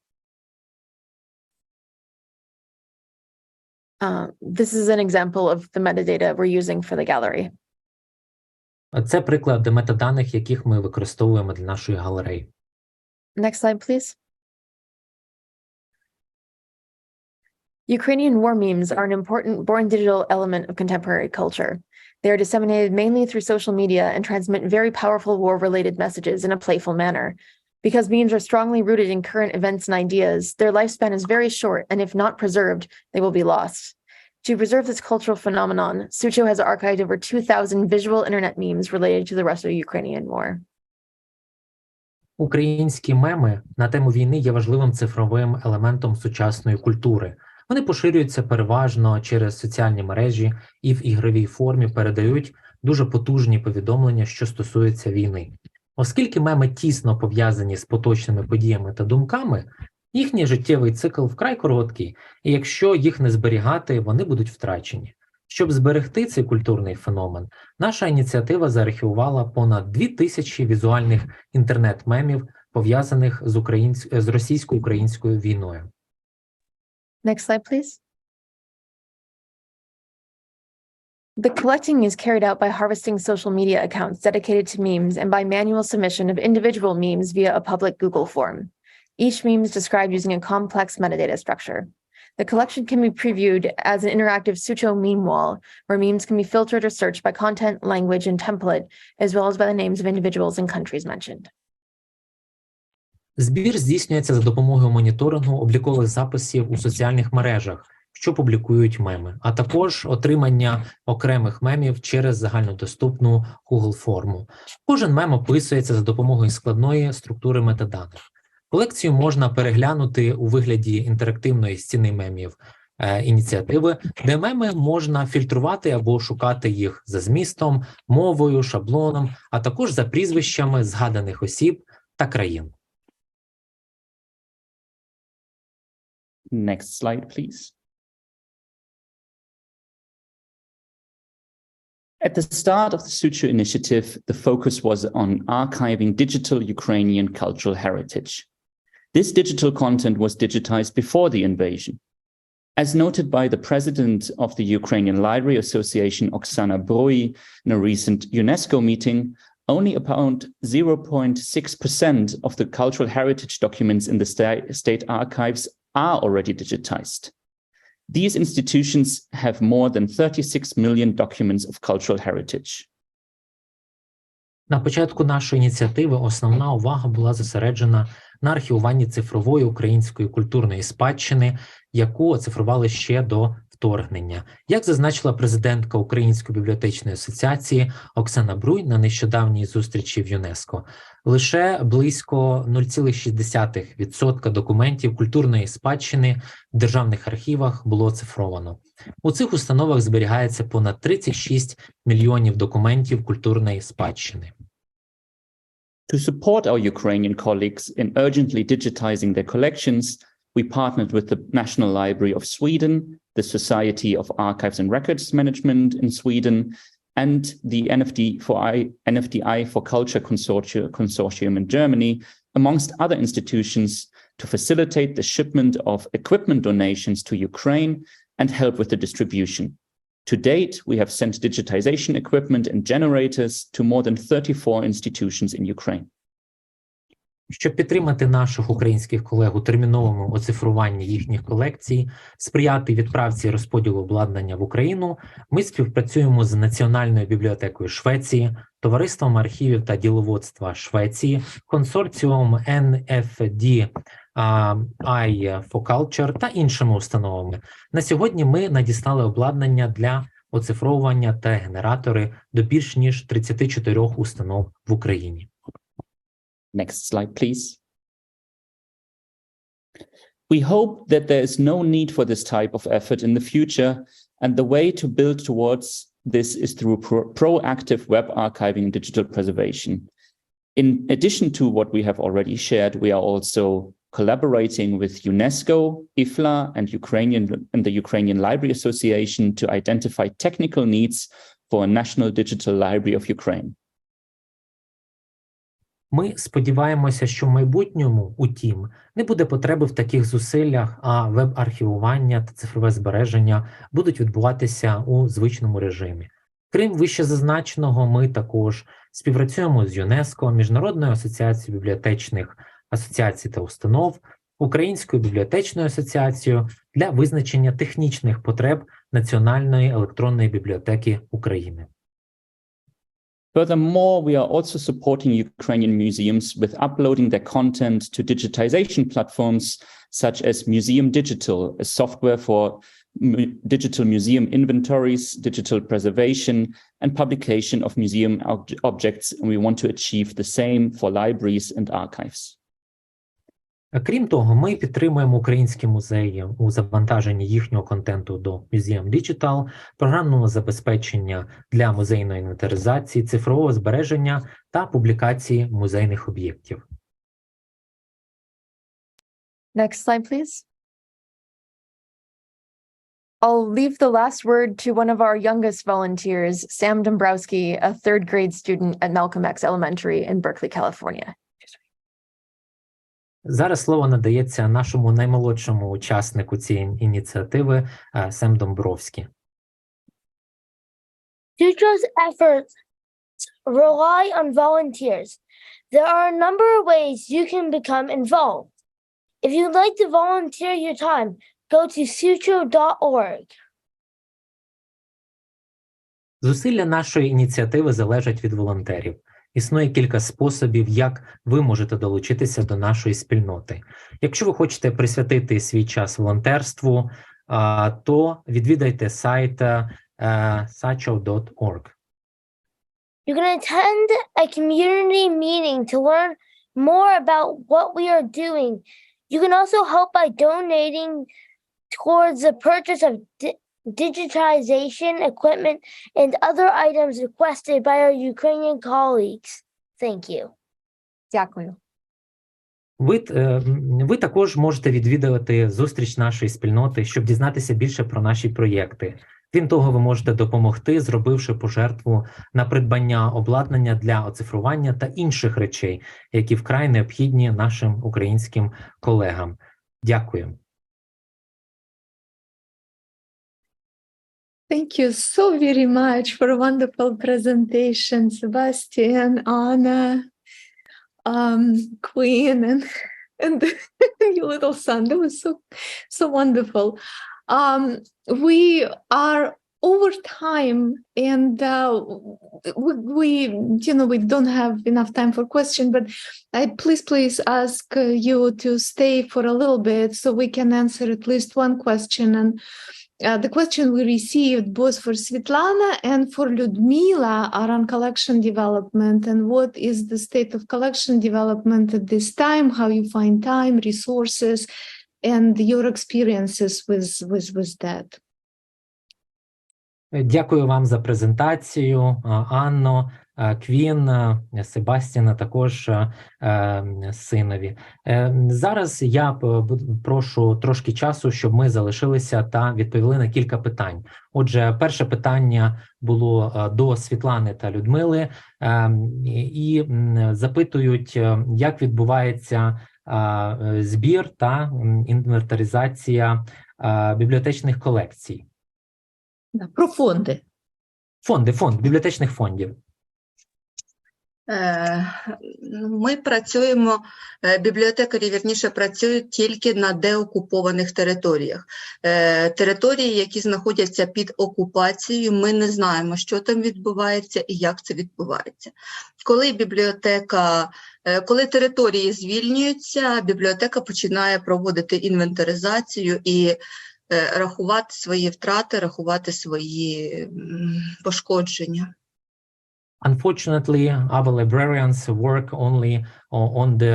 Speaker 11: This is an example of the metadata we're using for the gallery.
Speaker 2: Це приклад метаданих, яких ми використовуємо для нашої галереї.
Speaker 11: Next slide, please. Ukrainian war memes are an important born digital element of contemporary culture. They are disseminated mainly through social media and transmit very powerful war-related messages in a playful manner. Because memes are strongly rooted in current events and ideas, their lifespan is very short, and if not preserved, they will be lost. To preserve this cultural phenomenon, Sucho has archived over 2,000 visual internet memes related to the Russo-Ukrainian war.
Speaker 2: Українські меми на тему війни є важливим цифровим елементом сучасної культури. Вони поширюються переважно через соціальні мережі і в ігровій формі передають дуже потужні повідомлення, що стосуються війни. Оскільки меми тісно пов'язані з поточними подіями та думками, їхній життєвий цикл вкрай короткий, і якщо їх не зберігати, вони будуть втрачені. Щоб зберегти цей культурний феномен, наша ініціатива заархівувала понад 2000 візуальних інтернет-мемів, пов'язаних з російсько-українською війною.
Speaker 11: Next slide, please. The collecting is carried out by harvesting social media accounts dedicated to memes and by manual submission of individual memes via a public Google form. Each meme is described using a complex metadata structure. The collection can be previewed as an interactive Sucho meme wall, where memes can be filtered or searched by content, language, and template, as well as by the names of individuals and countries mentioned.
Speaker 2: Збір здійснюється за допомогою моніторингу облікових записів у соціальних мережах, що публікують меми, а також отримання окремих мемів через загальнодоступну Google-форму. Кожен мем описується за допомогою складної структури метаданих. Колекцію можна переглянути у вигляді інтерактивної стіни мемів ініціативи, де меми можна фільтрувати або шукати їх за змістом, мовою, шаблоном, а також за прізвищами згаданих осіб та країн.
Speaker 10: Next slide, please. At the start of the Sucho initiative, the focus was on archiving digital Ukrainian cultural heritage. This digital content was digitized before the invasion. As noted by the president of the Ukrainian Library Association, Oksana Broi, in a recent UNESCO meeting, only about 0.6% of the cultural heritage documents in the state archives are already digitized. These institutions have more than 36 million documents of cultural heritage.
Speaker 2: На початку нашої ініціативи основна увага була зосереджена на архівуванні цифрової української культурної спадщини, яку оцифрували ще до вторгнення. Як зазначила президентка Української бібліотечної асоціації Оксана Бруй на нещодавній зустрічі в ЮНЕСКО, лише близько 0,6% документів культурної спадщини в державних архівах було оцифровано. У цих установах зберігається понад 36 мільйонів документів культурної спадщини.
Speaker 10: To support our Ukrainian colleagues in urgently digitizing their collections, we partnered with the National Library of Sweden, the Society of Archives and Records Management in Sweden, and the NFDI for Culture Consortium in Germany, amongst other institutions, to facilitate the shipment of equipment donations to Ukraine and help with the distribution. To date, we have sent digitization equipment and generators to more than 34 institutions in Ukraine.
Speaker 2: Щоб підтримати наших українських колег у терміновому оцифруванні їхніх колекцій, сприяти відправці і розподілу обладнання в Україну, ми співпрацюємо з Національною бібліотекою Швеції, Товариством архівів та діловодства Швеції, консорціумом NFDI for Culture та іншими установами. На сьогодні ми надіслали обладнання для оцифровування та генератори до більш ніж 34 установ в Україні.
Speaker 10: Next slide, please. We hope that there is no need for this type of effort in the future, and the way to build towards this is through proactive web archiving and digital preservation. In addition to what we have already shared, we are also collaborating with UNESCO, IFLA, and the Ukrainian Library Association to identify technical needs for a national digital library of Ukraine.
Speaker 2: Ми сподіваємося, що в майбутньому, утім, не буде потреби в таких зусиллях, а веб-архівування та цифрове збереження будуть відбуватися у звичному режимі. Крім вищезазначеного, ми також співпрацюємо з ЮНЕСКО, Міжнародною асоціацією бібліотечних асоціацій та установ, Українською бібліотечною асоціацією для визначення технічних потреб Національної електронної бібліотеки України.
Speaker 10: Furthermore, we are also supporting Ukrainian museums with uploading their content to digitization platforms such as Museum Digital, a software for digital museum inventories, digital preservation, and publication of museum objects, and we want to achieve the same for libraries and archives.
Speaker 2: Крім того, ми підтримуємо українські музеї у завантаженні їхнього контенту до Museum Digital, програмного забезпечення для музейної інвентаризації, цифрового збереження та публікації музейних об'єктів.
Speaker 11: Next slide, please. I'll leave the last word to one of our youngest volunteers, Sam Dombrowski, a third grade student at Malcolm X Elementary in Berkeley, California.
Speaker 2: Зараз слово надається нашому наймолодшому учаснику цієї ініціативи Сем Домбровський.
Speaker 12: Sucho's efforts rely on volunteers. There are a number of ways you can become involved. If you'd like to volunteer your time, go to sucho.org.
Speaker 2: Зусилля нашої ініціативи залежать від волонтерів. Існує кілька способів, як ви можете долучитися до нашої спільноти. Якщо ви хочете присвятити свій час волонтерству, то відвідайте сайт sucho.org.
Speaker 12: You can attend a community meeting to learn more about what we are doing. You can also help by donating towards the purchase of digitization equipment and other items requested by our Ukrainian colleagues. Thank you.
Speaker 11: Дякую.
Speaker 2: Ви також можете відвідувати зустріч нашої спільноти, щоб дізнатися більше про наші проєкти. Крім того, ви можете допомогти, зробивши пожертву на придбання обладнання для оцифрування та інших речей, які вкрай необхідні нашим українським колегам. Дякую.
Speaker 3: Thank you so very much for a wonderful presentation, Sebastian, Anna, Queen, and your little son. That was so wonderful. We are over time, and we don't have enough time for questions, but I please ask you to stay for a little bit so we can answer at least one question. And the question we received both for Svetlana and for Ludmila are on collection development and what is the state of collection development at this time, how you find time, resources, and your experiences with that.
Speaker 2: Дякую вам за презентацію, Анно, Квін, Себастіна, також синові. Зараз я прошу трошки часу, щоб ми залишилися та відповіли на кілька питань. Отже, перше питання було до Світлани та Людмили, і запитують, як відбувається збір та інвентаризація бібліотечних колекцій.
Speaker 3: Про фонди.
Speaker 2: Фонд бібліотечних фондів.
Speaker 6: Ми працюємо, бібліотекарі, вірніше, працюють тільки на деокупованих територіях. Території, які знаходяться під окупацією, ми не знаємо, що там відбувається і як це відбувається. Коли території звільнюються, бібліотека починає проводити інвентаризацію і рахувати свої втрати, рахувати свої пошкодження.
Speaker 2: Unfortunately, our librarians work only on the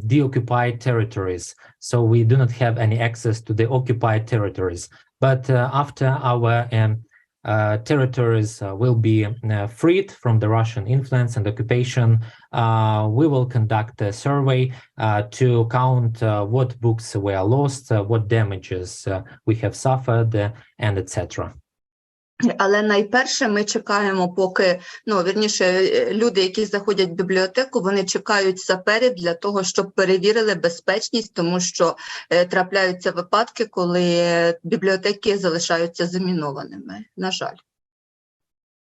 Speaker 2: deoccupied territories, so we do not have any access to the occupied territories. But after our territories will be freed from the Russian influence and occupation, we will conduct a survey to count what books were lost, what damages we have suffered, and etc.
Speaker 6: Але найперше ми чекаємо, поки, вірніше, люди, які заходять в бібліотеку, вони чекають саперів для того, щоб перевірили безпечність, тому що трапляються випадки, коли бібліотеки залишаються замінованими, на жаль.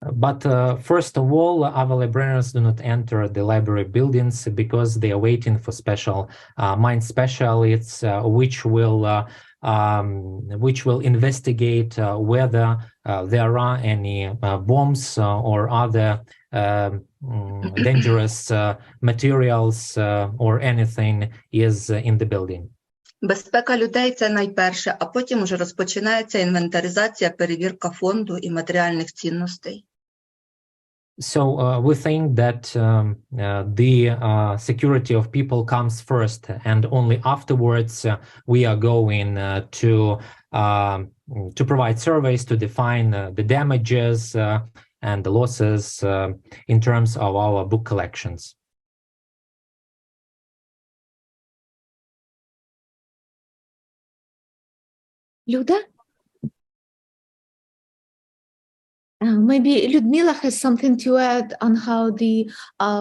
Speaker 2: But first of all, our librarians do not enter the library buildings because they are waiting for special mine specialists, which will investigate whether there are any bombs or other dangerous materials or anything is in the building.
Speaker 6: Безпека людей – це найперше, а потім уже розпочинається інвентаризація, перевірка фонду і матеріальних цінностей.
Speaker 2: So we think that the security of people comes first, and only afterwards we are going to provide surveys to define the damages and the losses in terms of our book collections.
Speaker 3: Luda? Maybe Ludmila has something to add on how the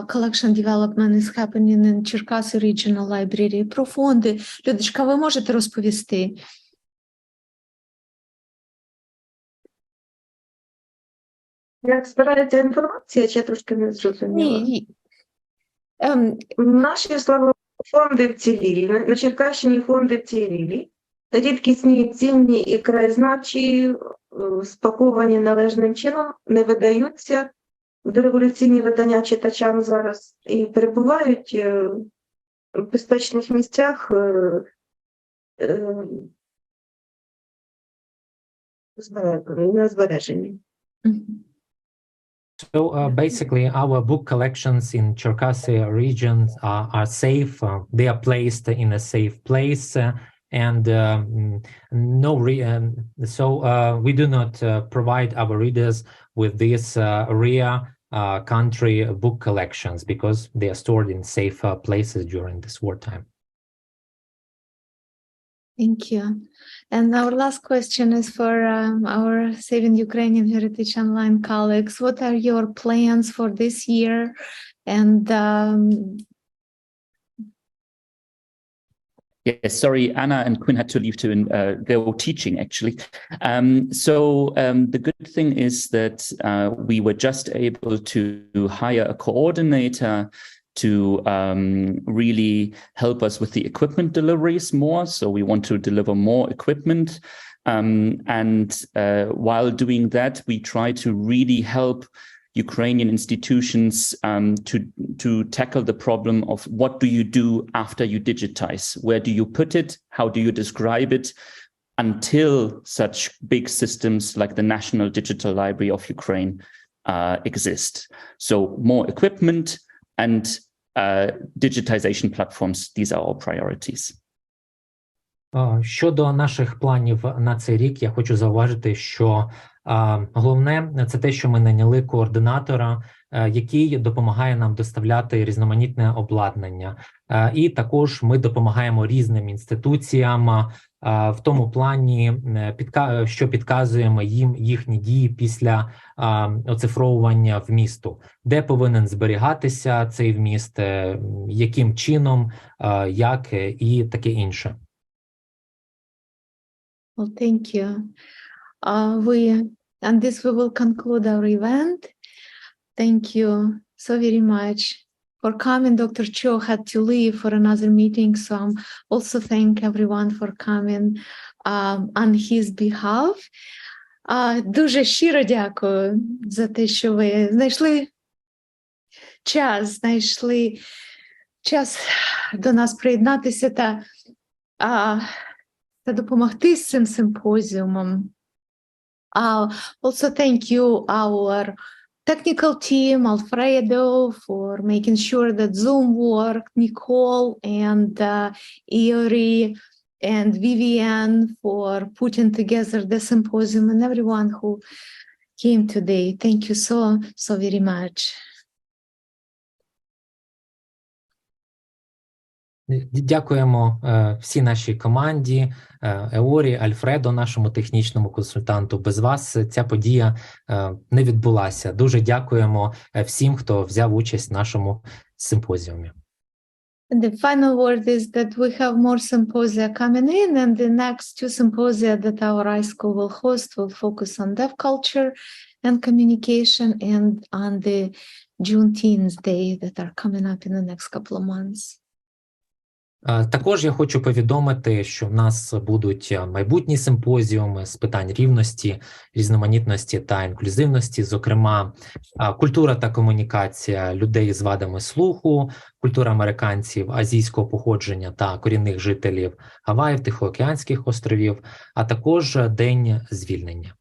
Speaker 3: collection development is happening in Черкаси Regional Library. Про фонди. Людочка, ви можете розповісти?
Speaker 7: Як збирається інформація, чи я трошки не зрозуміла?
Speaker 3: Ні.
Speaker 7: Наші, слава, фонди вцілілі. На Черкащині фонди вцілілі. Рідкісні, цінні і краєзнавчі, спаковані належним чином, не видаються в дореволюційні видання читачам зараз і перебувають в безпечних місцях на збереженні.
Speaker 2: So basically, our book collections in Cherkasy region are safe. They are placed in a safe place, and we do not provide our readers with these rare country book collections because they are stored in safe places during this wartime.
Speaker 3: Thank you. And our last question is for our Saving Ukrainian Heritage Online colleagues. What are your plans for this year? And
Speaker 10: Yes, sorry, Anna and Quinn had to leave to go teaching, actually. The good thing is that we were just able to hire a coordinator to really help us with the equipment deliveries more. So we want to deliver more equipment. While doing that, we try to really help Ukrainian institutions to tackle the problem of what do you do after you digitize? Where do you put it? How do you describe it? Until such big systems like the National Digital Library of Ukraine exist. So more equipment and digitization platforms, these are our priorities.
Speaker 2: Щодо наших планів на цей рік, я хочу зауважити, що головне – це те, що ми найняли координатора, який допомагає нам доставляти різноманітне обладнання. І також ми допомагаємо різним інституціям в тому плані, що підказуємо їм їхні дії після оцифровування вмісту, де повинен зберігатися цей вміст, яким чином, як і таке інше.
Speaker 3: well, thank you. And this we will conclude our event. Thank you so very much for coming. Dr. Cho had to leave for another meeting, so I'm also thank everyone for coming on his behalf. Дуже щиро дякую за те, що ви знайшли час до нас приєднатися та допомогти з цим симпозіумом. Also thank you our technical team, Alfredo, for making sure that Zoom worked, Nicole and Iori and Vivian for putting together the symposium, and everyone who came today. Thank you so very much.
Speaker 2: Дякуємо всій нашій команді, Еорі, Альфредо, нашому технічному консультанту. Без вас ця подія не відбулася. Дуже дякуємо всім, хто взяв участь в нашому симпозіумі.
Speaker 3: And the final word is that we have more symposia coming in, and the next two symposia that our iSchool will host will focus on deaf culture and communication and on the Juneteenth Day that are coming up in the next couple of months.
Speaker 2: Також я хочу повідомити, що в нас будуть майбутні симпозіуми з питань рівності, різноманітності та інклюзивності, зокрема, культура та комунікація людей з вадами слуху, культура американців азійського походження та корінних жителів Гаваїв, Тихоокеанських островів, а також День звільнення.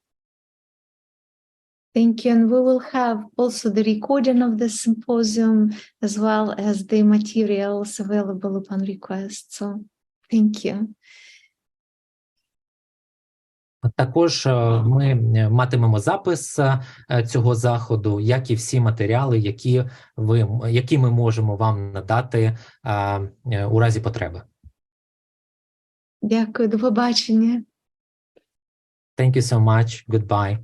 Speaker 3: Thank you. And we will have also the recording of the symposium as well as the materials available upon request. So thank you.
Speaker 2: Також ми матимемо запис цього заходу, як і всі матеріали, які ми можемо вам надати у разі потреби.
Speaker 3: Дякую, до побачення.
Speaker 2: Thank you so much. Goodbye.